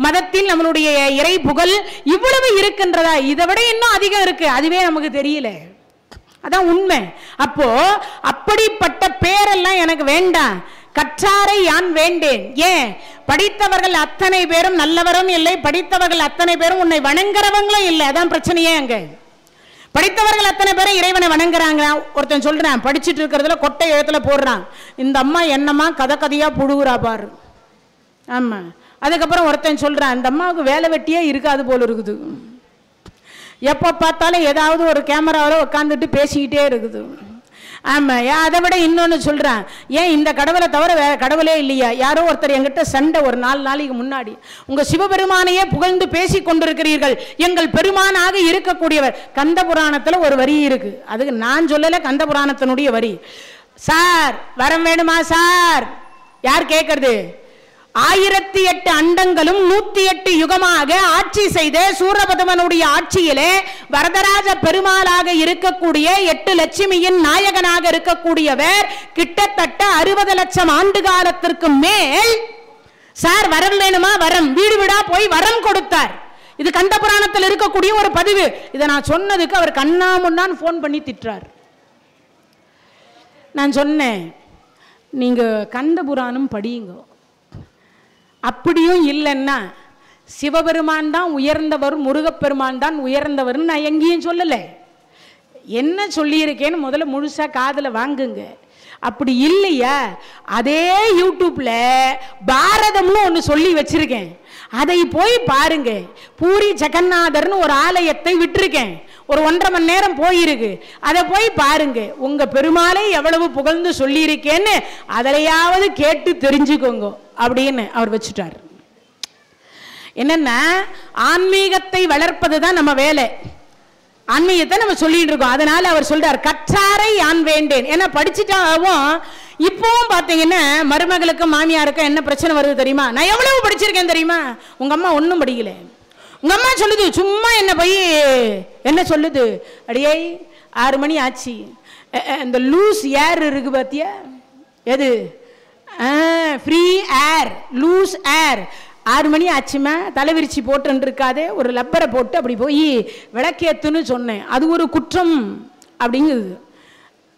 மதத்தில், நம்மளுடைய இறை புகழ் இவ்வளவு இருக்கின்றதா? இதை விட இன்னும் அதிகம் இருக்கு, அதுவே நமக்கு தெரியல. அதான் உண்மை. அப்போ அப்படிப்பட்ட பேரெல்லாம் எனக்கு வேண்டாம். கற்றாரை யான் வேண்டேன். ஏன்? படித்தவர்கள் அத்தனை பேரும் நல்லவரும் இல்லை, படித்தவர்கள் அத்தனை பேரும் உன்னை வணங்குறவங்களும் இல்லை. அதான் பிரச்சனையே. அங்க படித்தவர்கள் அத்தனை பேரும் இறைவனை வணங்குறாங்க. ஒருத்தன் சொல்றான், படிச்சுட்டு இருக்கிறதுல கொட்டை எழுத்துல போடுறான், இந்த அம்மா என்னம்மா கதை கதையா புழுகுறா பாரு. ஆமா. அதுக்கப்புறம் ஒருத்தன் சொல்றான், இந்த அம்மாவுக்கு வேலை வெட்டியே இருக்காது போல இருக்குது, எப்போ பார்த்தாலும் ஏதாவது ஒரு கேமராவில் உட்காந்துட்டு பேசிக்கிட்டே இருக்குது. ஆமா. அதை விட இன்னொன்று சொல்றான், ஏன் இந்த கடவுளை தவிர வேற கடவுளே இல்லையா? யாரோ ஒருத்தர் என்கிட்ட சண்டை ஒரு 4 நாளைக்கு முன்னாடி, உங்க சிவபெருமானையே புகழ்ந்து பேசி கொண்டிருக்கிறீர்கள், எங்கள் பெருமானாக இருக்கக்கூடியவர். கந்த புராணத்துல ஒரு வரி இருக்கு, அதுக்கு நான் சொல்லல, கந்த புராணத்தினுடைய வரி. சார் வரம் வேணுமா சார்? யார் கேட்கறது? 1008 அண்டங்களும் 108 யுகமாக ஆட்சி செய்த சூரபதமனுடைய ஆட்சியிலே வரதராஜ பெருமாளாக இருக்கக்கூடிய 8 லட்சுமியின் நாயகனாக இருக்கக்கூடியவர் கிட்டத்தட்ட 60 லட்சம் ஆண்டு காலத்திற்கு மேல் சார் வரம் வேணுமா? வரம், வீடு வீடா போய் வரம் கொடுத்தார். இது கந்த புராணத்தில் இருக்கக்கூடிய ஒரு பதிவு. இதை நான் சொன்னதுக்கு அவர் கண்ணா முன்னான்னு போன் பண்ணி திட்டுறார். நான் சொன்னேன், நீங்க கந்த புராணம் படியுங்க. அப்படியும் இல்லைன்னா சிவபெருமான் தான் உயர்ந்தவர், முருகப்பெருமான் தான் உயர்ந்தவர் நான் எங்கேயும் சொல்லலை. என்ன சொல்லியிருக்கேன்னு முதல்ல முழுசா காதுல வாங்குங்க. அப்படி இல்லையா, அதே யூடியூப்ல பாரதம்னு ஒன்று சொல்லி வச்சிருக்கேன், அதை போய் பாருங்க. பூரி ஜெகநாதர்னு ஒரு ஆலயத்தை விட்டுருக்கேன், ஒரு 1.5 மணி நேரம் போயிருக்கு, அதை போய் பாருங்க. உங்க பெருமாளை எவ்வளவு புகழ்ந்து சொல்லியிருக்கேன்னு அதிலையாவது கேட்டு தெரிஞ்சுக்கோங்க அப்படின்னு அவர் வச்சுட்டார். என்னன்னா, ஆன்மீகத்தை வளர்ப்பது தான் நம்ம வேலை, ஆன்மீகத்தை நம்ம சொல்லிட்டு இருக்கோம். அதனால அவர் சொல்றார், கற்றாரை யான் வேண்டேன். ஏன்னா படிச்சுட்டாவும் இப்பவும் பாத்தீங்கன்னா மருமகளுக்கும் மாமியாருக்கும் என்ன பிரச்சனை வருது தெரியுமா? நான் எவ்வளவு படிச்சிருக்கேன் தெரியுமா? உங்க அம்மா ஒன்றும் படிக்கல. உங்க அம்மா சொல்லுது, சும்மா என்ன போய் என்ன சொல்லுது, அடியே 6 மணி ஆச்சு, இந்த லூஸ் ஏர் இருக்கு பாத்தியா, எது ஃப்ரீ ஏர், லூஸ் ஏர், 6 மணி ஆச்சுமா, தலைவிரிச்சி போட்டு இருக்காதே, ஒரு லப்பரை போட்டு அப்படி போய் விளக்கேத்துன்னு சொன்னேன். அது ஒரு குற்றம் அப்படிங்குது.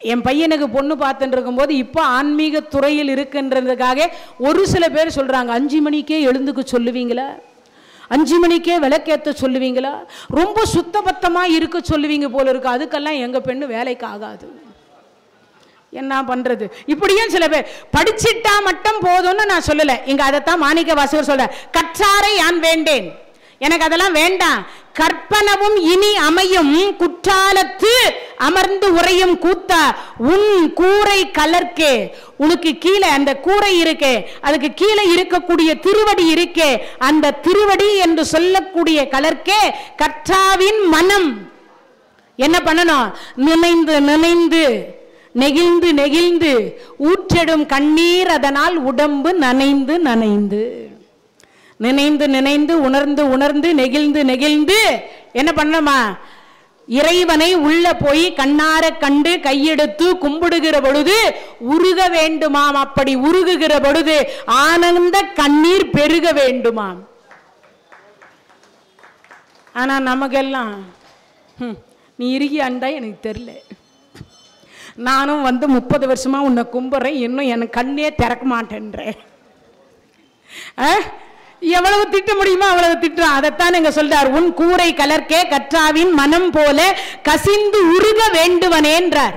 என் பையனுக்கு பொண்ணு பார்த்துட்டு இருக்கும்போது இப்போ ஆன்மீக துறையில் இருக்குன்றதுக்காக ஒரு சில பேர் சொல்றாங்க, 5 மணிக்கே எழுந்துக்க சொல்லுவீங்களா, 5 மணிக்கே விளக்கேற்ற சொல்லுவீங்களா, ரொம்ப சுத்தபத்தமா இருக்க சொல்லுவீங்க போல இருக்கு, அதுக்கெல்லாம் எங்க பெண்ணு வேலைக்கு ஆகாது. என்ன பண்றது? இப்படியும் சில பேர் படிச்சிட்டா மட்டும் போதும்னு நான் சொல்லல. இங்க அதைத்தான் மாணிக்க வாசகர் சொல்ற, கற்றாரை யான் வேண்டேன், எனக்கு அதெல்லாம் வேண்டாம். கற்பனவும் இனி அமையும் குற்றாலத்து அமர்ந்து உறையும் கூத்தா உன் கூரை கலர்க்கே, உனக்கு கீழே அந்த கூரை இருக்கே, அதுக்கு கீழே இருக்கக்கூடிய திருவடி இருக்கே, அந்த திருவடி என்று சொல்லக்கூடிய கலர்க்கே கர்த்தாவின் மனம் என்ன பண்ணணும்? நினைந்து நினைந்து நெகிழ்ந்து நெகிழ்ந்து ஊற்றெடும் கண்ணீர் அதனால் உடம்பு நனைந்து நனைந்து, நினைந்து நினைந்து உணர்ந்து உணர்ந்து நெகிழ்ந்து நெகிழ்ந்து என்ன பண்ணணுமா? இறைவனை உள்ள போய் கண்ணார கண்டு கையெடுத்து கும்பிடுகிற பொழுது உருக வேண்டுமாம். அப்படி உருகுகிற பொழுது ஆனந்த கண்ணீர் பெருக வேண்டுமாம். ஆனா நமக்கெல்லாம் நீ இறுகி அண்டா எனக்கு தெரியல, நானும் 30 வருஷமா உன்னை கும்பிட்றேன், இன்னும் எனக்கு கண்ணே திறக்க மாட்டேன்றேன். எவ்வளவு திட்ட முடியுமோ அவ்வளவு திட்டம். அதைத்தான் எங்க சொல்றார், உன் கூரை கலர்க்கே கற்றாவின் மனம் போல கசிந்து உருக வேண்டுவனேன்றார்.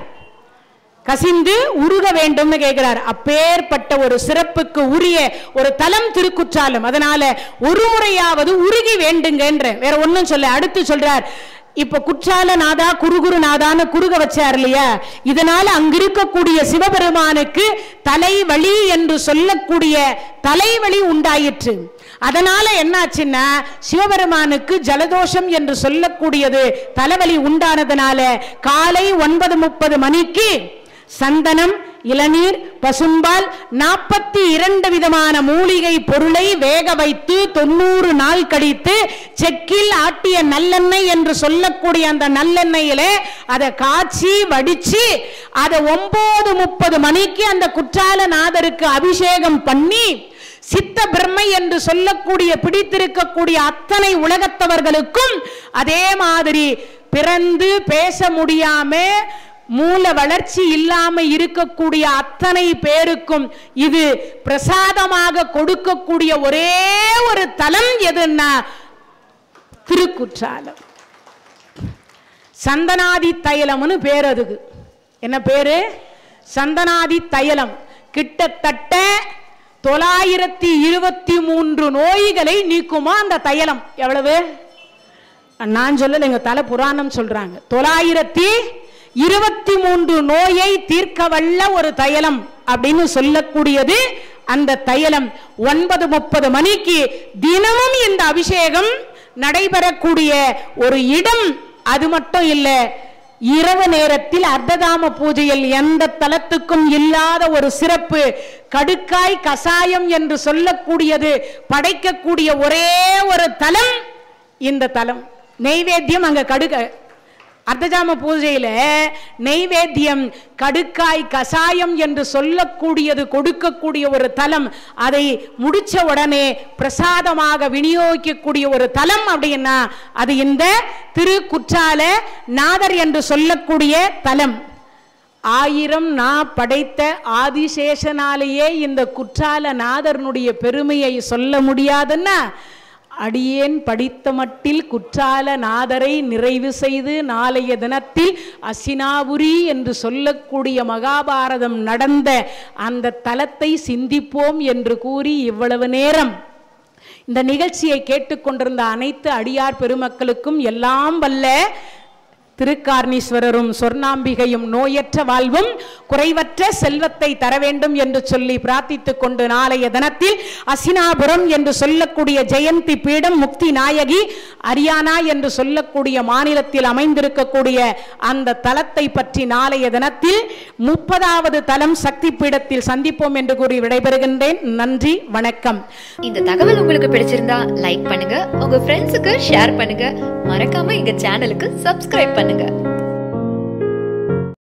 கசிந்து உருக வேண்டும் கேட்கிறார். அப்பேற்பட்ட ஒரு சிறப்புக்கு உரிய ஒரு தலம் திருக்குற்றாலம். அதனால ஒரு முறையாவது உருகி வேண்டுங்க என்ற, வேற ஒன்னும் சொல்ல. அடுத்து சொல்றார், இப்ப குற்றால நாதா குருகுரு நாதான்னு குறுக வச்சார் இல்லையா, இதனால அங்கிருக்கக்கூடிய சிவபெருமானுக்கு தலைவலி என்று சொல்லக்கூடிய தலைவலி உண்டாயிற்று. அதனால என்னாச்சுன்னா சிவபெருமானுக்கு ஜலதோஷம் என்று சொல்லக்கூடியது தலைவலி உண்டானதுனால காலை 9:30 மணிக்கு சந்தனம், இளநீர், பசும்பால் 42 விதமான மூலிகை பொருளை வேக வைத்து 90 நாள் கழித்து செக்கில் ஆட்டிய நல்லெண்ணெய் என்று சொல்லக்கூடிய அந்த நல்லெண்ணெயில அதை காய்ச்சி வடிச்சு அதை 9:30 மணிக்கு அந்த குற்றாலநாதருக்கு அபிஷேகம் பண்ணி சித்த பிரம்மை என்று சொல்லக்கூடிய பிடித்திருக்கக்கூடிய அத்தனை உலகத்தவர்களுக்கும் அதே மாதிரி பிறந்து பேச முடியாம மூல வளர்ச்சி இல்லாம இருக்கக்கூடிய அத்தனை பேருக்கும் இது பிரசாதமாக கொடுக்கக்கூடிய ஒரே ஒரு தலம் எதுன்னா திருக்குற்றாலம். சந்தனாதி தைலம்னு பேர். அதுக்கு என்ன பேரு? சந்தனாதி தைலம். கிட்டத்தட்ட 923 நோய்களை நீக்குமா அந்த தைலம். எவ்வளவு? நான் சொல்லல, எங்க தல புராணம் சொல்றாங்க. 923 நோயை தீர்க்க வல்ல ஒரு தைலம் அப்படின்னு சொல்லக்கூடியது அந்த தைலம். 9:30 மணிக்கு தினமும் இந்த அபிஷேகம் நடைபெறக்கூடிய ஒரு இடம். அது மட்டும் இல்ல, இரவு நேரத்தில் அர்த்ததாம பூஜையில் எந்த தலத்துக்கும் இல்லாத ஒரு சிறப்பு. கடுக்காய் கசாயம் என்று சொல்லக்கூடியது படைக்கக்கூடிய ஒரே ஒரு தலம் இந்த தலம். நெய்வேத்தியம் அங்க அர்த்தஜாம பூஜையில நெய்வேத்தியம் கடுக்காய் கசாயம் என்று சொல்லக்கூடியது கொடுக்கக்கூடிய ஒரு தலம். அதை முடிச்ச உடனே பிரசாதமாக விநியோகிக்கக்கூடிய ஒரு தலம் அப்படின்னா அது இந்த திருக்குற்றால நாதர் என்று சொல்லக்கூடிய தலம். 1000 நா படைத்த ஆதிசேஷனாலேயே இந்த குற்றால நாதர்னுடைய பெருமையை சொல்ல முடியாதுன்னா, அடியேன் படித்த மட்டில் குற்றால நாதரை நிறைவு செய்து நாளைய தினத்தில் அசினாபுரி என்று சொல்லக்கூடிய மகாபாரதம் நடந்த அந்த தலத்தை சிந்திப்போம் என்று கூறி இவ்வளவு நேரம் இந்த நிகழ்ச்சியை கேட்டுக்கொண்டிருந்த அனைத்து அடியார் பெருமக்களுக்கும் எல்லாம் வல்ல திருக்கார்ணீஸ்வரரும் சொர்ணாம்பிகையும் நோயற்ற வாழ்வும் குறைவற்ற செல்வத்தை தர வேண்டும் என்று சொல்லி பிரார்த்தித்துக் கொண்டு நாளைய தினத்தில் அசினாபுரம் என்று சொல்லக்கூடிய ஜெயந்தி பீடம் முக்தி நாயகி ஹரியானா என்று சொல்லக்கூடிய மாநிலத்தில் அமைந்திருக்கக்கூடிய அந்த தலத்தை பற்றி நாளைய தினத்தில் 30வது தலம் சக்தி பீடத்தில் சந்திப்போம் என்று கூறி விடைபெறுகின்றேன். நன்றி, வணக்கம். இந்த தகவல் உங்களுக்கு பிடிச்சிருந்தா லைக் பண்ணுங்க, உங்க ஃப்ரெண்ட்ஸுக்கு ஷேர் பண்ணுங்க, மறக்காம எங்க சேனலுக்கு சப்ஸ்கிரைப் பண்ணுங்க.